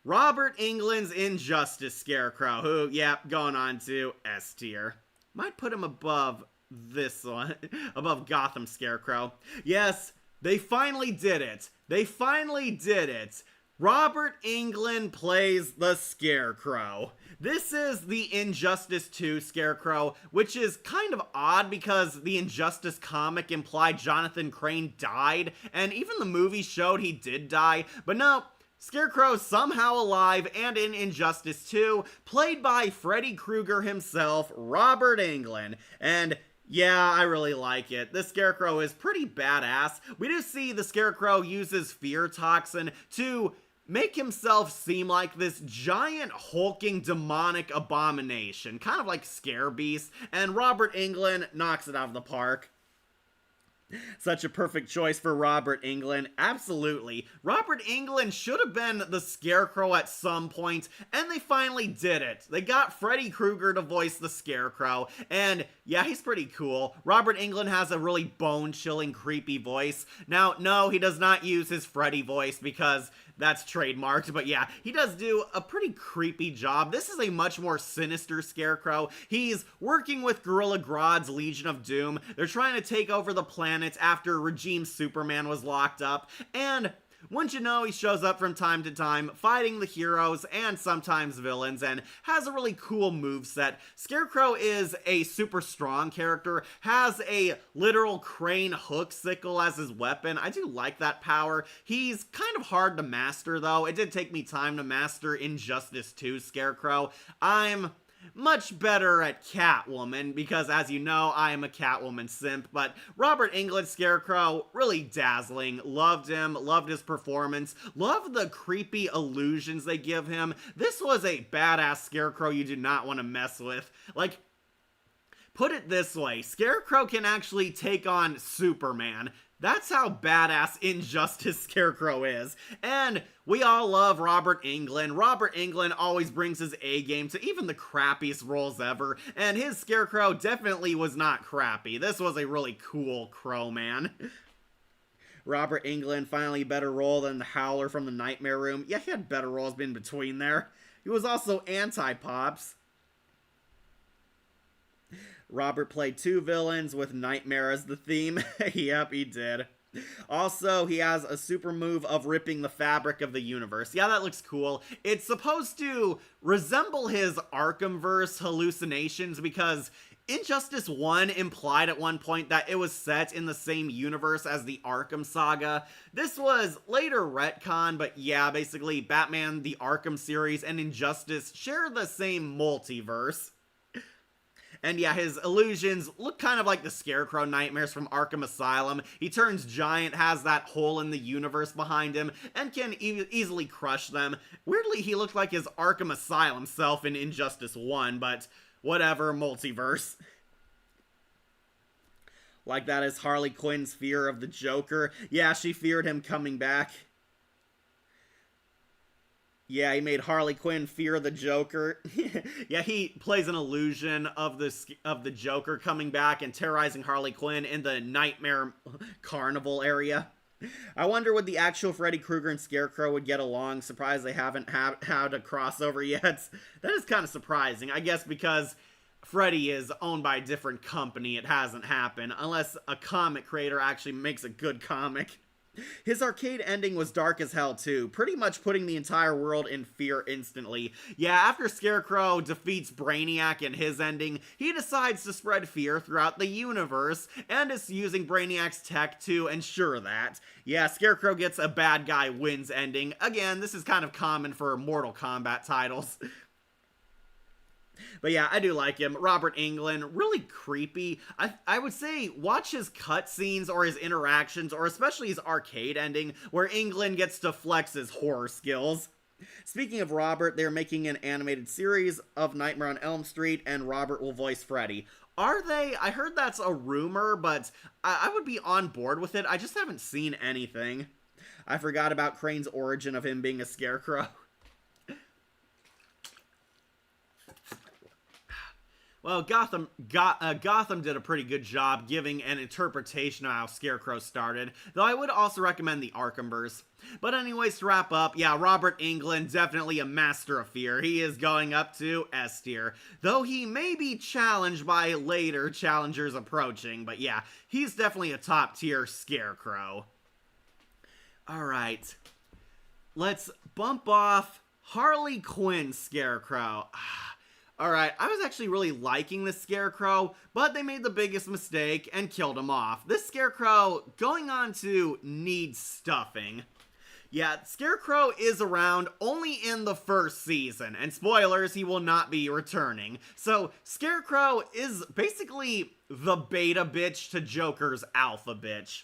Robert Englund's Injustice Scarecrow, who, yeah, going on to S tier. Might put him above this one, above Gotham Scarecrow. Yes, they finally did it. They finally did it. Robert Englund plays the Scarecrow. This is the Injustice 2 Scarecrow, which is kind of odd because the Injustice comic implied Jonathan Crane died, and even the movie showed he did die, but no, Scarecrow's somehow alive and in Injustice 2, played by Freddy Krueger himself, Robert Englund, and Yeah, I really like it. This Scarecrow is pretty badass. We do see the Scarecrow uses fear toxin to make himself seem like this giant hulking demonic abomination, kind of like Scare Beast, and Robert Englund knocks it out of the park. Such a perfect choice for Robert Englund. Absolutely. Robert Englund should have been the Scarecrow at some point, and they finally did it. They got Freddy Krueger to voice the Scarecrow, and yeah, he's pretty cool. Robert Englund has a really bone-chilling, creepy voice. Now, no, he does not use his Freddy voice because that's trademarked, but yeah, he does do a pretty creepy job. This is a much more sinister Scarecrow. He's working with Gorilla Grodd's Legion of Doom. They're trying to take over the planet after Regime Superman was locked up, and wouldn't you know, he shows up from time to time, fighting the heroes and sometimes villains, and has a really cool moveset. Scarecrow is a super strong character, has a literal crane hook sickle as his weapon. I do like that power. He's kind of hard to master, though. It did take me time to master Injustice 2 Scarecrow. I'm much better at Catwoman, because as you know, I am a Catwoman simp, but Robert Englund Scarecrow, really dazzling. Loved him, loved his performance, loved the creepy illusions they give him. This was a badass Scarecrow you do not want to mess with. Like, put it this way, Scarecrow can actually take on Superman. That's how badass Injustice Scarecrow is. And we all love Robert Englund. Robert Englund always brings his A-game to even the crappiest roles ever, and his Scarecrow definitely was not crappy. This was a really cool Crow man. Robert Englund finally better role than the Howler from the Nightmare Room. Yeah, he had better roles in between there. He was also Anti-Pops. Robert played 2 villains with Nightmare as the theme. Yep, he did. Also, he has a super move of ripping the fabric of the universe. Yeah, that looks cool. It's supposed to resemble his Arkhamverse hallucinations because Injustice 1 implied at one point that it was set in the same universe as the Arkham Saga. This was later retcon, but yeah, basically Batman, the Arkham series, and Injustice share the same multiverse. And yeah, his illusions look kind of like the Scarecrow nightmares from Arkham Asylum. He turns giant, has that hole in the universe behind him, and can easily crush them. Weirdly, he looked like his Arkham Asylum self in Injustice 1, but whatever, multiverse. Like that is Harley Quinn's fear of the Joker. Yeah, she feared him coming back. Yeah, he made Harley Quinn fear the Joker. Yeah, he plays an illusion of the Joker coming back and terrorizing Harley Quinn in the Nightmare Carnival area. I wonder would the actual Freddy Krueger and Scarecrow would get along. Surprised they haven't had a crossover yet. That is kind of surprising. I guess because Freddy is owned by a different company, it hasn't happened. Unless a comic creator actually makes a good comic. His arcade ending was dark as hell too, pretty much putting the entire world in fear instantly. Yeah, after Scarecrow defeats Brainiac in his ending, he decides to spread fear throughout the universe, and is using Brainiac's tech to ensure that. Yeah, Scarecrow gets a bad guy wins ending. Again, this is kind of common for Mortal Kombat titles. But yeah, I do like him. Robert Englund, really creepy. I would say watch his cutscenes or his interactions, or especially his arcade ending, where Englund gets to flex his horror skills. Speaking of Robert, they're making an animated series of Nightmare on Elm Street, and Robert will voice Freddy. Are they? I heard that's a rumor, but I would be on board with it. I just haven't seen anything. I forgot about Crane's origin of him being a scarecrow. Well, Gotham did a pretty good job giving an interpretation of how Scarecrow started, though I would also recommend the Arkhamverse. But anyways, to wrap up, yeah, Robert Englund, definitely a master of fear. He is going up to S tier, though he may be challenged by later challengers approaching, but yeah, he's definitely a top tier Scarecrow. Alright, let's bump off Harley Quinn Scarecrow. Alright, I was actually really liking this Scarecrow, but they made the biggest mistake and killed him off. This Scarecrow going on to need stuffing. Yeah, Scarecrow is around only in the first season, and spoilers, he will not be returning. So, Scarecrow is basically the beta bitch to Joker's alpha bitch.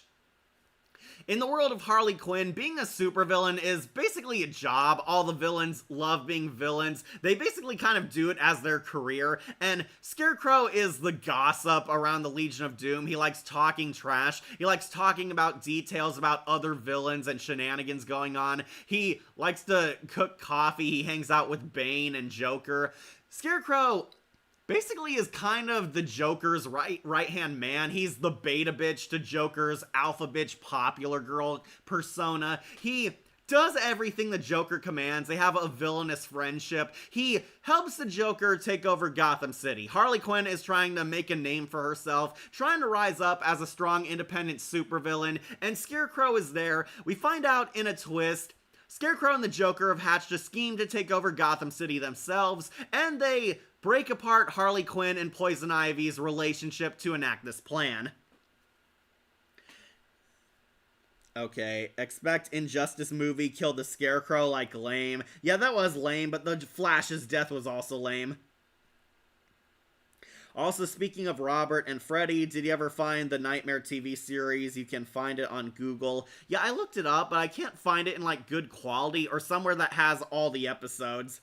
In the world of Harley Quinn, being a supervillain is basically a job. All the villains love being villains. They basically kind of do it as their career, and Scarecrow is the gossip around the Legion of Doom. He likes talking trash. He likes talking about details about other villains and shenanigans going on. He likes to cook coffee. He hangs out with Bane and Joker. Scarecrow basically is kind of the Joker's right-hand man. He's the beta bitch to Joker's alpha bitch popular girl persona. He does everything the Joker commands. They have a villainous friendship. He helps the Joker take over Gotham City. Harley Quinn is trying to make a name for herself, trying to rise up as a strong, independent supervillain, and Scarecrow is there. We find out in a twist, Scarecrow and the Joker have hatched a scheme to take over Gotham City themselves, and they break apart Harley Quinn and Poison Ivy's relationship to enact this plan. Okay, expect Injustice movie killed the Scarecrow like lame. Yeah, that was lame, but the Flash's death was also lame. Also, speaking of Robert and Freddy, did you ever find the Nightmare TV series? You can find it on Google. Yeah, I looked it up, but I can't find it in, like, good quality or somewhere that has all the episodes.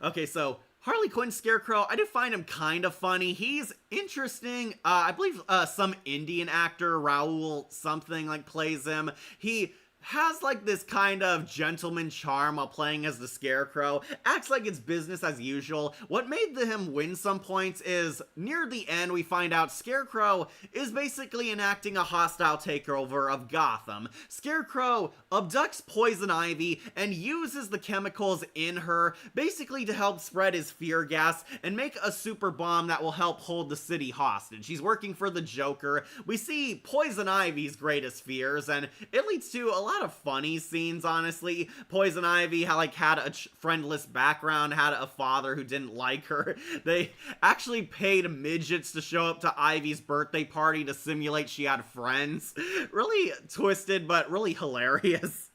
Okay, so Harley Quinn Scarecrow, I do find him kind of funny. He's interesting. I believe some Indian actor, Raul something, like, plays him. He has, like, this kind of gentleman charm while playing as the Scarecrow, acts like it's business as usual. What made him win some points is, near the end, we find out Scarecrow is basically enacting a hostile takeover of Gotham. Scarecrow abducts Poison Ivy and uses the chemicals in her, basically to help spread his fear gas and make a super bomb that will help hold the city hostage. He's working for the Joker. We see Poison Ivy's greatest fears, and it leads to a lot of funny scenes, honestly. Poison Ivy had a friendless background, had a father who didn't like her. They actually paid midgets to show up to Ivy's birthday party to simulate she had friends. Really twisted, but really hilarious.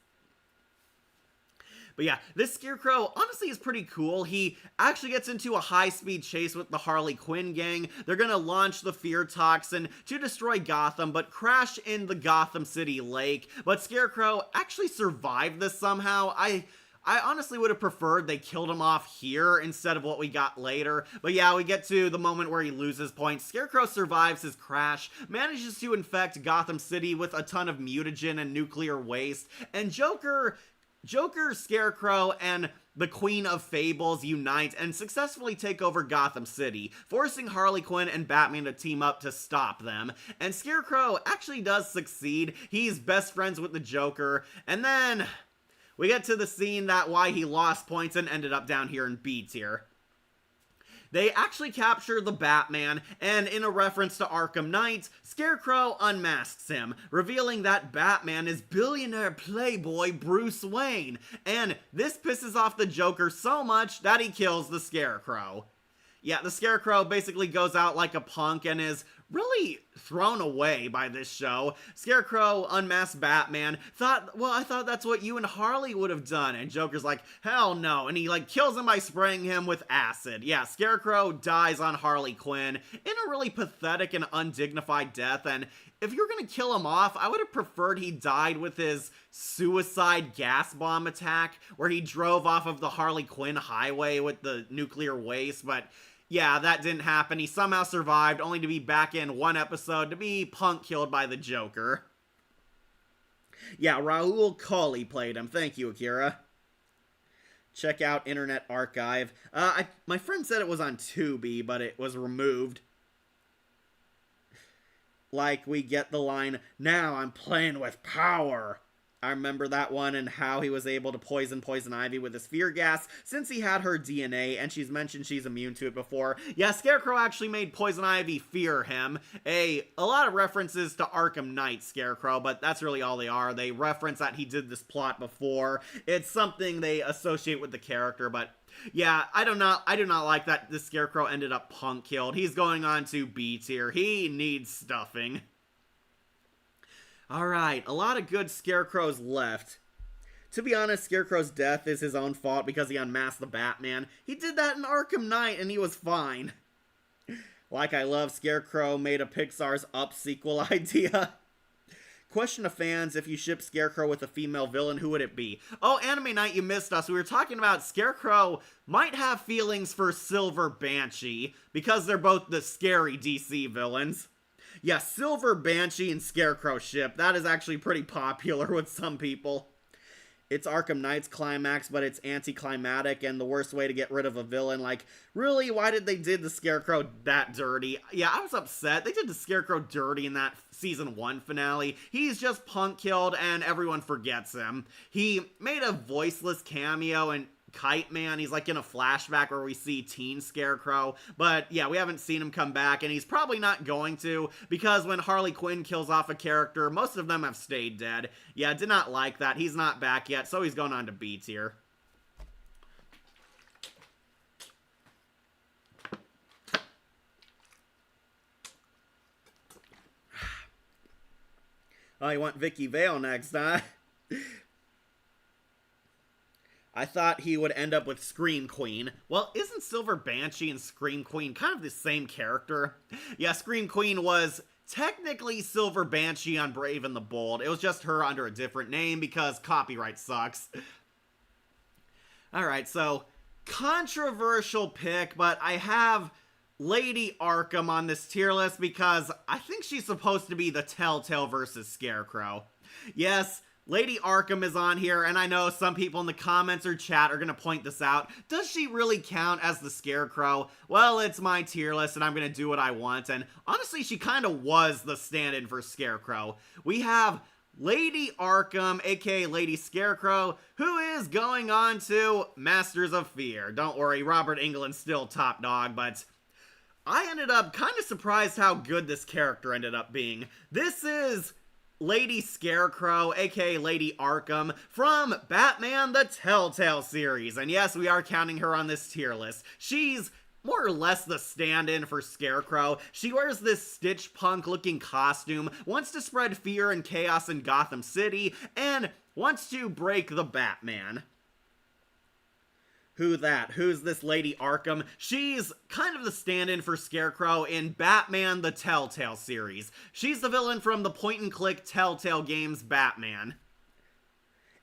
But yeah, this Scarecrow honestly is pretty cool. He actually gets into a high-speed chase with the Harley Quinn gang. They're gonna launch the fear toxin to destroy Gotham, but crash in the Gotham City lake. But Scarecrow actually survived this somehow. I honestly would have preferred they killed him off here instead of what we got later. But yeah, we get to the moment where he loses points. Scarecrow survives his crash, manages to infect Gotham City with a ton of mutagen and nuclear waste, and Joker, Scarecrow, and the Queen of Fables unite and successfully take over Gotham City, forcing Harley Quinn and Batman to team up to stop them. And Scarecrow actually does succeed. He's best friends with the Joker, and then we get to the scene that why he lost points and ended up down here in B tier. They actually capture the Batman, and in a reference to Arkham Knight, Scarecrow unmasks him, revealing that Batman is billionaire playboy Bruce Wayne, and this pisses off the Joker so much that he kills the Scarecrow. Yeah, the Scarecrow basically goes out like a punk and is really thrown away by this show. Scarecrow unmasked Batman, I thought that's what you and Harley would have done. And Joker's like, hell no. And he kills him by spraying him with acid. Yeah, Scarecrow dies on Harley Quinn in a really pathetic and undignified death. And if you're gonna kill him off, I would have preferred he died with his suicide gas bomb attack, where he drove off of the Harley Quinn highway with the nuclear waste, but yeah, that didn't happen. He somehow survived, only to be back in one episode to be punk killed by the Joker. Yeah, Raul Coley played him. Thank you, Akira. Check out Internet Archive. My friend said it was on Tubi, but it was removed. Like, we get the line, now I'm playing with power. I remember that one and how he was able to poison Ivy with his fear gas since he had her DNA, and she's mentioned she's immune to it before. Yeah, Scarecrow actually made Poison Ivy fear him. A lot of references to Arkham Knight Scarecrow, but that's really all they are. They reference that he did this plot before. It's something they associate with the character, but yeah, I do not like that the Scarecrow ended up punk killed. He's going on to B tier. He needs stuffing. Alright, a lot of good Scarecrows left. To be honest, Scarecrow's death is his own fault because he unmasked the Batman. He did that in Arkham Knight and he was fine. Like I Love Scarecrow made a Pixar's Up sequel idea. Question to fans, if you ship Scarecrow with a female villain, who would it be? Oh, Anime Night, you missed us. We were talking about Scarecrow might have feelings for Silver Banshee because they're both the scary DC villains. Yeah, Silver Banshee and Scarecrow ship. That is actually pretty popular with some people. It's Arkham Knight's climax, but it's anticlimactic and the worst way to get rid of a villain. Like, really? Why did they did the Scarecrow that dirty? Yeah, I was upset. They did the Scarecrow dirty in that Season 1 finale. He's just punk killed and everyone forgets him. He made a voiceless cameo in Kite Man. He's like in a flashback where we see teen Scarecrow, but yeah, we haven't seen him come back, and he's probably not going to, because when Harley Quinn kills off a character, most of them have stayed dead. Yeah, did not like that. He's not back yet, so he's going on to B tier. Oh, you want Vicky Vale next, huh? I thought he would end up with Scream Queen. Well, isn't Silver Banshee and Scream Queen kind of the same character? Yeah, Scream Queen was technically Silver Banshee on Brave and the Bold. It was just her under a different name because copyright sucks. Alright, so controversial pick, but I have Lady Arkham on this tier list because I think she's supposed to be the Telltale versus Scarecrow. Yes, Lady Arkham is on here, and I know some people in the comments or chat are going to point this out. Does she really count as the Scarecrow? Well, it's my tier list, and I'm going to do what I want, and honestly, she kind of was the stand-in for Scarecrow. We have Lady Arkham, aka Lady Scarecrow, who is going on to Masters of Fear. Don't worry, Robert Englund's still top dog, but I ended up kind of surprised how good this character ended up being. This is Lady Scarecrow, aka Lady Arkham, from Batman the Telltale series. And yes, we are counting her on this tier list. She's more or less the stand-in for Scarecrow. She wears this Stitch Punk-looking costume, wants to spread fear and chaos in Gotham City, and wants to break the Batman. Who that? Who's this Lady Arkham? She's kind of the stand-in for Scarecrow in Batman the Telltale series. She's the villain from the point-and-click Telltale games Batman.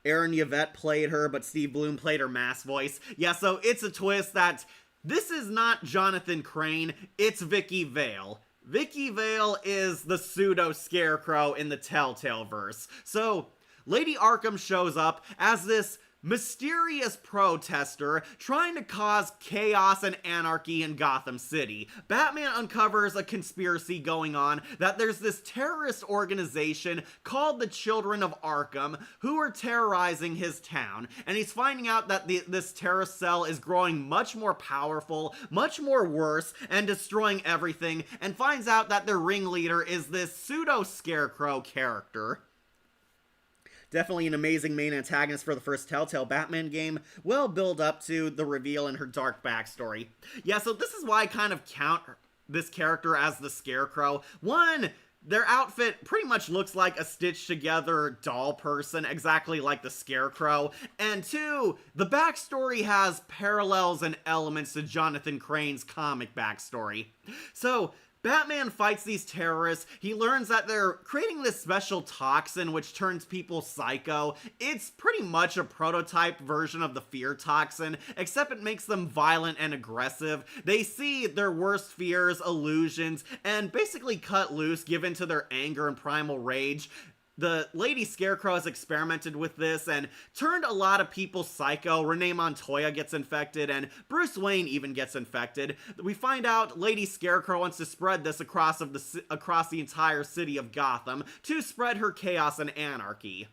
Aaron Yvette played her, but Steve Bloom played her mask voice. Yeah, so it's a twist that this is not Jonathan Crane, it's Vicky Vale. Vicky Vale is the pseudo-Scarecrow in the Telltale verse. So, Lady Arkham shows up as this mysterious protester trying to cause chaos and anarchy in Gotham City. Batman uncovers a conspiracy going on that there's this terrorist organization called the Children of Arkham who are terrorizing his town, and he's finding out that this terrorist cell is growing much more powerful, much more worse, and destroying everything, and finds out that their ringleader is this pseudo-Scarecrow character. Definitely an amazing main antagonist for the first Telltale Batman game. Well build up to the reveal in her dark backstory. Yeah, so this is why I kind of count this character as the Scarecrow. One, their outfit pretty much looks like a stitched together doll person, exactly like the Scarecrow. And two, the backstory has parallels and elements to Jonathan Crane's comic backstory. So, Batman fights these terrorists. He learns that they're creating this special toxin which turns people psycho. It's pretty much a prototype version of the fear toxin, except it makes them violent and aggressive. They see their worst fears, illusions, and basically cut loose, give in to their anger and primal rage. The Lady Scarecrow has experimented with this and turned a lot of people psycho. Renee Montoya gets infected, and Bruce Wayne even gets infected. We find out Lady Scarecrow wants to spread this across the entire city of Gotham to spread her chaos and anarchy.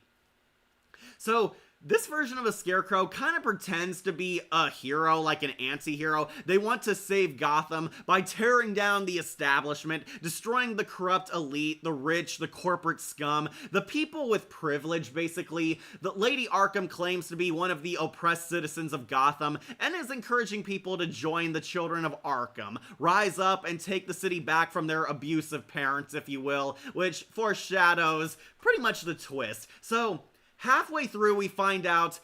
So, This version of a Scarecrow kind of pretends to be a hero, like an anti-hero. They want to save Gotham by tearing down the establishment, destroying the corrupt elite, the rich, the corporate scum, the people with privilege, basically. The Lady Arkham claims to be one of the oppressed citizens of Gotham and is encouraging people to join the children of Arkham, rise up and take the city back from their abusive parents, if you will, which foreshadows pretty much the twist. So, halfway through, we find out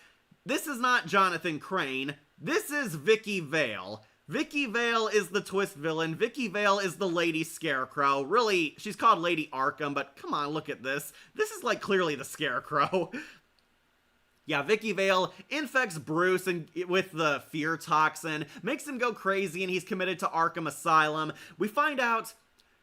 this is not Jonathan Crane. This is Vicky Vale. Vicky Vale is the twist villain. Vicky Vale is the Lady Scarecrow. Really, she's called Lady Arkham, but come on, look at this. This is like clearly the Scarecrow. Yeah, Vicky Vale infects Bruce with the fear toxin, makes him go crazy, and he's committed to Arkham Asylum. We find out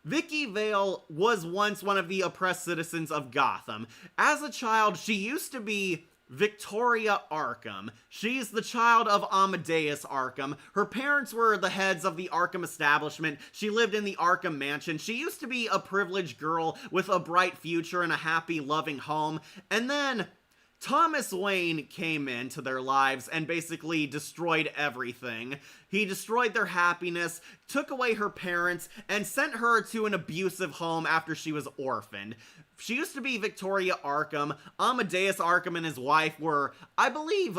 Vicky Vale was once one of the oppressed citizens of Gotham. As a child, she used to be Victoria Arkham. She's the child of Amadeus Arkham. Her parents were the heads of the Arkham establishment. She lived in the Arkham mansion. She used to be a privileged girl with a bright future and a happy, loving home. And then Thomas Wayne came into their lives and basically destroyed everything. He destroyed their happiness, took away her parents, and sent her to an abusive home after she was orphaned. She used to be Victoria Arkham. Amadeus Arkham and his wife were, I believe,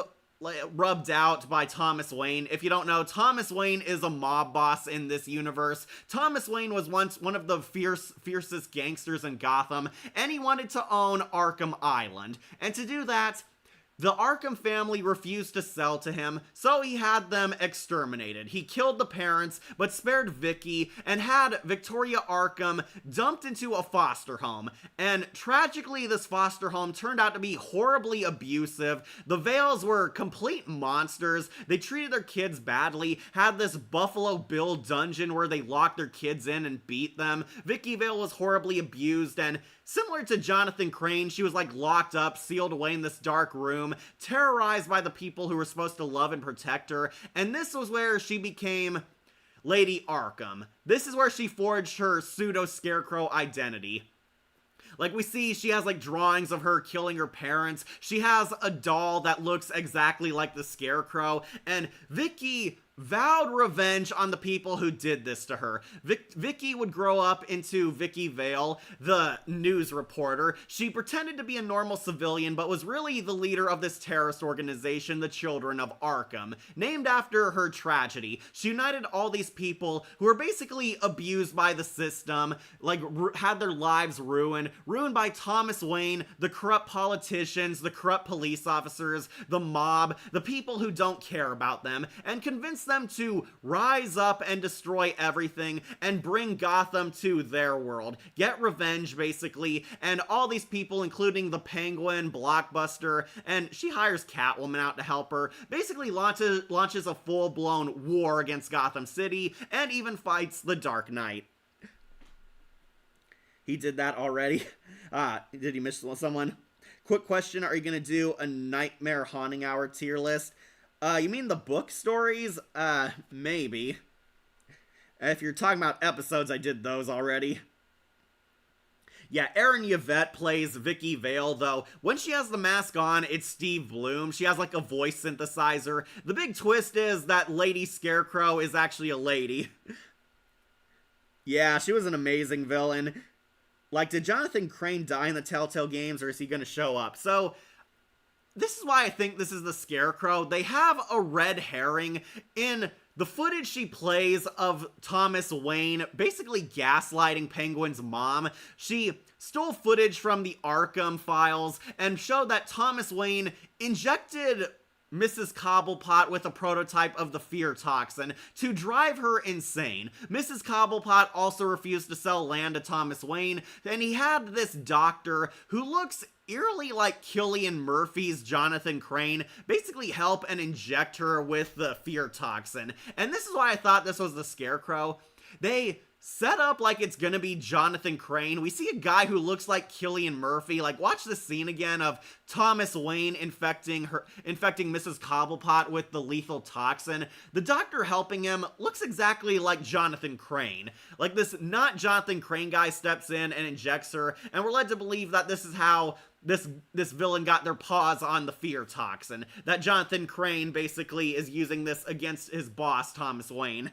rubbed out by Thomas Wayne. If you don't know, Thomas Wayne is a mob boss in this universe. Thomas Wayne was once one of the fiercest gangsters in Gotham, and he wanted to own Arkham Island. And to do that, the Arkham family refused to sell to him, so he had them exterminated. He killed the parents, but spared Vicky, and had Victoria Arkham dumped into a foster home. And tragically, this foster home turned out to be horribly abusive. The Vales were complete monsters. They treated their kids badly, had this Buffalo Bill dungeon where they locked their kids in and beat them. Vicky Vale was horribly abused, and similar to Jonathan Crane, she was like locked up, sealed away in this dark room, terrorized by the people who were supposed to love and protect her, and this was where she became Lady Arkham. This is where she forged her pseudo-Scarecrow identity. Like, we see she has, like, drawings of her killing her parents. She has a doll that looks exactly like the Scarecrow. And Vicky vowed revenge on the people who did this to her. Vicky would grow up into Vicky Vale, the news reporter. She pretended to be a normal civilian, but was really the leader of this terrorist organization, the Children of Arkham, named after her tragedy. She united all these people who were basically abused by the system, like, had their lives ruined by Thomas Wayne, the corrupt politicians, the corrupt police officers, the mob, the people who don't care about them, and convinced them to rise up and destroy everything and bring Gotham to their world. Get revenge, basically, and all these people, including the Penguin, Blockbuster, and she hires Catwoman out to help her, basically launches a full-blown war against Gotham City, and even fights the Dark Knight. He did that already? Did he miss someone? Quick question, are you gonna do a Nightmare Haunting Hour tier list? You mean the book stories? Maybe. If you're talking about episodes, I did those already. Yeah, Erin Yvette plays Vicky Vale, though when she has the mask on, it's Steve Bloom. She has, like, a voice synthesizer. The big twist is that Lady Scarecrow is actually a lady. Yeah, she was an amazing villain. Like, did Jonathan Crane die in the Telltale games, or is he gonna show up? So, this is why I think this is the Scarecrow. They have a red herring in the footage she plays of Thomas Wayne basically gaslighting Penguin's mom. She stole footage from the Arkham files and showed that Thomas Wayne injected Mrs. Cobblepot with a prototype of the fear toxin to drive her insane. Mrs. Cobblepot also refused to sell land to Thomas Wayne, and he had this doctor who looks eerily like Cillian Murphy's Jonathan Crane basically help and inject her with the fear toxin. And this is why I thought this was the Scarecrow. They set up like it's gonna be Jonathan Crane. We see a guy who looks like Cillian Murphy. Like, watch the scene again of Thomas Wayne infecting Mrs. Cobblepot with the lethal toxin. The doctor helping him looks exactly like Jonathan Crane. Like, this not Jonathan Crane guy steps in and injects her, and we're led to believe that this is how this villain got their paws on the fear toxin. That Jonathan Crane basically is using this against his boss, Thomas Wayne.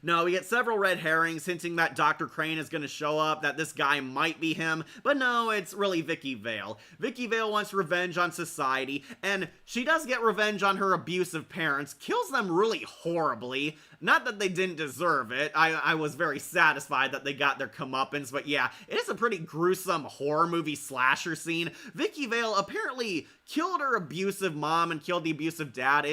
No, we get several red herrings hinting that Dr. Crane is going to show up, that this guy might be him, but no, it's really Vicky Vale. Vicky Vale wants revenge on society, and she does get revenge on her abusive parents, kills them really horribly. Not that they didn't deserve it, I was very satisfied that they got their comeuppance, but yeah, it is a pretty gruesome horror movie slasher scene. Vicky Vale apparently killed her abusive mom and killed the abusive dad.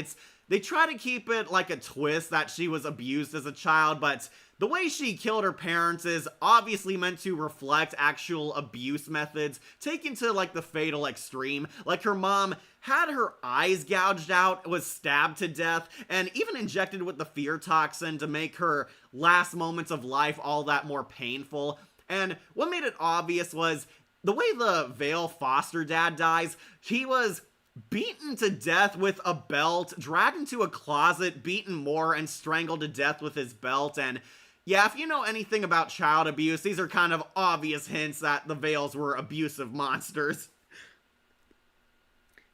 They try to keep it like a twist that she was abused as a child, but the way she killed her parents is obviously meant to reflect actual abuse methods taken to like the fatal extreme. Like her mom had her eyes gouged out, was stabbed to death, and even injected with the fear toxin to make her last moments of life all that more painful. And what made it obvious was the way the Vale foster dad dies. He was beaten to death with a belt, dragged into a closet, beaten more, and strangled to death with his belt. And yeah, if you know anything about child abuse, these are kind of obvious hints that the Vales were abusive monsters.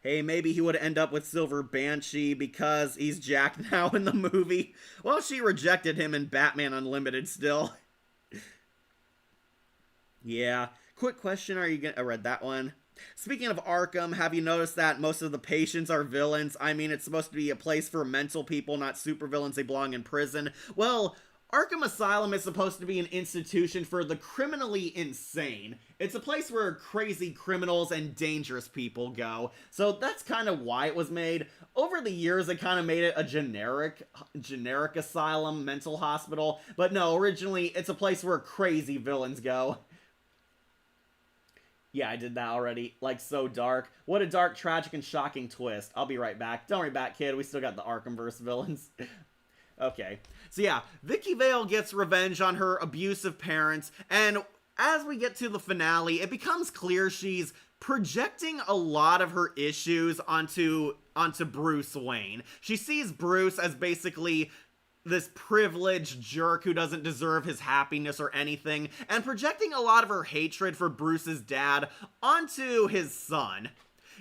Hey, maybe he would end up with Silver Banshee because he's Jack now in the movie. Well, she rejected him in Batman Unlimited still. Yeah. Quick question, are you gonna... I read that one. Speaking of Arkham, have you noticed that most of the patients are villains? I mean, it's supposed to be a place for mental people, not supervillains. They belong in prison. Well, Arkham Asylum is supposed to be an institution for the criminally insane. It's a place where crazy criminals and dangerous people go. So that's kind of why it was made. Over the years, they kind of made it a generic asylum, mental hospital. But no, originally, it's a place where crazy villains go. Yeah, I did that already. Like, so dark. What a dark, tragic, and shocking twist. I'll be right back. Don't worry back, kid. We still got the Arkhamverse villains. Okay. So yeah, Vicky Vale gets revenge on her abusive parents, and as we get to the finale, it becomes clear she's projecting a lot of her issues onto Bruce Wayne. She sees Bruce as basically this privileged jerk who doesn't deserve his happiness or anything, and projecting a lot of her hatred for Bruce's dad onto his son.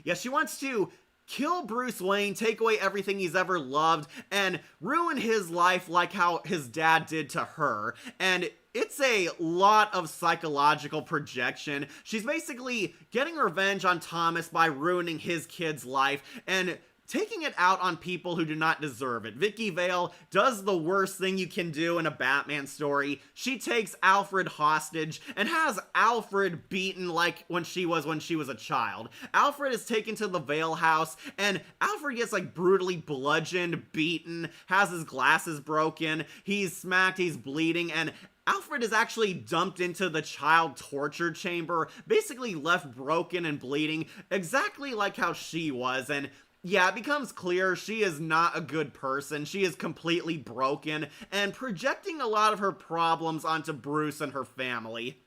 Yeah, she wants to kill Bruce Wayne, take away everything he's ever loved, and ruin his life like how his dad did to her. And it's a lot of psychological projection. She's basically getting revenge on Thomas by ruining his kid's life, and taking it out on people who do not deserve it. Vicky Vale does the worst thing you can do in a Batman story. She takes Alfred hostage and has Alfred beaten like when she was a child. Alfred is taken to the Vale house, and Alfred gets like brutally bludgeoned, beaten, has his glasses broken, he's smacked, he's bleeding, and Alfred is actually dumped into the child torture chamber, basically left broken and bleeding, exactly like how she was. And yeah, it becomes clear she is not a good person. She is completely broken and projecting a lot of her problems onto Bruce and her family.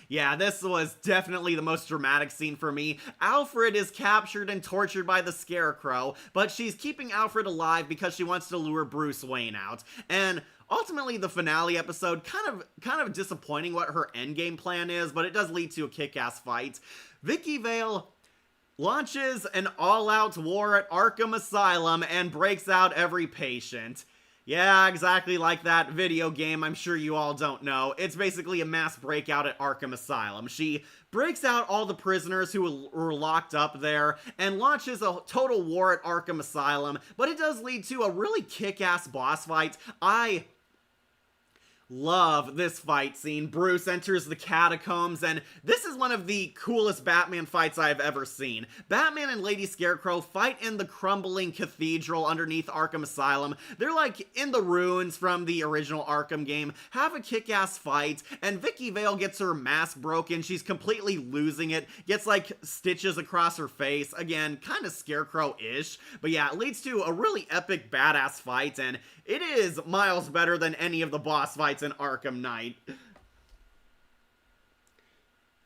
Yeah, this was definitely the most dramatic scene for me. Alfred is captured and tortured by the Scarecrow, but she's keeping Alfred alive because she wants to lure Bruce Wayne out. And ultimately, the finale episode, kind of disappointing what her endgame plan is, but it does lead to a kick-ass fight. Vicky Vale launches an all-out war at Arkham Asylum and breaks out every patient. Yeah, exactly like that video game I'm sure you all don't know. It's basically a mass breakout at Arkham Asylum. She breaks out all the prisoners who were locked up there and launches a total war at Arkham Asylum, but it does lead to a really kick-ass boss fight. I love this fight scene. Bruce enters the catacombs, and this is one of the coolest Batman fights I've ever seen. Batman and Lady Scarecrow fight in the crumbling cathedral underneath Arkham Asylum. They're like in the ruins from the original Arkham game, have a kick-ass fight, and Vicky Vale gets her mask broken. She's completely losing it, gets like stitches across her face. Again, kind of Scarecrow-ish, but yeah, it leads to a really epic badass fight, and it is miles better than any of the boss fights in Arkham Knight.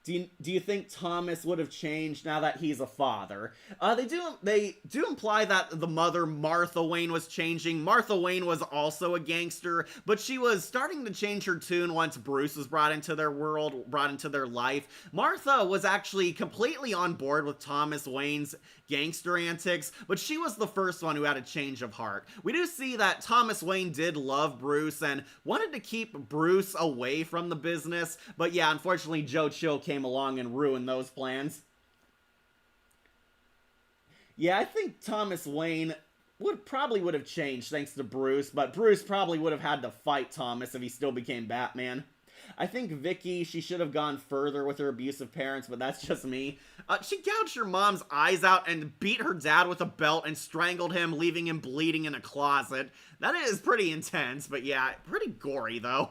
do you think Thomas would have changed now that he's a father? They do imply that the mother, Martha Wayne, was changing. Martha Wayne was also a gangster, but she was starting to change her tune once Bruce was brought into their world, brought into their life. Martha was actually completely on board with Thomas Wayne's gangster antics, but she was the first one who had a change of heart. We do see that Thomas Wayne did love Bruce and wanted to keep Bruce away from the business, but yeah, unfortunately Joe Chill came along and ruined those plans. Yeah, I think Thomas Wayne would have changed thanks to Bruce, but Bruce probably would have had to fight Thomas if he still became Batman. I think Vicky, she should have gone further with her abusive parents, but that's just me. She gouged her mom's eyes out and beat her dad with a belt and strangled him, leaving him bleeding in a closet. That is pretty intense, but yeah, pretty gory though.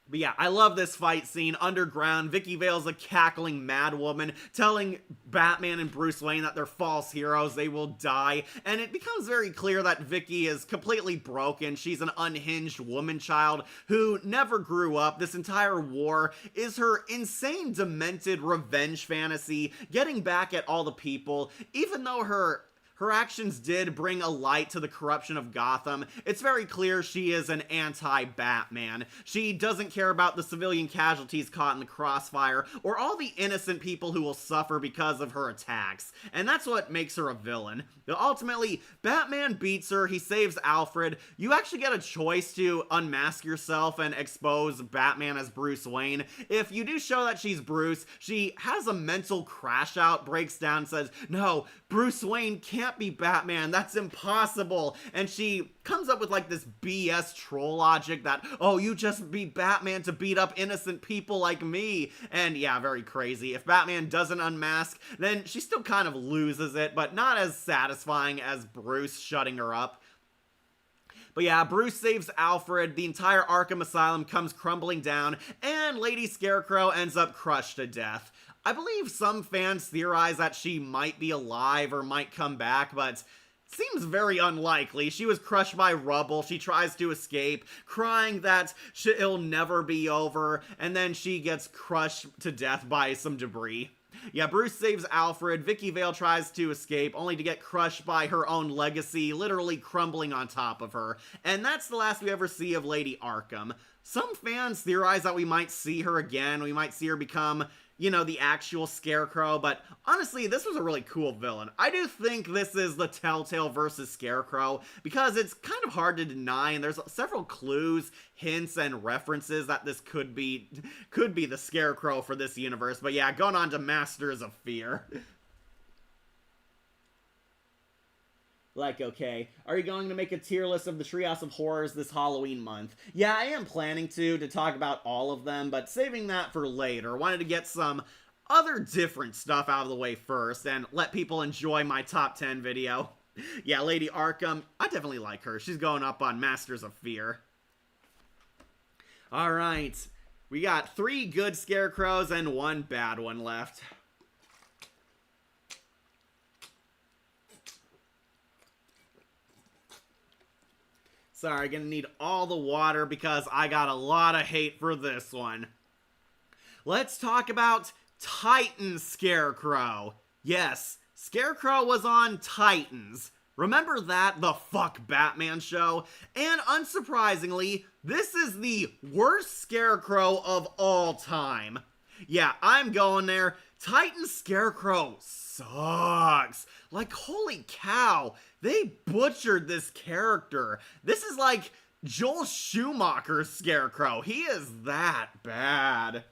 But yeah, I love this fight scene. Underground, Vicky Vale's a cackling madwoman, telling Batman and Bruce Wayne that they're false heroes, they will die. And it becomes very clear that Vicky is completely broken. She's an unhinged woman child who never grew up. This entire war is her insane, demented revenge fantasy, getting back at all the people, even though her actions did bring a light to the corruption of Gotham. It's very clear she is an anti-Batman. She doesn't care about the civilian casualties caught in the crossfire, or all the innocent people who will suffer because of her attacks. And that's what makes her a villain. Ultimately, Batman beats her, he saves Alfred. You actually get a choice to unmask yourself and expose Batman as Bruce Wayne. If you do show that she's Bruce, she has a mental crash out, breaks down, says, "No, Bruce Wayne can't be Batman, that's impossible," and she comes up with like this BS troll logic that, oh, you just be Batman to beat up innocent people like me, and yeah, very crazy. If Batman doesn't unmask, then she still kind of loses it, but not as satisfying as Bruce shutting her up. But yeah, Bruce saves Alfred, the entire Arkham Asylum comes crumbling down, and Lady Scarecrow ends up crushed to death. I believe some fans theorize that she might be alive or might come back, but seems very unlikely. She was crushed by rubble, she tries to escape, crying that it'll never be over, and then she gets crushed to death by some debris. Yeah, Bruce saves Alfred, Vicky Vale tries to escape, only to get crushed by her own legacy, literally crumbling on top of her. And that's the last we ever see of Lady Arkham. Some fans theorize that we might see her again, we might see her become, you know, the actual Scarecrow, but honestly, this was a really cool villain. I do think this is the Telltale versus Scarecrow, because it's kind of hard to deny, and there's several clues, hints, and references that this could be the Scarecrow for this universe. But yeah, going on to Masters of Fear. Like, okay, are you going to make a tier list of the Treehouse of Horrors this Halloween month? Yeah, I am planning to talk about all of them, but saving that for later. Wanted to get some other different stuff out of the way first, and let people enjoy my top 10 video. Yeah, Lady Arkham, I definitely like her. She's going up on Masters of Fear. Alright, we got 3 good Scarecrows and 1 bad one left. Sorry, gonna need all the water because I got a lot of hate for this one. Let's talk about Titan Scarecrow. Yes, Scarecrow was on Titans. Remember that? The Fuck Batman show? And unsurprisingly, this is the worst Scarecrow of all time. Yeah, I'm going there. Titan Scarecrow sucks. Like, holy cow, they butchered this character. This is like Joel Schumacher's Scarecrow. He is that bad.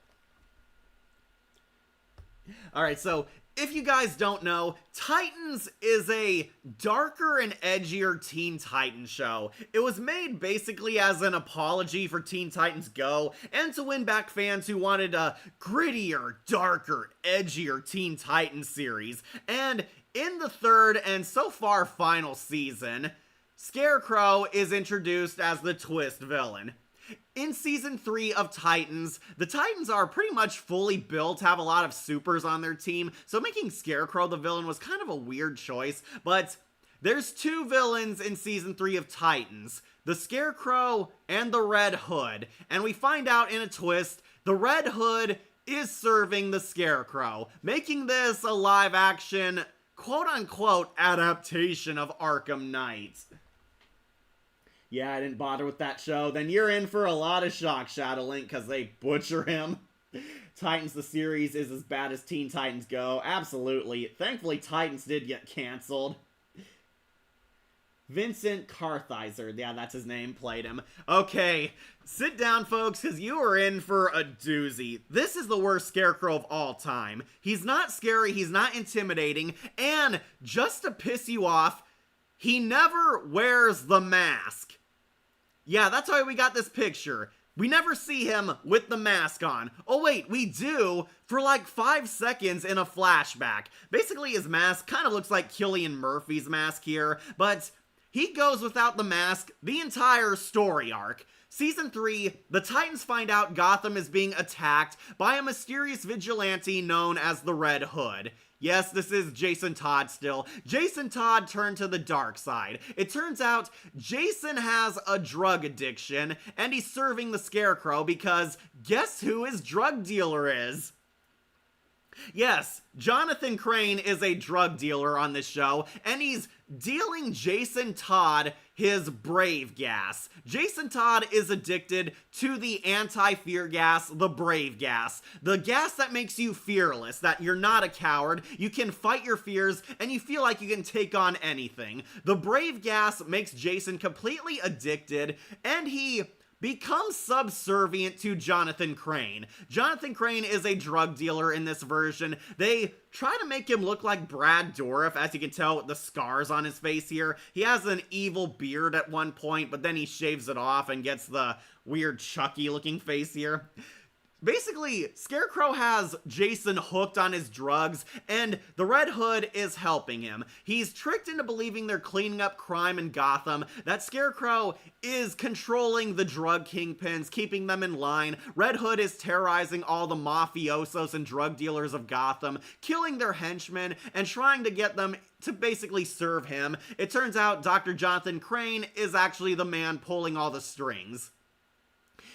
Alright, so if you guys don't know, Titans is a darker and edgier Teen Titans show. It was made basically as an apology for Teen Titans Go, and to win back fans who wanted a grittier, darker, edgier Teen Titans series. And in the 3rd and so far final season, Scarecrow is introduced as the twist villain. In Season 3 of Titans, the Titans are pretty much fully built, have a lot of supers on their team, so making Scarecrow the villain was kind of a weird choice, but there's 2 villains in Season 3 of Titans, the Scarecrow and the Red Hood, and we find out in a twist, the Red Hood is serving the Scarecrow, making this a live-action, quote-unquote, adaptation of Arkham Knight. Yeah, I didn't bother with that show. Then you're in for a lot of shock, Shadowlink, because they butcher him. Titans the series is as bad as Teen Titans Go. Absolutely. Thankfully, Titans did get canceled. Vincent Kartheiser, yeah, that's his name, played him. Okay, sit down, folks, because you are in for a doozy. This is the worst Scarecrow of all time. He's not scary, he's not intimidating, and just to piss you off, he never wears the mask. Yeah, that's why we got this picture. We never see him with the mask on. Oh wait, we do for like 5 seconds in a flashback. Basically, his mask kind of looks like Cillian Murphy's mask here, but he goes without the mask the entire story arc. Season 3, the Titans find out Gotham is being attacked by a mysterious vigilante known as the Red Hood. Yes, this is Jason Todd still. Jason Todd turned to the dark side. It turns out Jason has a drug addiction, and he's serving the Scarecrow because guess who his drug dealer is? Yes, Jonathan Crane is a drug dealer on this show, and he's dealing Jason Todd his Brave gas. Jason Todd is addicted to the anti-fear gas, the Brave gas. The gas that makes you fearless, that you're not a coward, you can fight your fears, and you feel like you can take on anything. The Brave gas makes Jason completely addicted, and he becomes subservient to Jonathan Crane. Jonathan Crane is a drug dealer in this version. They try to make him look like Brad Dourif, as you can tell with the scars on his face here. He has an evil beard at one point, but then he shaves it off and gets the weird Chucky looking face here. Basically, Scarecrow has Jason hooked on his drugs, and the Red Hood is helping him. He's tricked into believing they're cleaning up crime in Gotham, that Scarecrow is controlling the drug kingpins, keeping them in line. Red Hood is terrorizing all the mafiosos and drug dealers of Gotham, killing their henchmen, and trying to get them to basically serve him. It turns out Dr. Jonathan Crane is actually the man pulling all the strings.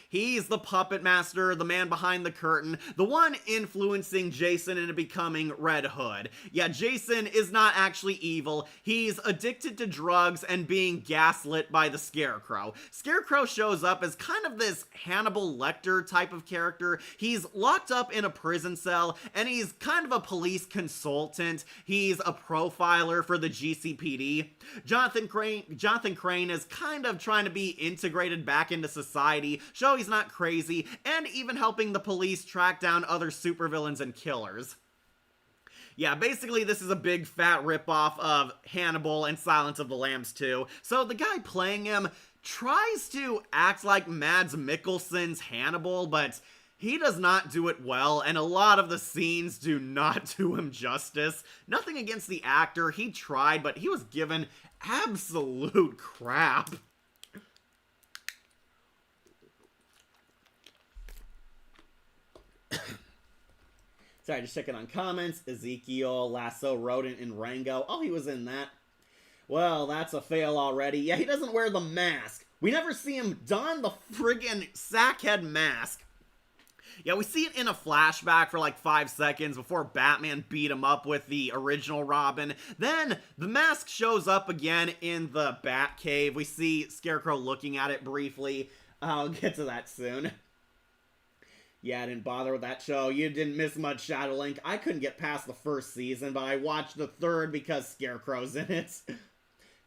He's the puppet master, the man behind the curtain, the one influencing Jason into becoming Red Hood. Yeah, Jason is not actually evil. He's addicted to drugs and being gaslit by the Scarecrow. Scarecrow shows up as kind of this Hannibal Lecter type of character. He's locked up in a prison cell, and he's kind of a police consultant. He's a profiler for the GCPD. Jonathan Crane is kind of trying to be integrated back into society, show he's not crazy, and even helping the police track down other supervillains and killers. Yeah, basically this is a big fat ripoff of Hannibal and Silence of the Lambs 2. So the guy playing him tries to act like Mads Mikkelsen's Hannibal, but he does not do it well, and a lot of the scenes do not do him justice. Nothing against the actor, he tried, but he was given absolute crap. Sorry, just checking on comments. Ezekiel, Lasso, Rodent, and Rango. Oh, he was in that. Well, that's a fail already. Yeah, he doesn't wear the mask. We never see him don the friggin' sackhead mask. Yeah, we see it in a flashback for like 5 seconds before Batman beat him up with the original Robin. Then the mask shows up again in the Batcave. We see Scarecrow looking at it briefly. I'll get to that soon. Yeah, I didn't bother with that show. You didn't miss much, Shadowlink. I couldn't get past the first season, but I watched the third because Scarecrow's in it.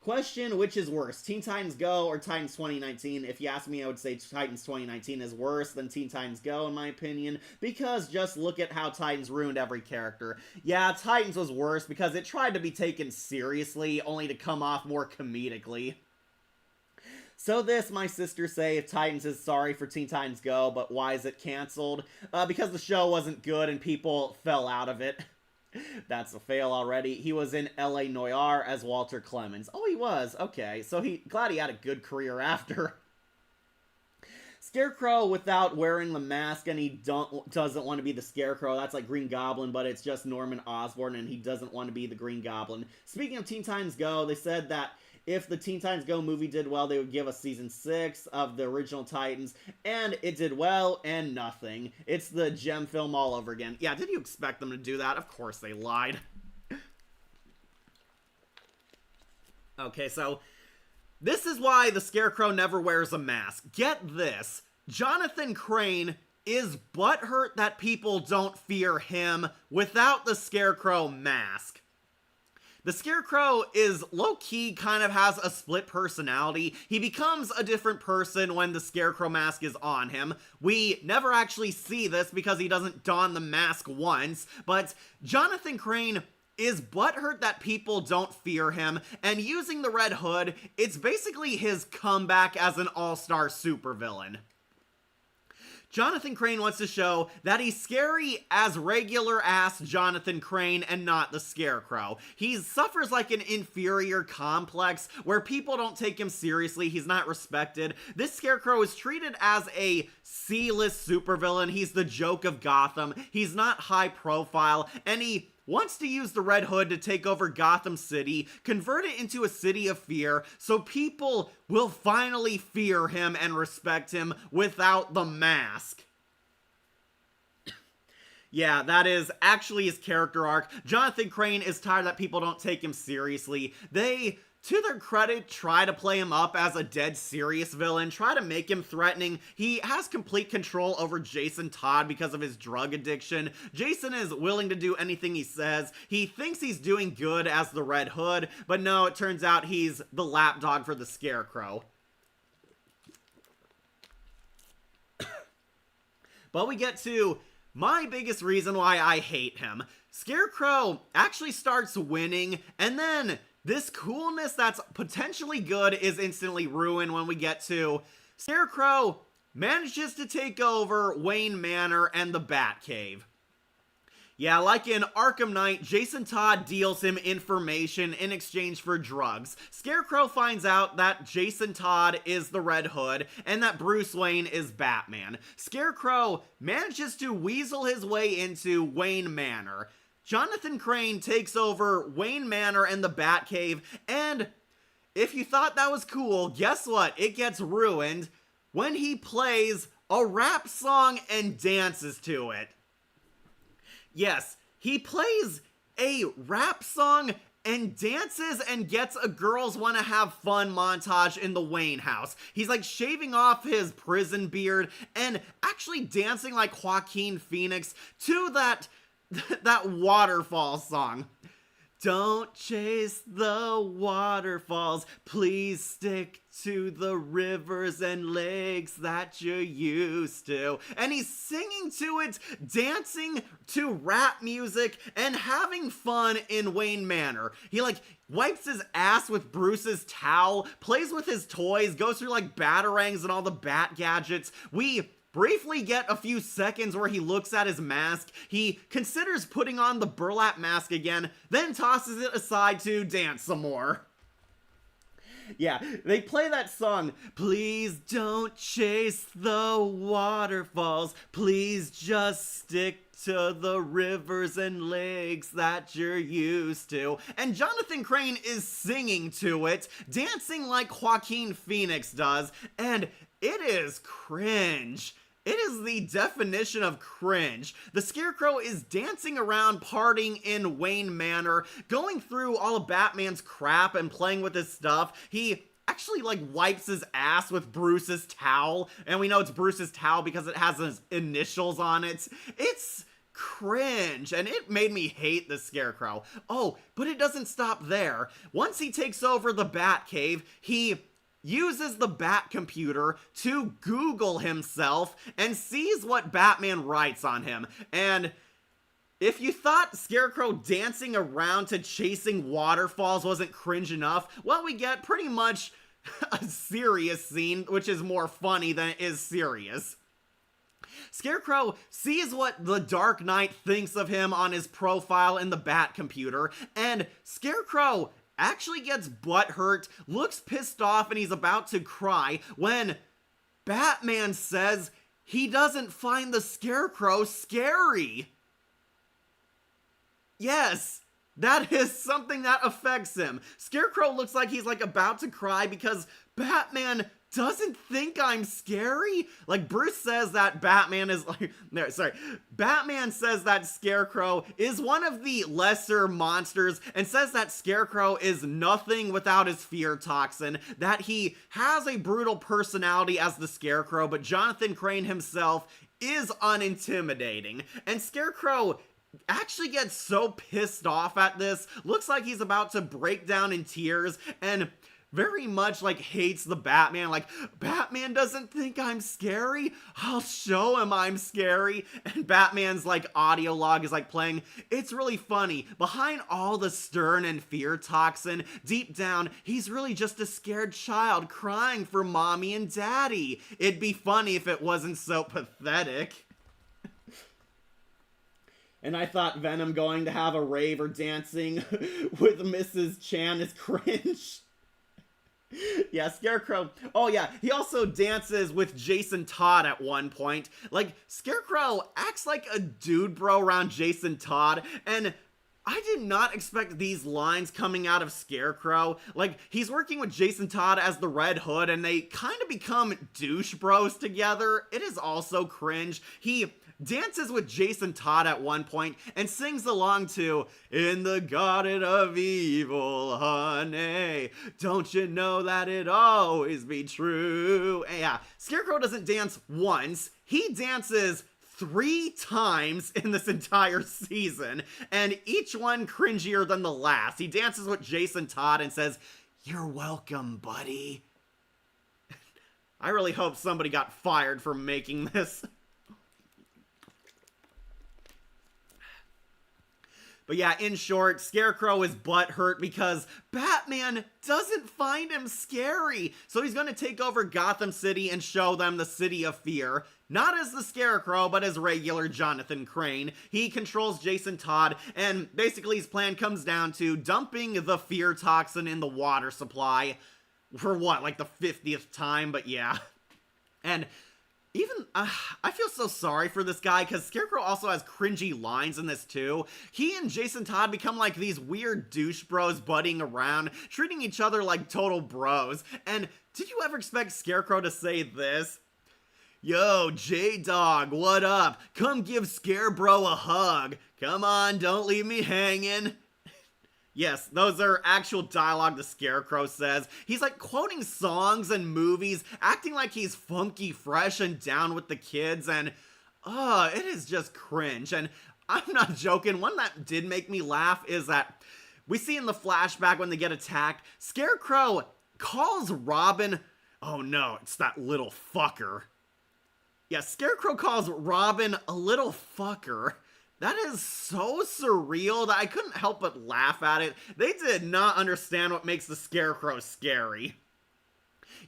Question, which is worse, Teen Titans Go or Titans 2019? If you ask me, I would say Titans 2019 is worse than Teen Titans Go, in my opinion, because just look at how Titans ruined every character. Yeah, Titans was worse because it tried to be taken seriously, only to come off more comedically. So this, my sisters say, if Titans is sorry for Teen Titans Go, but why is it canceled? Because the show wasn't good and people fell out of it. That's a fail already. He was in L.A. Noire as Walter Clemens. Oh, he was? Okay, so glad he had a good career after. Scarecrow without wearing the mask, and he doesn't want to be the Scarecrow. That's like Green Goblin, but it's just Norman Osborn, and he doesn't want to be the Green Goblin. Speaking of Teen Titans Go, they said that if the Teen Titans Go movie did well, they would give us season 6 of the original Titans, and it did well, and nothing. It's the Gem film all over again. Yeah, did you expect them to do that? Of course they lied. Okay, so this is why the Scarecrow never wears a mask. Get this. Jonathan Crane is butthurt that people don't fear him without the Scarecrow mask. The Scarecrow is low-key, kind of has a split personality. He becomes a different person when the Scarecrow mask is on him. We never actually see this because he doesn't don the mask once, but Jonathan Crane is butthurt that people don't fear him, and using the Red Hood, it's basically his comeback as an all-star supervillain. Jonathan Crane wants to show that he's scary as regular-ass Jonathan Crane and not the Scarecrow. He suffers like an inferior complex where people don't take him seriously, he's not respected. This Scarecrow is treated as a C-list supervillain, he's the joke of Gotham, he's not high profile, and he wants to use the Red Hood to take over Gotham City, convert it into a city of fear, so people will finally fear him and respect him without the mask. Yeah, that is actually his character arc. Jonathan Crane is tired that people don't take him seriously. They, to their credit, try to play him up as a dead serious villain, try to make him threatening. He has complete control over Jason Todd because of his drug addiction. Jason is willing to do anything he says. He thinks he's doing good as the Red Hood, but no, it turns out he's the lapdog for the Scarecrow. But we get to my biggest reason why I hate him. Scarecrow actually starts winning, and then this coolness that's potentially good is instantly ruined when we get to Scarecrow manages to take over Wayne Manor and the Batcave. Yeah, like in Arkham Knight, Jason Todd deals him information in exchange for drugs. Scarecrow finds out that Jason Todd is the Red Hood and that Bruce Wayne is Batman. Scarecrow manages to weasel his way into Wayne Manor. Jonathan Crane takes over Wayne Manor and the Batcave, and if you thought that was cool, guess what? It gets ruined when he plays a rap song and dances to it. Yes, he plays a rap song and dances and gets a girls wanna have fun montage in the Wayne house. He's like shaving off his prison beard and actually dancing like Joaquin Phoenix to that waterfall song. Don't chase the waterfalls, please stick to the rivers and lakes that you're used to. And he's singing to it, dancing to rap music, and having fun in Wayne Manor. He like wipes his ass with Bruce's towel, plays with his toys, goes through like batarangs and all the bat gadgets. We briefly get a few seconds where he looks at his mask, he considers putting on the burlap mask again, then tosses it aside to dance some more. Yeah, they play that song, please don't chase the waterfalls, please just stick to the rivers and lakes that you're used to. And Jonathan Crane is singing to it, dancing like Joaquin Phoenix does, and it is cringe. It is the definition of cringe. The Scarecrow is dancing around, partying in Wayne Manor, going through all of Batman's crap and playing with his stuff. He actually like wipes his ass with Bruce's towel, and we know it's Bruce's towel because it has his initials on it. It's cringe, and it made me hate the Scarecrow. Oh, but it doesn't stop there. Once he takes over the Batcave, he uses the Bat computer to Google himself and sees what Batman writes on him. And if you thought Scarecrow dancing around to chasing waterfalls wasn't cringe enough, well, we get pretty much a serious scene, which is more funny than it is serious. Scarecrow sees what the Dark Knight thinks of him on his profile in the Bat computer, and Scarecrow actually gets butthurt, looks pissed off, and he's about to cry when Batman says he doesn't find the Scarecrow scary. Yes, that is something that affects him. Scarecrow looks like he's about to cry because Batman doesn't think I'm scary. Bruce says that Batman is Batman says that Scarecrow is one of the lesser monsters and says that Scarecrow is nothing without his fear toxin, that he has a brutal personality as the Scarecrow, but Jonathan Crane himself is unintimidating. And Scarecrow actually gets so pissed off at this, looks like he's about to break down in tears, and very much hates the Batman. Batman doesn't think I'm scary? I'll show him I'm scary. And Batman's audio log is playing. It's really funny. Behind all the stern and fear toxin, deep down, he's really just a scared child crying for mommy and daddy. It'd be funny if it wasn't so pathetic. And I thought Venom going to have a rave or dancing with Mrs. Chan is cringe. Yeah, Scarecrow. Oh yeah, he also dances with Jason Todd at one point. Scarecrow acts like a dude bro around Jason Todd, and I did not expect these lines coming out of Scarecrow. He's working with Jason Todd as the Red Hood, and they kind of become douche bros together. It is also cringe. He dances with Jason Todd at one point and sings along to "In the Garden of Evil, honey, don't you know that it always be true?" And yeah, Scarecrow doesn't dance once, he dances 3 times in this entire season, and each one cringier than the last. He dances with Jason Todd and says, "You're welcome, buddy." I really hope somebody got fired for making this. But yeah, in short, Scarecrow is butthurt because Batman doesn't find him scary. So he's going to take over Gotham City and show them the City of Fear. Not as the Scarecrow, but as regular Jonathan Crane. He controls Jason Todd, and basically his plan comes down to dumping the fear toxin in the water supply. For what, the 50th time? But yeah. And even, I feel so sorry for this guy, because Scarecrow also has cringy lines in this too. He and Jason Todd become these weird douche bros buddying around, treating each other like total bros. And did you ever expect Scarecrow to say this? "Yo, J-Dog, what up? Come give Scarebro a hug. Come on, don't leave me hanging." Yes, those are actual dialogue the Scarecrow says. He's quoting songs and movies, acting like he's funky fresh and down with the kids, and it is just cringe. And I'm not joking, one that did make me laugh is that we see in the flashback when they get attacked, Scarecrow calls Robin, oh no, it's that little fucker. Yeah, Scarecrow calls Robin a little fucker. That is so surreal that I couldn't help but laugh at it. They did not understand what makes the Scarecrow scary.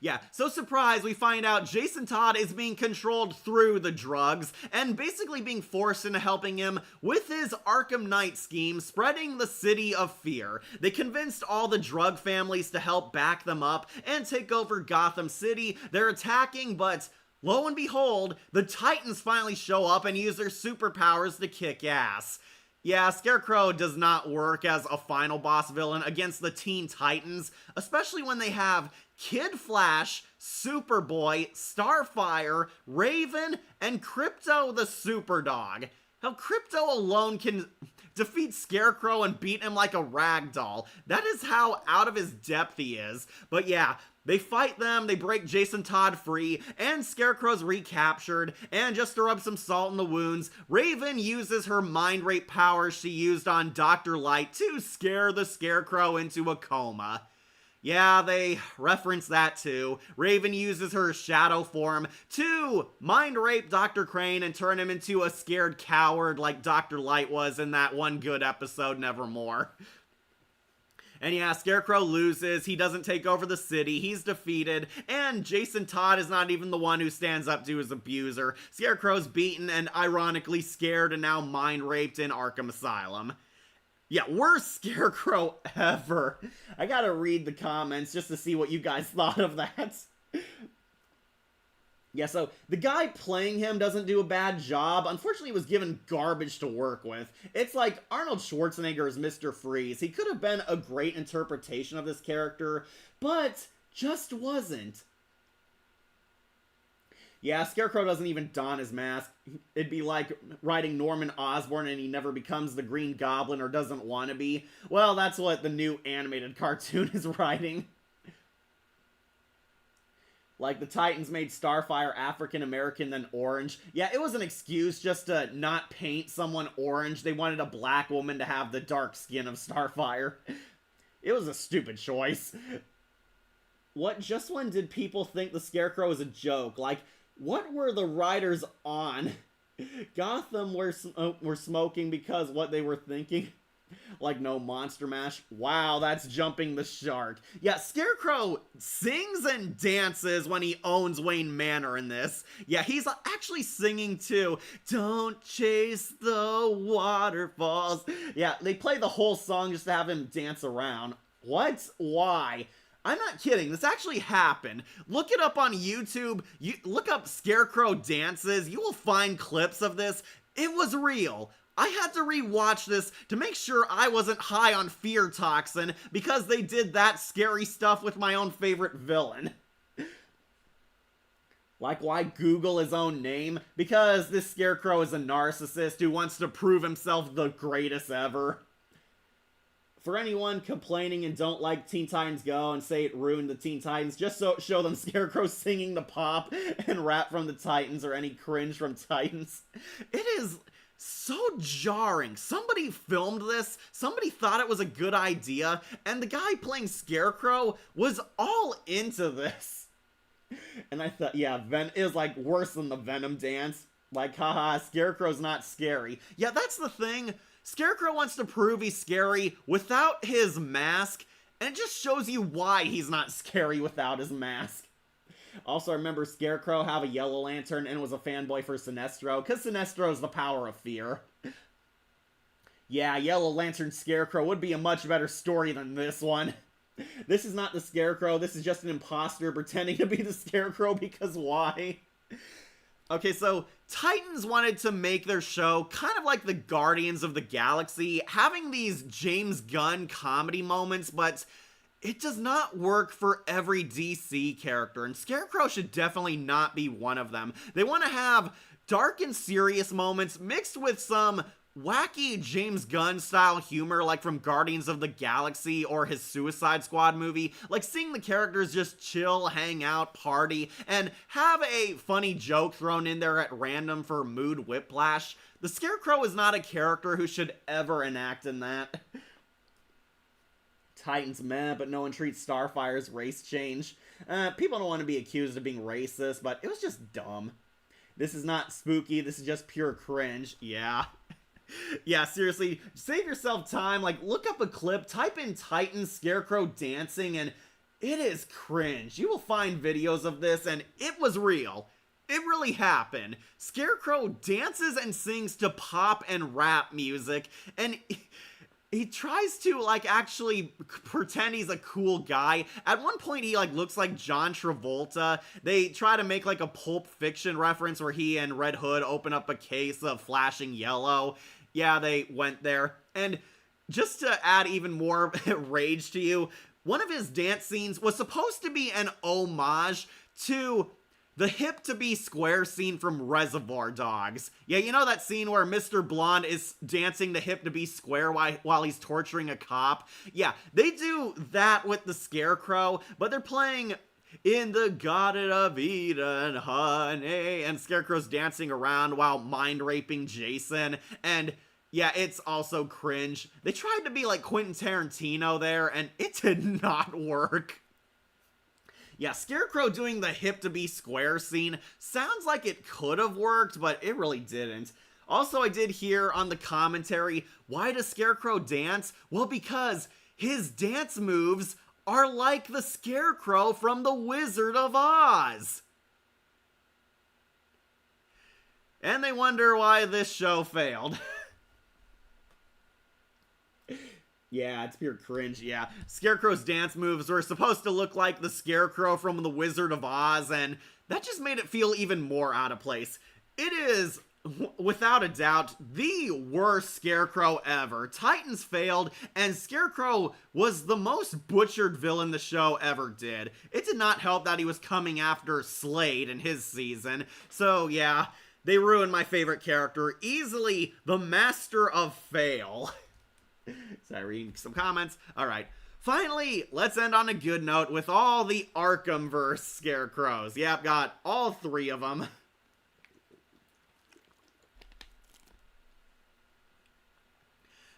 Yeah, so surprise, we find out Jason Todd is being controlled through the drugs and basically being forced into helping him with his Arkham Knight scheme, spreading the City of Fear. They convinced all the drug families to help back them up and take over Gotham City. They're attacking, but lo and behold, the Titans finally show up and use their superpowers to kick ass. Yeah, Scarecrow does not work as a final boss villain against the Teen Titans, especially when they have Kid Flash, Superboy, Starfire, Raven, and Crypto the Superdog. How Crypto alone can defeat Scarecrow and beat him like a ragdoll. That is how out of his depth he is. But yeah, they fight them, they break Jason Todd free, and Scarecrow's recaptured, and just to rub some salt in the wounds, Raven uses her mind rape powers she used on Dr. Light to scare the Scarecrow into a coma. Yeah, they reference that too. Raven uses her shadow form to mind rape Dr. Crane and turn him into a scared coward like Dr. Light was in that one good episode, Nevermore. And yeah, Scarecrow loses, he doesn't take over the city, he's defeated, and Jason Todd is not even the one who stands up to his abuser. Scarecrow's beaten and ironically scared and now mind-raped in Arkham Asylum. Yeah, worst Scarecrow ever. I gotta read the comments just to see what you guys thought of that. Yeah, so the guy playing him doesn't do a bad job. Unfortunately, he was given garbage to work with. It's like Arnold Schwarzenegger as Mr. Freeze. He could have been a great interpretation of this character, but just wasn't. Yeah, Scarecrow doesn't even don his mask. It'd be like writing Norman Osborn and he never becomes the Green Goblin or doesn't want to be. Well, that's what the new animated cartoon is writing. Like, the Titans made Starfire African-American then orange. Yeah, it was an excuse just to not paint someone orange. They wanted a black woman to have the dark skin of Starfire. It was a stupid choice. Just when did people think the Scarecrow was a joke? Like, what were the writers on? Gotham were smoking because what they were thinking? Like, no Monster Mash? Wow, that's jumping the shark. Yeah, Scarecrow sings and dances when he owns Wayne Manor in this. Yeah, he's actually singing too. Don't chase the waterfalls. Yeah, they play the whole song just to have him dance around. What? Why? I'm not kidding. This actually happened. Look it up on YouTube. Look up Scarecrow dances. You will find clips of this. It was real. I had to rewatch this to make sure I wasn't high on fear toxin because they did that scary stuff with my own favorite villain. Like, why Google his own name? Because this Scarecrow is a narcissist who wants to prove himself the greatest ever. For anyone complaining and don't like Teen Titans Go and say it ruined the Teen Titans, just show them Scarecrow singing the pop and rap from the Titans or any cringe from Titans. It is so jarring. Somebody filmed this, somebody thought it was a good idea, and the guy playing Scarecrow was all into this. And I thought, yeah, it was like worse than the Venom dance. Like, haha, Scarecrow's not scary. Yeah, that's the thing. Scarecrow wants to prove he's scary without his mask, and it just shows you why he's not scary without his mask. Also, I remember Scarecrow have a yellow lantern and was a fanboy for Sinestro, because Sinestro is the power of fear. Yeah, Yellow Lantern Scarecrow would be a much better story than this one. This is not the Scarecrow, this is just an imposter pretending to be the Scarecrow because why? Okay, so Titans wanted to make their show kind of like the Guardians of the Galaxy, having these James Gunn comedy moments, but it does not work for every DC character, and Scarecrow should definitely not be one of them. They want to have dark and serious moments mixed with some wacky James Gunn style humor like from Guardians of the Galaxy or his Suicide Squad movie, like seeing the characters just chill, hang out, party, and have a funny joke thrown in there at random for mood whiplash. The Scarecrow is not a character who should ever enact in that. Titans meh, but no one treats Starfire as race change. People don't want to be accused of being racist, but it was just dumb. This is not spooky, this is just pure cringe. Yeah. Yeah, seriously, save yourself time, like, look up a clip, type in Titan Scarecrow dancing, and it is cringe. You will find videos of this, and it was real. It really happened. Scarecrow dances and sings to pop and rap music, and he tries to, like, actually pretend he's a cool guy. At one point, he, like, looks like John Travolta. They try to make, like, a Pulp Fiction reference where he and Red Hood open up a case of flashing yellow. Yeah, they went there. And just to add even more rage to you, one of his dance scenes was supposed to be an homage to the hip to be square scene from Reservoir Dogs. Yeah, you know that scene where Mr. Blonde is dancing the hip to be square while he's torturing a cop? Yeah, they do that with the Scarecrow, but they're playing In the Garden of Eden, honey, and Scarecrow's dancing around while mind-raping Jason, and yeah, it's also cringe. They tried to be like Quentin Tarantino there, and it did not work. Yeah, Scarecrow doing the hip to be square scene sounds like it could have worked, but it really didn't. Also, I did hear on the commentary, why does Scarecrow dance? Well, because his dance moves are like the Scarecrow from The Wizard of Oz. And they wonder why this show failed. Yeah, it's pure cringe, yeah. Scarecrow's dance moves were supposed to look like the Scarecrow from The Wizard of Oz, and that just made it feel even more out of place. It is, without a doubt, the worst Scarecrow ever. Titans failed, and Scarecrow was the most butchered villain the show ever did. It did not help that he was coming after Slade in his season. So yeah, they ruined my favorite character. Easily the master of fail. Sorry, reading some comments. Alright. Finally, let's end on a good note with all the Arkhamverse Scarecrows. Yep, got all 3 of them.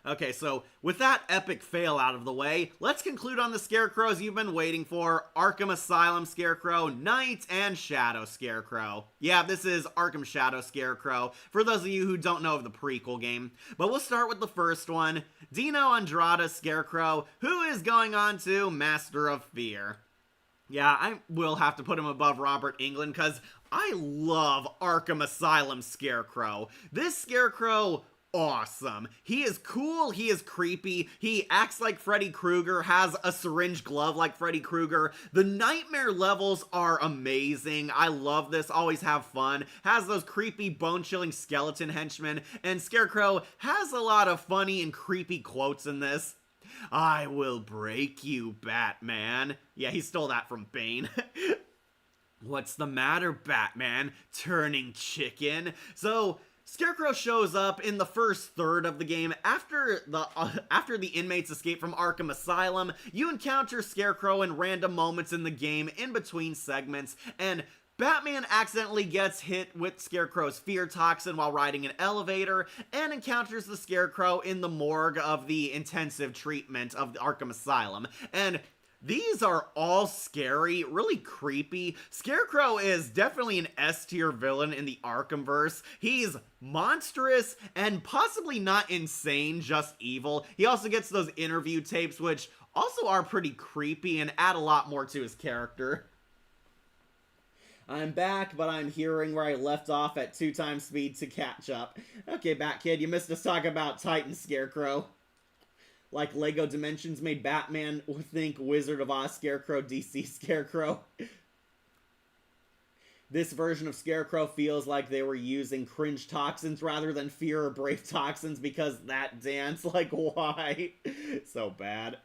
Okay, so with that epic fail out of the way, let's conclude on the Scarecrows you've been waiting for: Arkham Asylum Scarecrow, Knight, and Shadow Scarecrow. Yeah, this is Arkham Shadow Scarecrow, for those of you who don't know of the prequel game. But we'll start with the first one, Dino Andrada Scarecrow, who is going on to Master of Fear. Yeah, I will have to put him above Robert Englund, because I love Arkham Asylum Scarecrow. This Scarecrow, awesome. He is cool, he is creepy, he acts like Freddy Krueger, has a syringe glove like Freddy Krueger. The nightmare levels are amazing. I love this, always have fun. Has those creepy bone-chilling skeleton henchmen, and Scarecrow has a lot of funny and creepy quotes in this. I will break you, Batman. Yeah, he stole that from Bane. What's the matter, Batman? Turning chicken? So Scarecrow shows up in the first third of the game. After the inmates escape from Arkham Asylum, you encounter Scarecrow in random moments in the game in between segments, and Batman accidentally gets hit with Scarecrow's fear toxin while riding an elevator, and encounters the Scarecrow in the morgue of the intensive treatment of the Arkham Asylum. And these are all scary, really creepy. Scarecrow is definitely an S-tier villain in the Arkhamverse. He's monstrous and possibly not insane, just evil. He also gets those interview tapes, which also are pretty creepy and add a lot more to his character. I'm back, but I'm hearing where I left off at 2 times speed to catch up. Okay, Bat-Kid, you missed us talk about Titan Scarecrow. Like Lego Dimensions made Batman think Wizard of Oz Scarecrow, DC Scarecrow. This version of Scarecrow feels like they were using cringe toxins rather than fear or brave toxins, because that dance, like, why? So bad.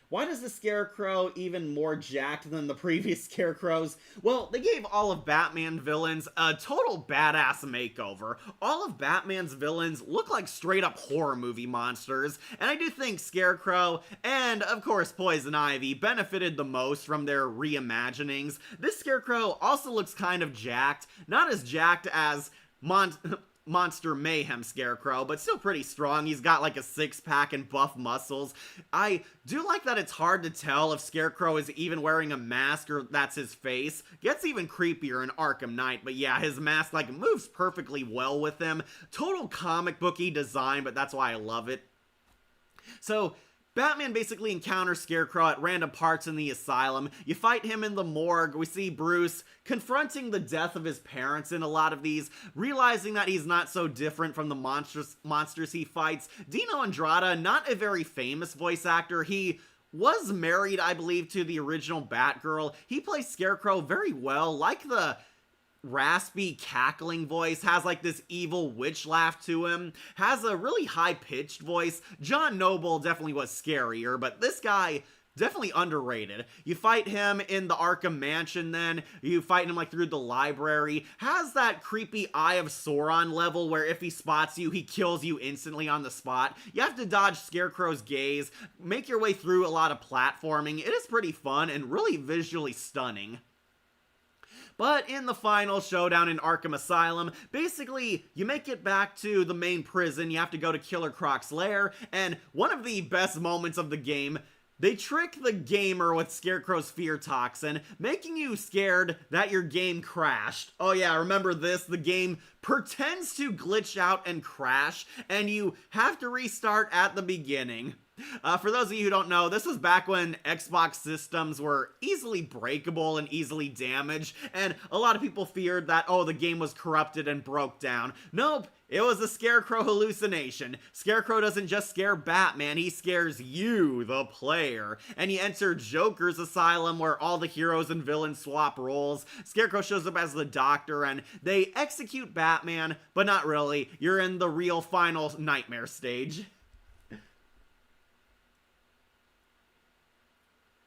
Why does the Scarecrow even more jacked than the previous Scarecrows? Well, they gave all of Batman villains a total badass makeover. All of Batman's villains look like straight up horror movie monsters, and I do think Scarecrow and, of course, Poison Ivy benefited the most from their reimaginings. This Scarecrow also looks kind of jacked, not as jacked as Monster Mayhem Scarecrow, but still pretty strong. He's got like a 6-pack and buff muscles. I do like that it's hard to tell if Scarecrow is even wearing a mask or that's his face. Gets even creepier in Arkham Knight, but yeah, his mask like moves perfectly well with him. Total comic booky design, but that's why I love it. So Batman basically encounters Scarecrow at random parts in the asylum. You fight him in the morgue. We see Bruce confronting the death of his parents in a lot of these, realizing that he's not so different from the monsters he fights. Dino Andrada, not a very famous voice actor. He was married, I believe, to the original Batgirl. He plays Scarecrow very well, like the raspy, cackling voice, has like this evil witch laugh to him, has a really high-pitched voice. John Noble definitely was scarier, but this guy, definitely underrated. You fight him in the Arkham Mansion then, you fight him like through the library, has that creepy Eye of Sauron level where if he spots you, he kills you instantly on the spot. You have to dodge Scarecrow's gaze, make your way through a lot of platforming. It is pretty fun and really visually stunning. But in the final showdown in Arkham Asylum, basically, you make it back to the main prison, you have to go to Killer Croc's lair, and one of the best moments of the game, they trick the gamer with Scarecrow's fear toxin, making you scared that your game crashed. Oh yeah, remember this? The game pretends to glitch out and crash, and you have to restart at the beginning. For those of you who don't know, this was back when Xbox systems were easily breakable and easily damaged, and a lot of people feared that, oh, the game was corrupted and broke down. Nope, It was a Scarecrow hallucination. Scarecrow doesn't just scare Batman, he scares you, the player. And you enter Joker's asylum where all the heroes and villains swap roles. Scarecrow shows up as the Doctor and they execute Batman, but not really. You're in the real final nightmare stage.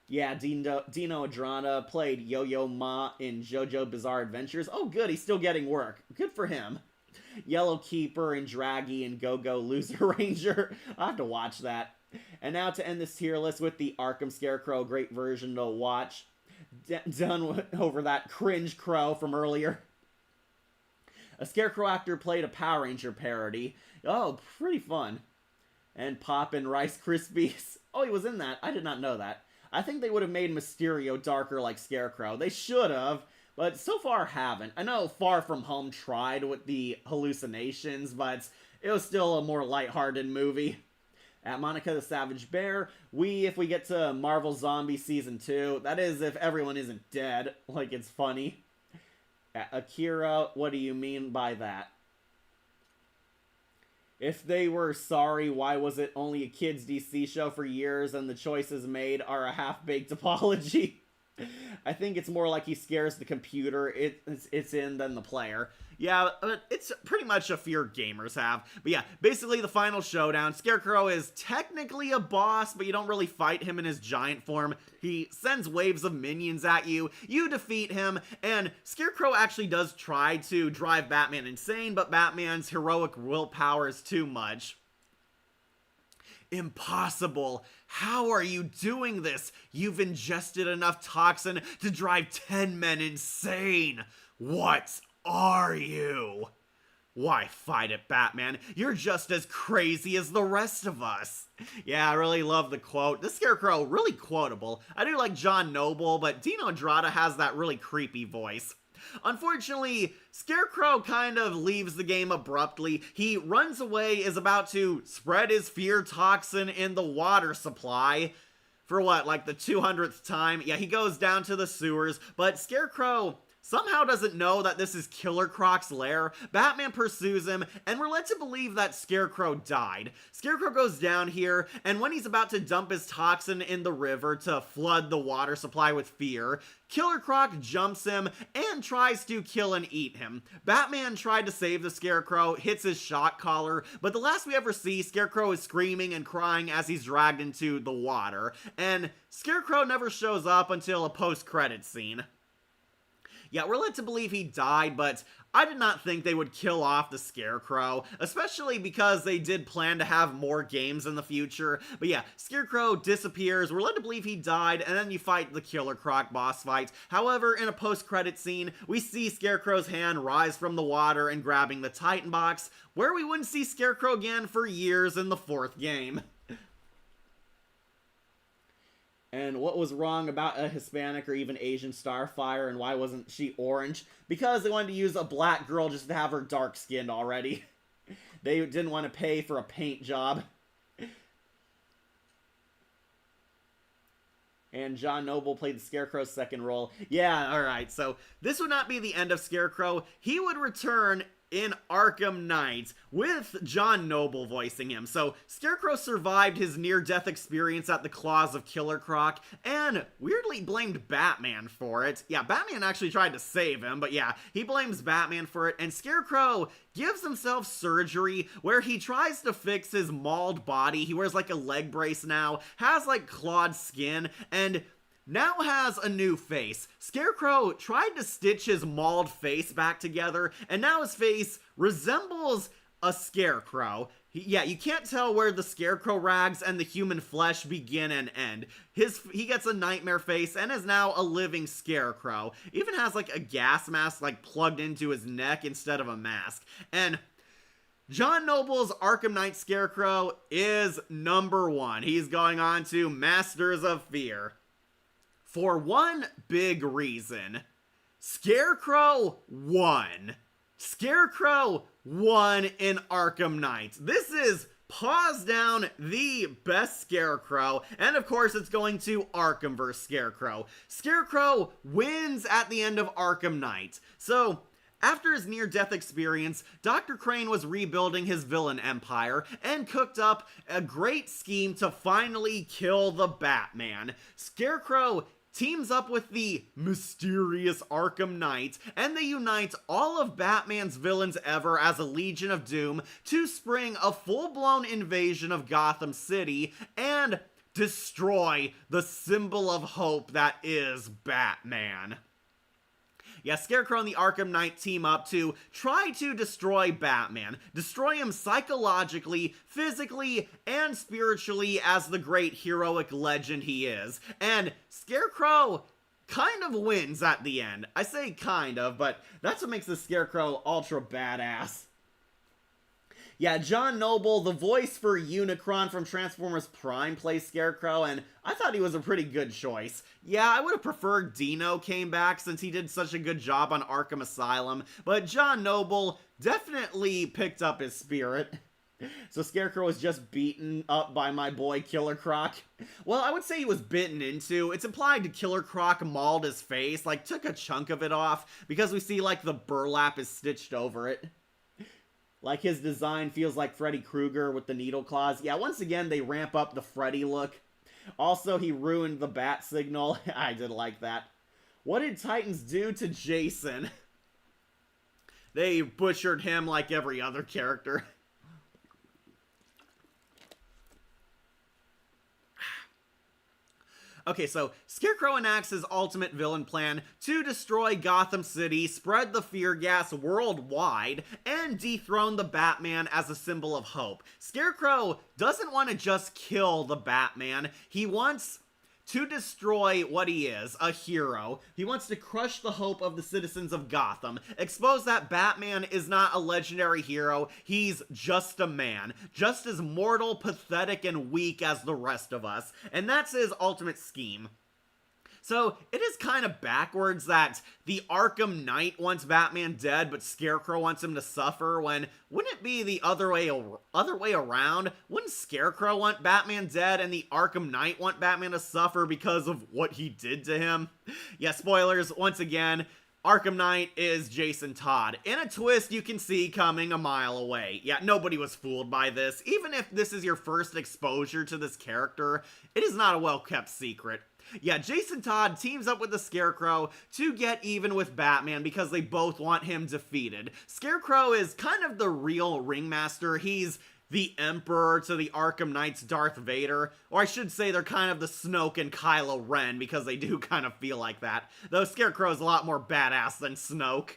Yeah, Dino Adrana played Yo-Yo Ma in JoJo Bizarre Adventures. Oh good, he's still getting work. Good for him. Yellow Keeper and Draggy and Go-Go Loser Ranger. I'll have to watch that. And now to end this tier list with the Arkham Scarecrow, great version to watch. Done over that cringe crow from earlier. A Scarecrow actor played a Power Ranger parody. Oh, pretty fun. And Poppin' Rice Krispies. Oh, he was in that. I did not know that. I think they would have made Mysterio darker like Scarecrow. They should have. But so far haven't. I know Far From Home tried with the hallucinations, but it was still a more lighthearted movie. At Monica the Savage Bear, if we get to Marvel Zombie Season 2, that is if everyone isn't dead, like it's funny. At Akira, what do you mean by that? If they were sorry, why was it only a kids' DC show for years and the choices made are a half-baked apology? I think it's more like he scares the computer it's in than the player. Yeah, but it's pretty much a fear gamers have. But yeah, basically the final showdown. Scarecrow is technically a boss, but you don't really fight him in his giant form. He sends waves of minions at you, you defeat him, and Scarecrow actually does try to drive Batman insane, but Batman's heroic willpower is too much. Impossible. How are you doing this? You've ingested enough toxin to drive 10 men insane. What are you? Why fight it, Batman? You're just as crazy as the rest of us. Yeah, I really love the quote. The Scarecrow, really quotable. I do like John Noble, but Dino Andrada has that really creepy voice. Unfortunately, Scarecrow kind of leaves the game abruptly. He runs away, is about to spread his fear toxin in the water supply. For what, like the 200th time? Yeah, he goes down to the sewers, but Scarecrow somehow doesn't know that this is Killer Croc's lair. Batman pursues him, and we're led to believe that Scarecrow died. Scarecrow goes down here, and when he's about to dump his toxin in the river to flood the water supply with fear, Killer Croc jumps him and tries to kill and eat him. Batman tried to save the Scarecrow, hits his shock collar, but the last we ever see, Scarecrow is screaming and crying as he's dragged into the water, and Scarecrow never shows up until a post-credits scene. Yeah, we're led to believe he died, but I did not think they would kill off the Scarecrow, especially because they did plan to have more games in the future. But yeah, Scarecrow disappears, we're led to believe he died, and then you fight the Killer Croc boss fight. However, in a post-credit scene, we see Scarecrow's hand rise from the water and grabbing the Titan box, where we wouldn't see Scarecrow again for years in the 4th game. And what was wrong about a Hispanic or even Asian Starfire, and why wasn't she orange? Because they wanted to use a black girl just to have her dark skinned already. They didn't want to pay for a paint job. And John Noble played the Scarecrow's second role. Yeah, alright, so this would not be the end of Scarecrow. He would return in Arkham Knight, with John Noble voicing him. So, Scarecrow survived his near-death experience at the claws of Killer Croc, and weirdly blamed Batman for it. Yeah, Batman actually tried to save him, but yeah, he blames Batman for it, and Scarecrow gives himself surgery where he tries to fix his mauled body. He wears like a leg brace now, has like clawed skin, and now has a new face. Scarecrow tried to stitch his mauled face back together, and now his face resembles a Scarecrow. Yeah, you can't tell where the Scarecrow rags and the human flesh begin and end. He gets a nightmare face and is now a living Scarecrow. Even has like a gas mask like plugged into his neck instead of a mask. And John Noble's Arkham Knight Scarecrow is number 1. He's going on to Masters of Fear. For one big reason, Scarecrow won. Scarecrow won in Arkham Knight. This is paws down the best Scarecrow, and of course it's going to Arkham vs. Scarecrow. Scarecrow wins at the end of Arkham Knight. So, After his near-death experience, Dr. Crane was rebuilding his villain empire and cooked up a great scheme to finally kill the Batman. Scarecrow teams up with the mysterious Arkham Knight, and they unite all of Batman's villains ever as a Legion of Doom to spring a full-blown invasion of Gotham City and destroy the symbol of hope that is Batman. Yeah, Scarecrow and the Arkham Knight team up to try to destroy Batman. Destroy him psychologically, physically, and spiritually as the great heroic legend he is. And Scarecrow kind of wins at the end. I say kind of, but that's what makes the Scarecrow ultra badass. Yeah, John Noble, the voice for Unicron from Transformers Prime, plays Scarecrow, and I thought he was a pretty good choice. Yeah, I would have preferred Dino came back since he did such a good job on Arkham Asylum, but John Noble definitely picked up his spirit. So Scarecrow was just beaten up by my boy Killer Croc. Well, I would say he was bitten into. It's implied Killer Croc mauled his face, like took a chunk of it off, because we see like the burlap is stitched over it. Like, his design feels like Freddy Krueger with the needle claws. Yeah, once again, they ramp up the Freddy look. Also, he ruined the bat signal. I did like that. What did Titans do to Jason? They butchered him like every other character. Okay, so Scarecrow enacts his ultimate villain plan to destroy Gotham City, spread the fear gas worldwide, and dethrone the Batman as a symbol of hope. Scarecrow doesn't want to just kill the Batman. He wants to destroy what he is, a hero. He wants to crush the hope of the citizens of Gotham, expose that Batman is not a legendary hero, he's just a man, just as mortal, pathetic, and weak as the rest of us, and that's his ultimate scheme. So, it is kind of backwards that the Arkham Knight wants Batman dead, but Scarecrow wants him to suffer, when wouldn't it be the other way around? Wouldn't Scarecrow want Batman dead and the Arkham Knight want Batman to suffer because of what he did to him? Yeah, spoilers, once again, Arkham Knight is Jason Todd, in a twist you can see coming a mile away. Yeah, nobody was fooled by this. Even if this is your first exposure to this character, it is not a well-kept secret. Yeah, Jason Todd teams up with the Scarecrow to get even with Batman because they both want him defeated. Scarecrow is kind of the real ringmaster. He's the Emperor to the Arkham Knight's Darth Vader. Or I should say they're kind of the Snoke and Kylo Ren because they do kind of feel like that. Though Scarecrow is a lot more badass than Snoke.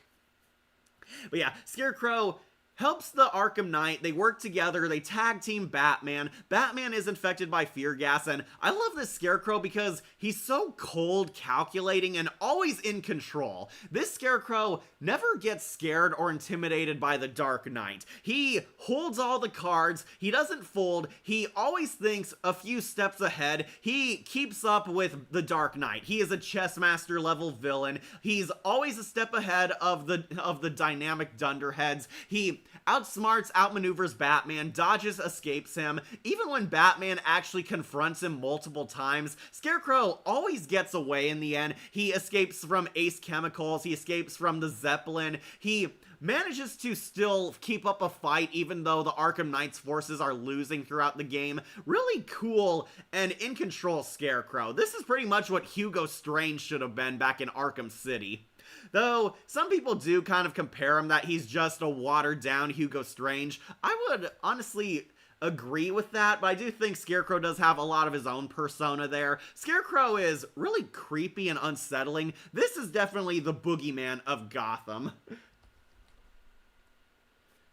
But yeah, Scarecrow helps the Arkham Knight. They work together. They tag team Batman. Batman is infected by fear gas, and I love this Scarecrow because he's so cold, calculating, and always in control. This Scarecrow never gets scared or intimidated by the Dark Knight. He holds all the cards. He doesn't fold. He always thinks a few steps ahead. He keeps up with the Dark Knight. He is a chess master level villain. He's always a step ahead of the dynamic dunderheads. He outsmarts, outmaneuvers Batman, dodges, escapes him. Even when Batman actually confronts him multiple times, Scarecrow always gets away in the end. He escapes from Ace Chemicals, he escapes from the Zeppelin, he manages to still keep up a fight even though the Arkham Knight's forces are losing throughout the game. Really cool and in control Scarecrow. This is pretty much what Hugo Strange should have been back in Arkham City. Though, some people do kind of compare him that he's just a watered-down Hugo Strange. I would honestly agree with that, but I do think Scarecrow does have a lot of his own persona there. Scarecrow is really creepy and unsettling. This is definitely the boogeyman of Gotham.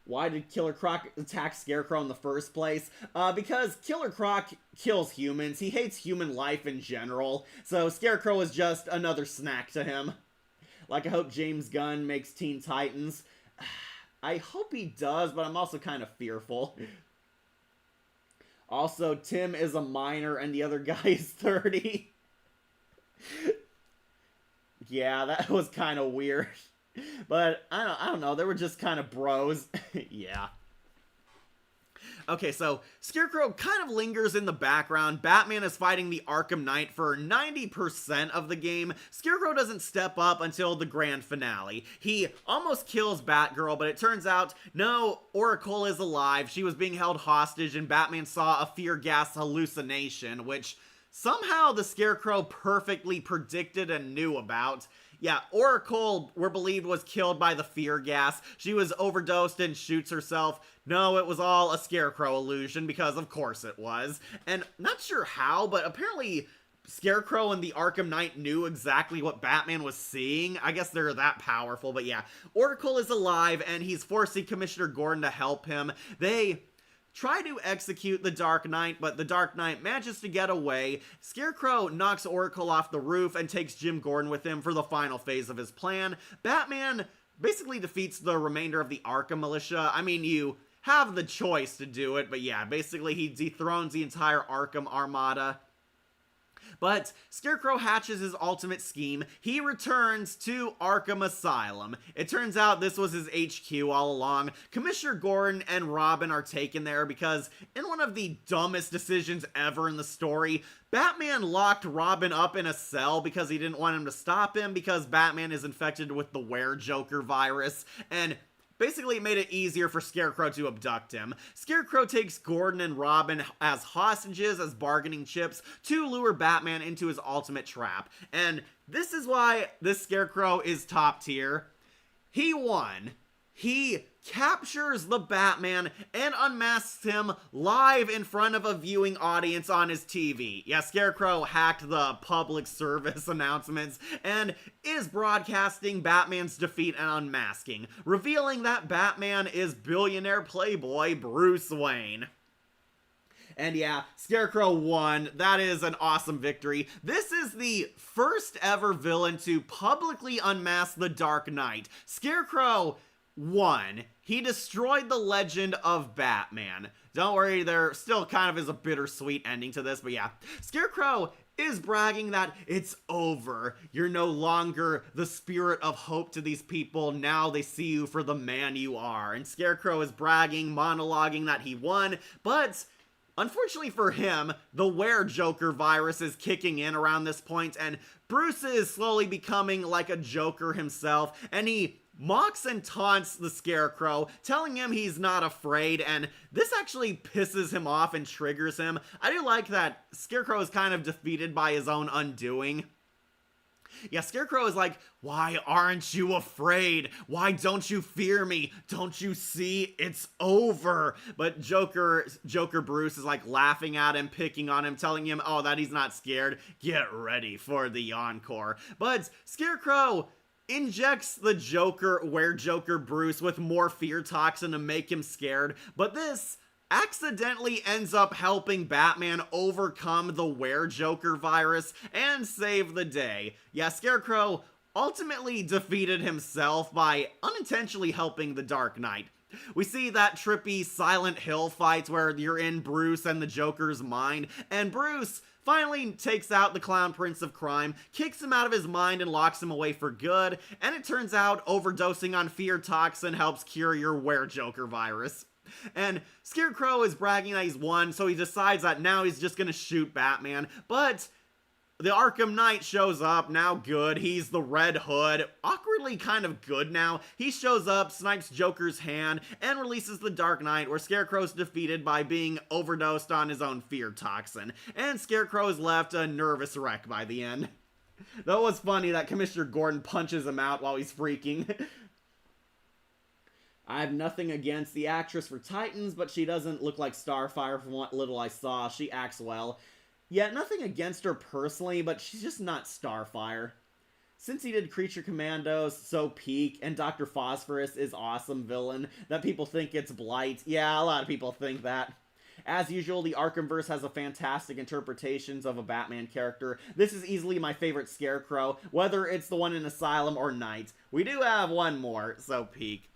Why did Killer Croc attack Scarecrow in the first place? Because Killer Croc kills humans. He hates human life in general, so Scarecrow is just another snack to him. Like, I hope James Gunn makes Teen Titans. I hope he does, but I'm also kind of fearful. Also, Tim is a minor and the other guy is 30. Yeah, that was kind of weird. But, I don't know, they were just kind of bros. Yeah. Okay, so Scarecrow kind of lingers in the background. Batman is fighting the Arkham Knight for 90% of the game. Scarecrow doesn't step up until the grand finale. He almost kills Batgirl, but it turns out, no, Oracle is alive. She was being held hostage, and Batman saw a fear gas hallucination, which somehow the Scarecrow perfectly predicted and knew about. Yeah, Oracle, we're believed, was killed by the fear gas. She was overdosed and shoots herself. No, it was all a Scarecrow illusion, because of course it was. And not sure how, but apparently Scarecrow and the Arkham Knight knew exactly what Batman was seeing. I guess they're that powerful, but yeah. Oracle is alive, and he's forcing Commissioner Gordon to help him. They try to execute the Dark Knight, but the Dark Knight manages to get away. Scarecrow knocks Oracle off the roof and takes Jim Gordon with him for the final phase of his plan. Batman basically defeats the remainder of the Arkham Militia. I mean, you have the choice to do it, but yeah, basically he dethrones the entire Arkham Armada. But Scarecrow hatches his ultimate scheme. He returns to Arkham Asylum. It turns out this was his HQ all along. Commissioner Gordon and Robin are taken there because, in one of the dumbest decisions ever in the story, Batman locked Robin up in a cell because he didn't want him to stop him, because Batman is infected with the Were-Joker virus, and basically, it made it easier for Scarecrow to abduct him. Scarecrow takes Gordon and Robin as hostages, as bargaining chips, to lure Batman into his ultimate trap. And this is why this Scarecrow is top tier. He won. He captures the Batman and unmasks him live in front of a viewing audience on his TV. Yeah, Scarecrow hacked the public service announcements and is broadcasting Batman's defeat and unmasking, revealing that Batman is billionaire playboy Bruce Wayne. And yeah, Scarecrow won. That is an awesome victory. This is the first ever villain to publicly unmask the Dark Knight. Scarecrow won. He destroyed the legend of Batman. Don't worry, there still kind of is a bittersweet ending to this, but yeah. Scarecrow is bragging that it's over. You're no longer the spirit of hope to these people. Now they see you for the man you are. And Scarecrow is bragging, monologuing that he won, but unfortunately for him, the Were-Joker virus is kicking in around this point, and Bruce is slowly becoming like a Joker himself, and he mocks and taunts the Scarecrow, telling him he's not afraid, and this actually pisses him off and triggers him. I do like that Scarecrow is kind of defeated by his own undoing. Yeah, Scarecrow is like, why aren't you afraid? Why don't you fear me? Don't you see it's over? But Joker Bruce is like laughing at him, picking on him, telling him, oh, that he's not scared. Get ready for the encore. But Scarecrow injects the Were-Joker Bruce with more fear toxin to make him scared, but this accidentally ends up helping Batman overcome the Were-Joker virus and save the day. Yeah, Scarecrow ultimately defeated himself by unintentionally helping the Dark Knight. We see that trippy Silent Hill fight where you're in Bruce and the Joker's mind, and Bruce finally takes out the Clown Prince of Crime, kicks him out of his mind and locks him away for good, and it turns out overdosing on fear toxin helps cure your Were-Joker virus. And Scarecrow is bragging that he's won, so he decides that now he's just gonna shoot Batman, but the Arkham Knight shows up, now good. He's the Red Hood, awkwardly kind of good now. He shows up, snipes Joker's hand, and releases the Dark Knight, where Scarecrow's defeated by being overdosed on his own fear toxin. And Scarecrow is left a nervous wreck by the end. That was funny that Commissioner Gordon punches him out while he's freaking. I have nothing against the actress for Titans, but she doesn't look like Starfire from what little I saw. She acts well. Yeah, nothing against her personally, but she's just not Starfire. Since he did Creature Commandos, so Peak, and Dr. Phosphorus is awesome villain, that people think it's Blight. Yeah, a lot of people think that. As usual, the Arkhamverse has a fantastic interpretations of a Batman character. This is easily my favorite Scarecrow, whether it's the one in Asylum or Knight. We do have one more, so Peak.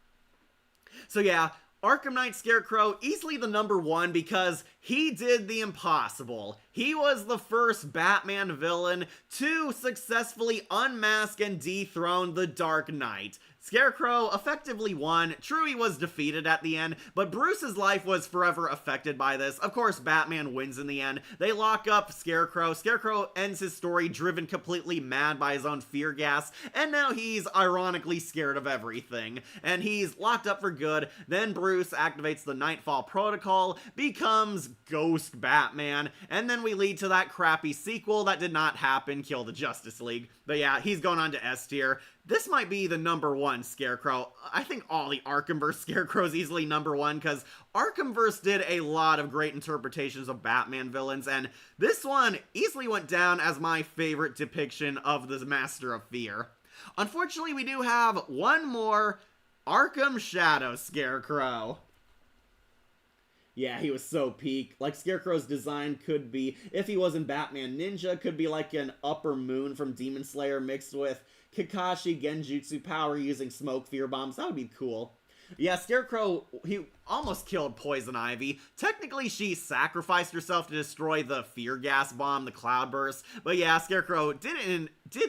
So yeah, Arkham Knight Scarecrow, easily the number one because He did the impossible. He was the first Batman villain to successfully unmask and dethrone the Dark Knight. Scarecrow effectively won. True, he was defeated at the end, but Bruce's life was forever affected by this. Of course, Batman wins in the end. They lock up Scarecrow. Scarecrow ends his story driven completely mad by his own fear gas, and now he's ironically scared of everything. And he's locked up for good. Then Bruce activates the Nightfall Protocol, becomes Ghost Batman, and then we lead to that crappy sequel that did not happen, Kill the Justice League. But yeah, he's going on to S tier. This might be the #1 Scarecrow. I think all the Arkhamverse Scarecrows easily #1, because Arkhamverse did a lot of great interpretations of Batman villains, and this one easily went down as my favorite depiction of the Master of Fear. Unfortunately, we do have one more Arkham Shadow Scarecrow. Yeah, he was so peak. Like, Scarecrow's design could be, if he wasn't Batman Ninja, could be like an Upper Moon from Demon Slayer mixed with Kakashi Genjutsu power using smoke fear bombs. That would be cool. Yeah, Scarecrow, he almost killed Poison Ivy. Technically, she sacrificed herself to destroy the fear gas bomb, the Cloudburst. But yeah, Scarecrow did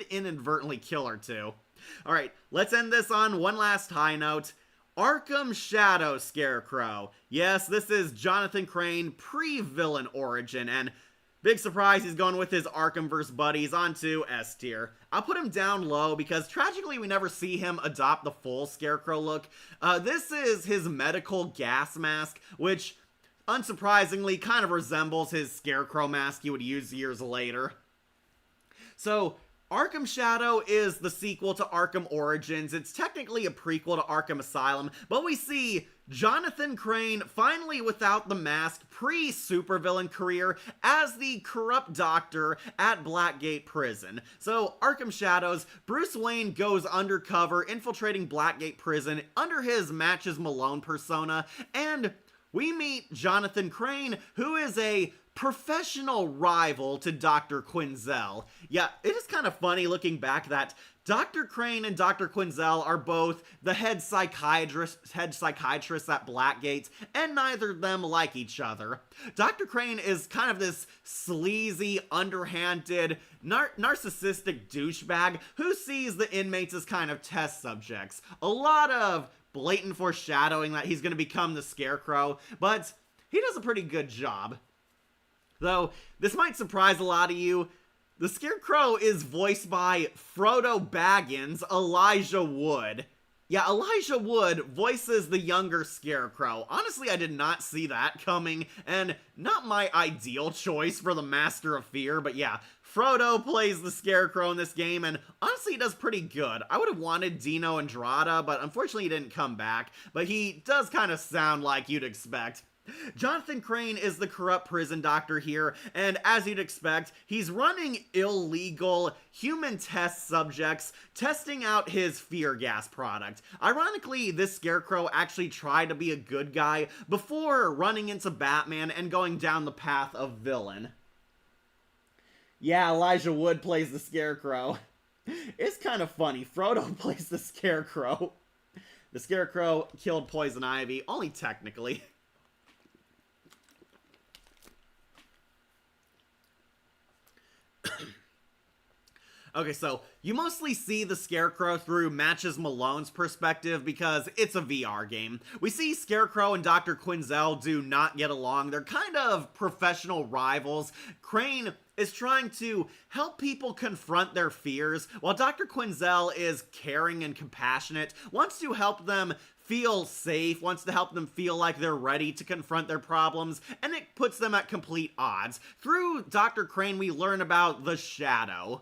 inadvertently kill her too. Alright, let's end this on one last high note. Arkham Shadow Scarecrow. Yes, this is Jonathan Crane pre-villain origin, and big surprise, he's going with his Arkhamverse buddies onto S tier. I'll put him down low because tragically we never see him adopt the full Scarecrow look. This is his medical gas mask, which unsurprisingly kind of resembles his Scarecrow mask he would use years later. So, Arkham Shadow is the sequel to Arkham Origins. It's technically a prequel to Arkham Asylum, but we see Jonathan Crane finally without the mask, pre-supervillain career as the corrupt doctor at Blackgate Prison. So, Arkham Shadows, Bruce Wayne goes undercover, infiltrating Blackgate Prison under his Matches Malone persona, and we meet Jonathan Crane, who is a professional rival to Dr. Quinzel. Yeah, it is kind of funny looking back that Dr. Crane and Dr. Quinzel are both the head psychiatrists at Blackgate, and neither of them like each other. Dr. Crane is kind of this sleazy, underhanded, narcissistic douchebag who sees the inmates as kind of test subjects. A lot of blatant foreshadowing that he's going to become the Scarecrow, but he does a pretty good job. Though, this might surprise a lot of you, the Scarecrow is voiced by Frodo Baggins, Elijah Wood. Yeah, Elijah Wood voices the younger Scarecrow. Honestly, I did not see that coming, and not my ideal choice for the Master of Fear, but yeah, Frodo plays the Scarecrow in this game, and honestly, he does pretty good. I would have wanted Dino Andrada, but unfortunately he didn't come back, but he does kind of sound like you'd expect. Jonathan Crane is the corrupt prison doctor here, and as you'd expect, he's running illegal human test subjects, testing out his fear gas product. Ironically, this Scarecrow actually tried to be a good guy before running into Batman and going down the path of villain. Yeah, Elijah Wood plays the Scarecrow. It's kind of funny. Frodo plays the Scarecrow. The Scarecrow killed Poison Ivy, only technically. Okay, so you mostly see the Scarecrow through Matches Malone's perspective because it's a VR game. We see Scarecrow and Dr. Quinzel do not get along. They're kind of professional rivals. Crane is trying to help people confront their fears, while Dr. Quinzel is caring and compassionate, wants to help them feel safe, wants to help them feel like they're ready to confront their problems, and it puts them at complete odds. Through Dr. Crane, we learn about the Shadow.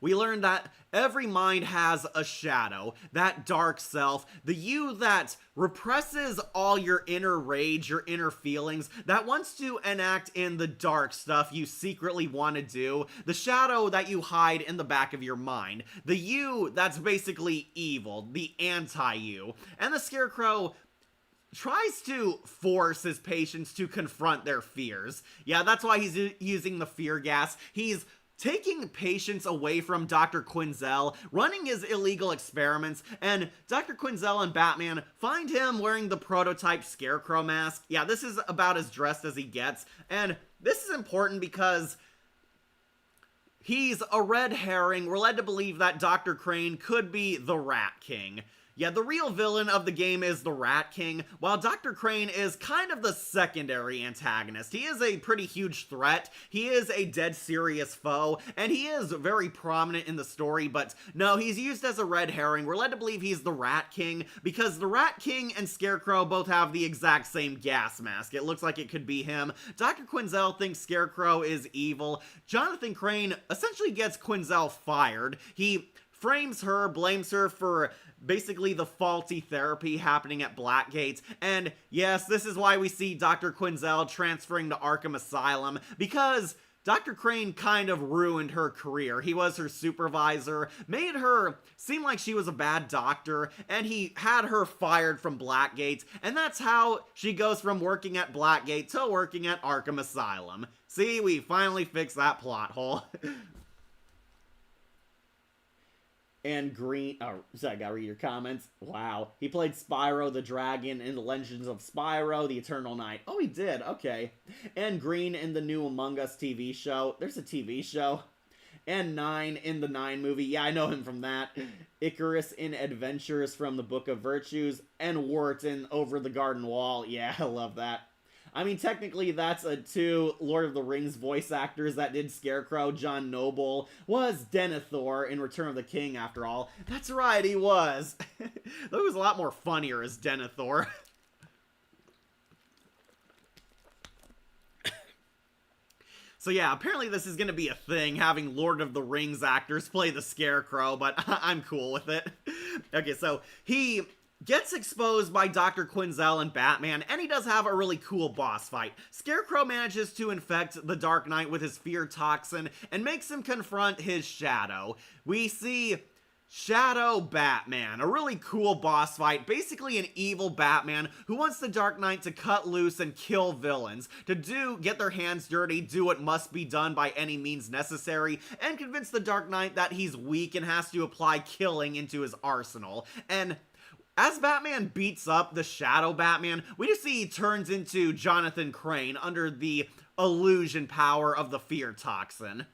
We learn that every mind has a shadow, that dark self, the you that represses all your inner rage, your inner feelings, that wants to enact in the dark stuff you secretly want to do, the shadow that you hide in the back of your mind, the you that's basically evil, the anti-you. And the Scarecrow tries to force his patients to confront their fears. Yeah, that's why he's using the fear gas. He's taking patients away from Dr. Quinzel, running his illegal experiments, and Dr. Quinzel and Batman find him wearing the prototype Scarecrow mask. Yeah, this is about as dressed as he gets, and this is important because he's a red herring. We're led to believe that Dr. Crane could be the Rat King. Yeah, the real villain of the game is the Rat King, while Dr. Crane is kind of the secondary antagonist. He is a pretty huge threat, he is a dead serious foe, and he is very prominent in the story, but no, he's used as a red herring. We're led to believe he's the Rat King, because the Rat King and Scarecrow both have the exact same gas mask. It looks like it could be him. Dr. Quinzel thinks Scarecrow is evil. Jonathan Crane essentially gets Quinzel fired. He frames her, blames her for basically the faulty therapy happening at Blackgate, and yes, this is why we see Dr. Quinzel transferring to Arkham Asylum, because Dr. Crane kind of ruined her career. He was her supervisor, made her seem like she was a bad doctor, and he had her fired from Blackgate, and that's how she goes from working at Blackgate to working at Arkham Asylum. See, we finally fixed that plot hole. And Green, so I gotta read your comments. Wow. He played Spyro the Dragon in The Legends of Spyro, The Eternal Night. Oh, he did. Okay. And Green in the new Among Us TV show. There's a TV show. And Nine in the Nine movie. Yeah, I know him from that. Icarus in Adventures from the Book of Virtues. And Wharton Over the Garden Wall. Yeah, I love that. I mean, technically, that's two Lord of the Rings voice actors that did Scarecrow. John Noble was Denethor in Return of the King, after all. That's right, he was. That was a lot more funnier as Denethor. So yeah, apparently this is gonna be a thing, having Lord of the Rings actors play the Scarecrow, but I'm cool with it. Okay, so he gets exposed by Dr. Quinzel and Batman, and he does have a really cool boss fight. Scarecrow manages to infect the Dark Knight with his fear toxin and makes him confront his shadow. We see Shadow Batman, a really cool boss fight, basically an evil Batman who wants the Dark Knight to cut loose and kill villains, to get their hands dirty, do what must be done by any means necessary, and convince the Dark Knight that he's weak and has to apply killing into his arsenal. And as Batman beats up the Shadow Batman, we just see he turns into Jonathan Crane under the illusion power of the fear toxin.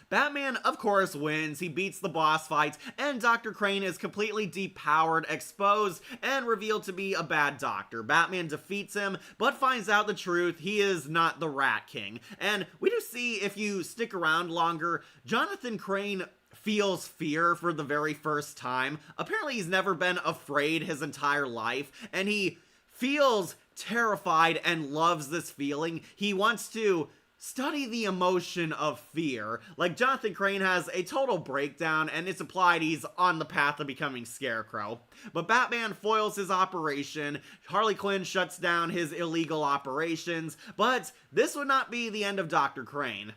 Batman, of course, wins. He beats the boss fight, and Dr. Crane is completely depowered, exposed, and revealed to be a bad doctor. Batman defeats him, but finds out the truth. He is not the Rat King. And we do see, if you stick around longer, Jonathan Crane feels fear for the very first time. Apparently he's never been afraid his entire life, and he feels terrified and loves this feeling. He wants to study the emotion of fear. Like, Jonathan Crane has a total breakdown, and it's implied he's on the path of becoming Scarecrow. But Batman foils his operation, Harley Quinn shuts down his illegal operations, but this would not be the end of Dr. Crane.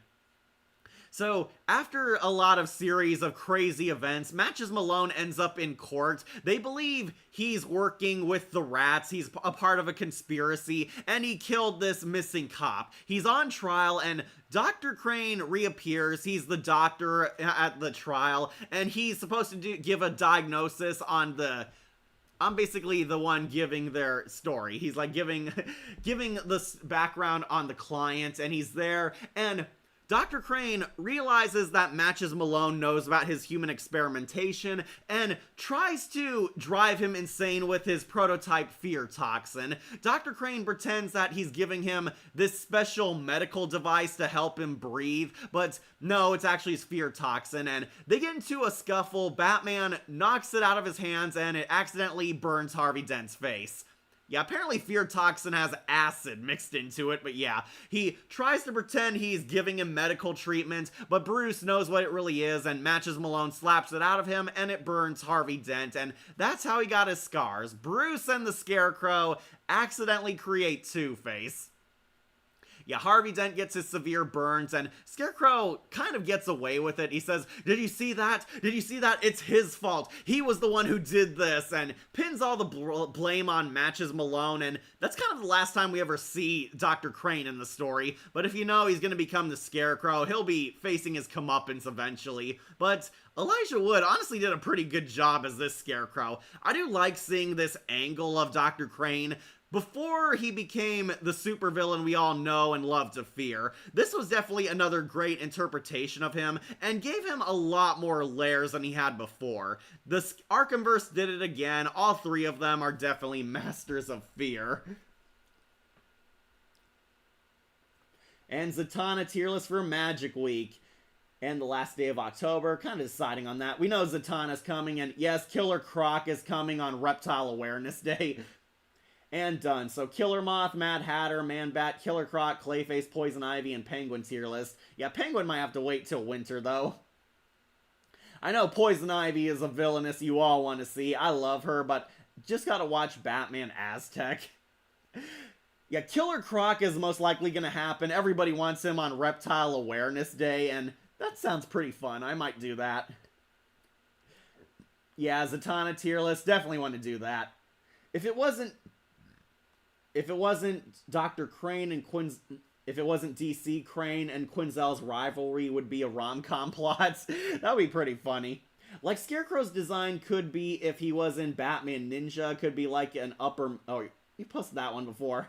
So, after a lot of series of crazy events, Matches Malone ends up in court. They believe he's working with the rats, he's a part of a conspiracy, and he killed this missing cop. He's on trial, and Dr. Crane reappears. He's the doctor at the trial, and he's supposed to give a diagnosis on I'm basically the one giving their story. He's like giving the background on the client, and he's there, and Dr. Crane realizes that Matches Malone knows about his human experimentation and tries to drive him insane with his prototype fear toxin. Dr. Crane pretends that he's giving him this special medical device to help him breathe, but no, it's actually his fear toxin, and they get into a scuffle. Batman knocks it out of his hands, and it accidentally burns Harvey Dent's face. Yeah, apparently fear toxin has acid mixed into it, but yeah, he tries to pretend he's giving him medical treatment, but Bruce knows what it really is, and Matches Malone slaps it out of him, and it burns Harvey Dent, and that's how he got his scars. Bruce and the Scarecrow accidentally create Two-Face. Yeah, Harvey Dent gets his severe burns, and Scarecrow kind of gets away with it. He says, "Did you see that? Did you see that? It's his fault. He was the one who did this," and pins all the blame on Matches Malone, and that's kind of the last time we ever see Dr. Crane in the story. But if you know he's gonna become the Scarecrow, he'll be facing his comeuppance eventually. But Elijah Wood honestly did a pretty good job as this Scarecrow. I do like seeing this angle of Dr. Crane before he became the supervillain we all know and love to fear. This was definitely another great interpretation of him, and gave him a lot more layers than he had before. The Arkhamverse did it again. All three of them are definitely masters of fear. And Zatanna tier list for Magic Week. And the last day of October, kind of deciding on that. We know Zatanna's coming, and yes, Killer Croc is coming on Reptile Awareness Day. And done. So Killer Moth, Mad Hatter, Man-Bat, Killer Croc, Clayface, Poison Ivy, and Penguin tier list. Yeah, Penguin might have to wait till winter, though. I know Poison Ivy is a villainess you all want to see. I love her, but just gotta watch Batman Aztec. Yeah, Killer Croc is most likely gonna happen. Everybody wants him on Reptile Awareness Day, and that sounds pretty fun. I might do that. Yeah, Zatanna tier list. Definitely want to do that. If it wasn't Dr. Crane and if it wasn't DC, Crane and Quinzel's rivalry would be a rom-com plot. That would be pretty funny. Like, Scarecrow's design could be if he was in Batman Ninja. Could be like an upper... Oh, you posted that one before.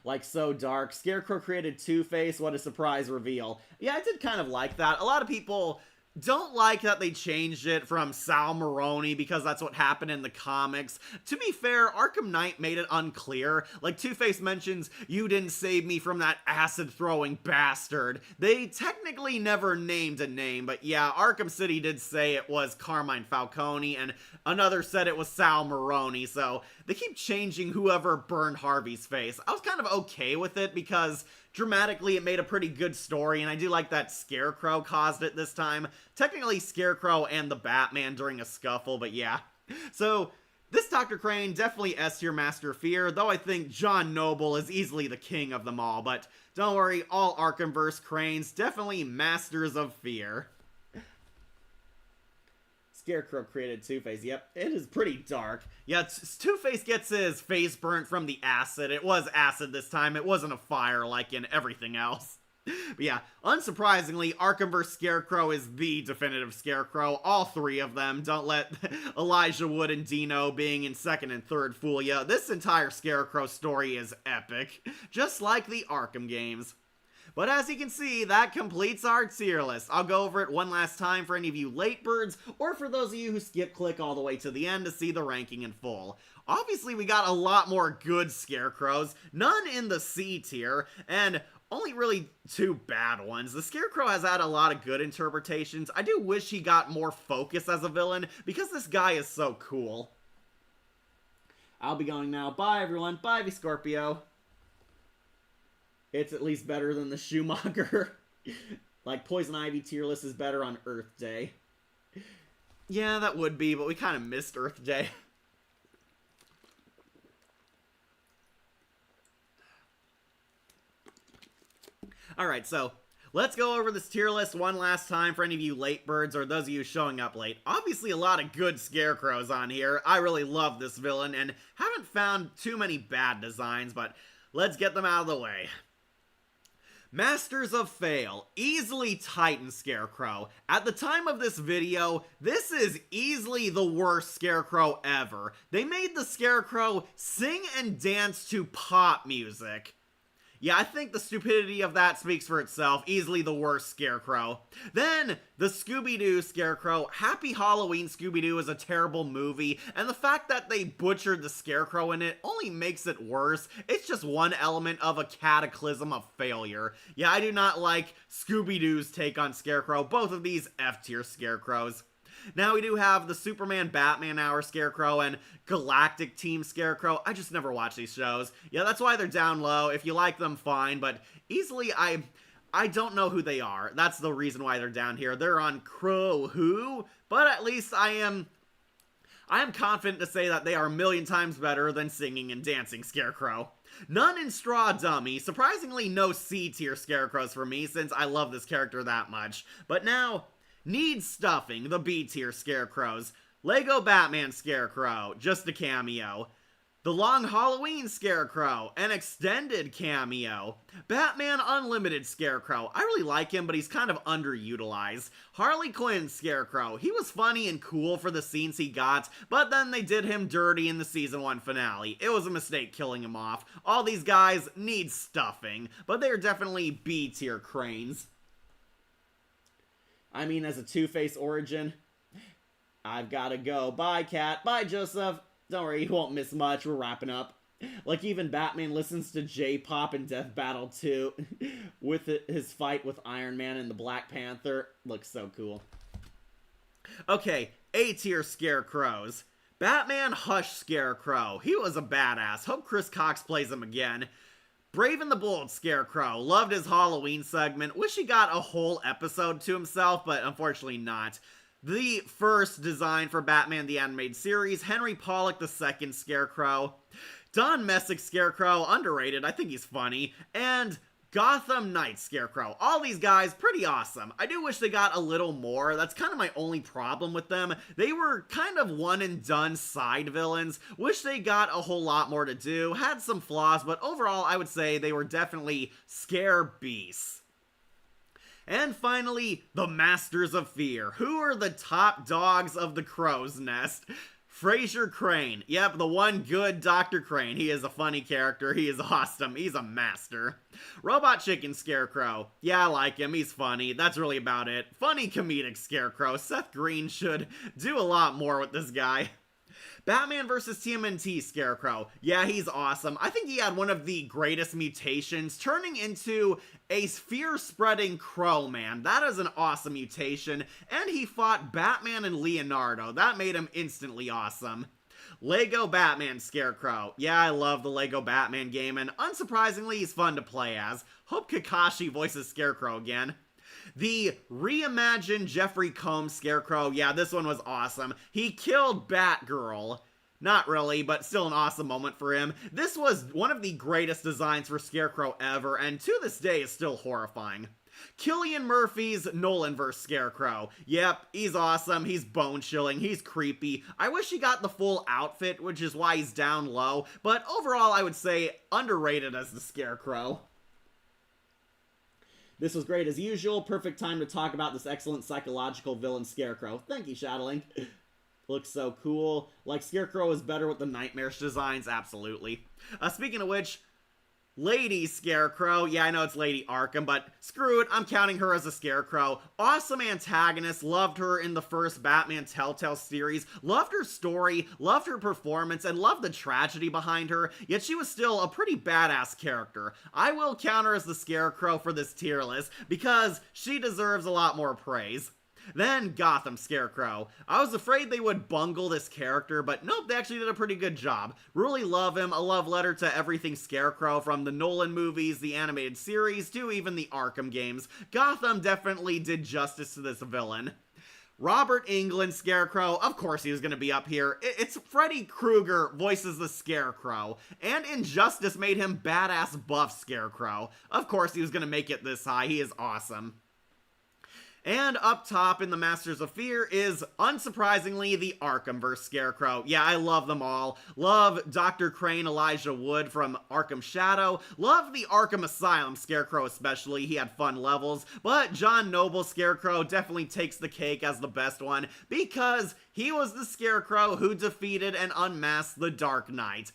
Like, so dark. Scarecrow created Two-Face. What a surprise reveal. Yeah, I did kind of like that. A lot of people don't like that they changed it from Sal Maroni because that's what happened in the comics. To be fair, Arkham Knight made it unclear. Like, Two-Face mentions, "You didn't save me from that acid-throwing bastard." They technically never named a name, but yeah, Arkham City did say it was Carmine Falcone, and another said it was Sal Maroni, so they keep changing whoever burned Harvey's face. I was kind of okay with it because dramatically it made a pretty good story, and I do like that Scarecrow caused it this time. Technically Scarecrow and the Batman during a scuffle, but yeah. So this Dr. Crane, definitely S tier Master of Fear, though I think John Noble is easily the king of them all, but don't worry, all Arkhamverse Cranes, definitely Masters of Fear. Scarecrow created Two-Face. Yep, it is pretty dark. Yeah, Two-Face gets his face burnt from the acid. It was acid this time. It wasn't a fire like in everything else. But yeah, unsurprisingly, Arkhamverse Scarecrow is the definitive Scarecrow. All three of them. Don't let Elijah Wood and Dino being in second and third fool ya. This entire Scarecrow story is epic. Just like the Arkham games. But as you can see, that completes our tier list. I'll go over it one last time for any of you late birds, or for those of you who skip click all the way to the end to see the ranking in full. Obviously, we got a lot more good Scarecrows, none in the C tier, and only really two bad ones. The Scarecrow has had a lot of good interpretations. I do wish he got more focus as a villain, because this guy is so cool. I'll be going now. Bye, everyone. Bye, V Scorpio. It's at least better than the Schumacher. Like, Poison Ivy tier list is better on Earth Day. Yeah, that would be, but we kind of missed Earth Day. Alright, so let's go over this tier list one last time for any of you late birds or those of you showing up late. Obviously a lot of good Scarecrows on here. I really love this villain and haven't found too many bad designs, but let's get them out of the way. Masters of Fail, easily Titan Scarecrow. At the time of this video, this is easily the worst Scarecrow ever. They made the Scarecrow sing and dance to pop music. Yeah, I think the stupidity of that speaks for itself. Easily the worst Scarecrow. Then, the Scooby-Doo Scarecrow. Happy Halloween Scooby-Doo is a terrible movie, and the fact that they butchered the Scarecrow in it only makes it worse. It's just one element of a cataclysm of failure. Yeah, I do not like Scooby-Doo's take on Scarecrow. Both of these F-tier Scarecrows. Now we do have the Superman Batman Hour Scarecrow and Galactic Team Scarecrow. I just never watch these shows. Yeah, that's why they're down low. If you like them, fine, but easily I don't know who they are. That's the reason why they're down here. They're on Crow Who, but at least I am confident to say that they are a million times better than singing and dancing Scarecrow. None in Straw Dummy. Surprisingly, no C-tier Scarecrows for me, since I love this character that much. But now, needs stuffing, the B-tier Scarecrows. Lego Batman Scarecrow, just a cameo. The Long Halloween Scarecrow, an extended cameo. Batman Unlimited Scarecrow, I really like him, but he's kind of underutilized. Harley Quinn Scarecrow, he was funny and cool for the scenes he got, but then they did him dirty in the season 1 finale. It was a mistake killing him off. All these guys need stuffing, but they're definitely B-tier cranes. I mean, as a Two-Face origin, I've gotta go. Bye, Cat. Bye, Joseph. Don't worry, you won't miss much. We're wrapping up. Like, even Batman listens to J-Pop in Death Battle 2 with his fight with Iron Man and the Black Panther. Looks so cool. Okay, A-tier Scarecrows. Batman Hush Scarecrow. He was a badass. Hope Chris Cox plays him again. Brave and the Bold Scarecrow. Loved his Halloween segment. Wish he got a whole episode to himself, but unfortunately not. The first design for Batman the Animated Series, Henry Pollock II Scarecrow, Don Messick Scarecrow, underrated, I think he's funny, and Gotham Knight Scarecrow. All these guys, pretty awesome. I do wish they got a little more. That's kind of my only problem with them. They were kind of one and done side villains. Wish they got a whole lot more to do. Had some flaws, but overall I would say they were definitely scare beasts. And finally, the Masters of Fear. Who are the top dogs of the Crow's Nest? Fraser Crane. Yep, the one good Dr. Crane. He is a funny character. He is awesome. He's a master. Robot Chicken Scarecrow. Yeah, I like him. He's funny. That's really about it. Funny comedic Scarecrow. Seth Green should do a lot more with this guy. Batman vs. TMNT Scarecrow. Yeah, he's awesome. I think he had one of the greatest mutations, turning into a fear-spreading crow man. That is an awesome mutation. And he fought Batman and Leonardo. That made him instantly awesome. Lego Batman Scarecrow. Yeah, I love the Lego Batman game, and unsurprisingly, he's fun to play as. Hope Kakashi voices Scarecrow again. The reimagined Jeffrey Combs Scarecrow. Yeah, this one was awesome. He killed Batgirl. Not really, but still an awesome moment for him. This was one of the greatest designs for Scarecrow ever, and to this day is still horrifying. Cillian Murphy's Nolanverse Scarecrow. Yep, he's awesome, he's bone-chilling, he's creepy. I wish he got the full outfit, which is why he's down low, but overall I would say underrated as the Scarecrow. This was great as usual. Perfect time to talk about this excellent psychological villain Scarecrow. Thank you, Shadowling. Looks so cool. Like, Scarecrow is better with the nightmarish designs. Absolutely. Speaking of which, Lady Scarecrow. Yeah, I know it's Lady Arkham, but screw it. I'm counting her as a Scarecrow. Awesome antagonist. Loved her in the first Batman Telltale series. Loved her story. Loved her performance. And loved the tragedy behind her. Yet she was still a pretty badass character. I will count her as the Scarecrow for this tier list because she deserves a lot more praise. Then Gotham Scarecrow. I was afraid they would bungle this character, but nope, they actually did a pretty good job. Really love him, a love letter to everything Scarecrow, from the Nolan movies, the animated series, to even the Arkham games. Gotham definitely did justice to this villain. Robert Englund Scarecrow, of course he was going to be up here. It's Freddy Krueger voices the Scarecrow, and Injustice made him badass buff Scarecrow. Of course he was going to make it this high, he is awesome. And up top in the Masters of Fear is, unsurprisingly, the Arkhamverse Scarecrow. Yeah, I love them all. Love Dr. Crane Elijah Wood from Arkham Shadow. Love the Arkham Asylum Scarecrow especially. He had fun levels. But John Noble Scarecrow definitely takes the cake as the best one because he was the Scarecrow who defeated and unmasked the Dark Knight.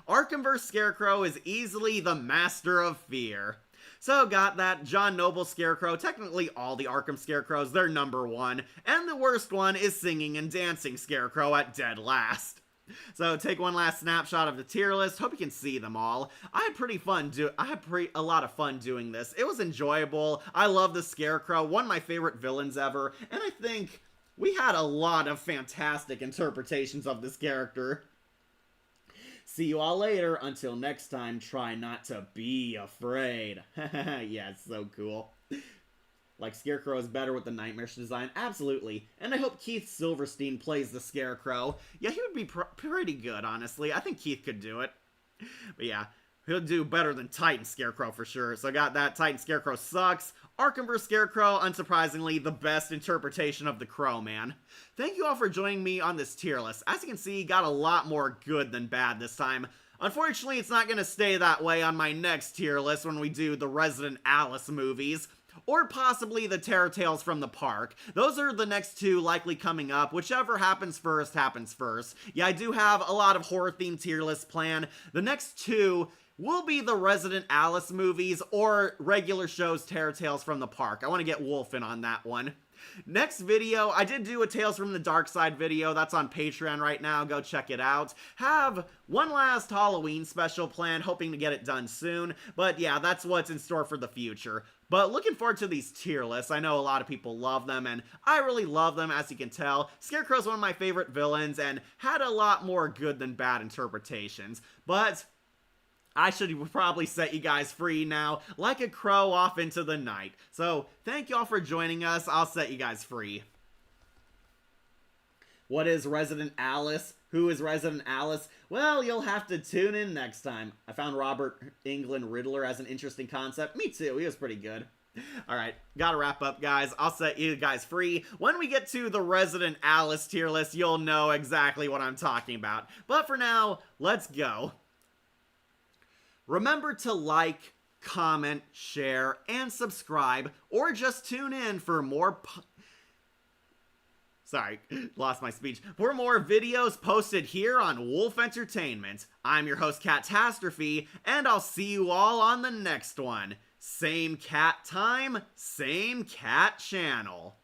Arkhamverse Scarecrow is easily the master of fear. So got that. John Noble Scarecrow, technically all the Arkham Scarecrows, they're number one. And the worst one is Singing and Dancing Scarecrow at dead last. So take one last snapshot of the tier list. Hope you can see them all. I had a lot of fun doing this. It was enjoyable. I love the Scarecrow, one of my favorite villains ever. And I think we had a lot of fantastic interpretations of this character. See you all later. Until next time, try not to be afraid. Yeah, it's so cool. Like, Scarecrow is better with the nightmarish design. Absolutely. And I hope Keith Silverstein plays the Scarecrow. Yeah, he would be pretty good, honestly. I think Keith could do it. But yeah, he'll do better than Titan Scarecrow for sure. So I got that. Titan Scarecrow sucks. Arkham vs. Scarecrow, unsurprisingly, the best interpretation of the Crow Man. Thank you all for joining me on this tier list. As you can see, got a lot more good than bad this time. Unfortunately, it's not going to stay that way on my next tier list when we do the Resident Alice movies, or possibly the Terror Tales from the Park. Those are the next two likely coming up. Whichever happens first, happens first. Yeah, I do have a lot of horror-themed tier lists planned. The next two will be the Resident Alice movies or regular shows Terror Tales from the Park. I want to get Wolf in on that one. Next video, I did do a Tales from the Dark Side video. That's on Patreon right now. Go check it out. Have one last Halloween special planned, hoping to get it done soon. But yeah, that's what's in store for the future. But looking forward to these tier lists. I know a lot of people love them, and I really love them, as you can tell. Scarecrow's one of my favorite villains, and had a lot more good than bad interpretations. But I should probably set you guys free now, like a crow off into the night. So, thank you all for joining us. I'll set you guys free. What is Resident Alice? Who is Resident Alice? Well, you'll have to tune in next time. I found Robert Englund Riddler as an interesting concept. Me too, he was pretty good. Alright, gotta wrap up, guys. I'll set you guys free. When we get to the Resident Alice tier list, you'll know exactly what I'm talking about. But for now, let's go. Remember to like, comment, share, and subscribe, or just tune in for more Sorry, lost my speech. For more videos posted here on Wolf Entertainment. I'm your host, Catastrophe, and I'll see you all on the next one. Same cat time, same cat channel.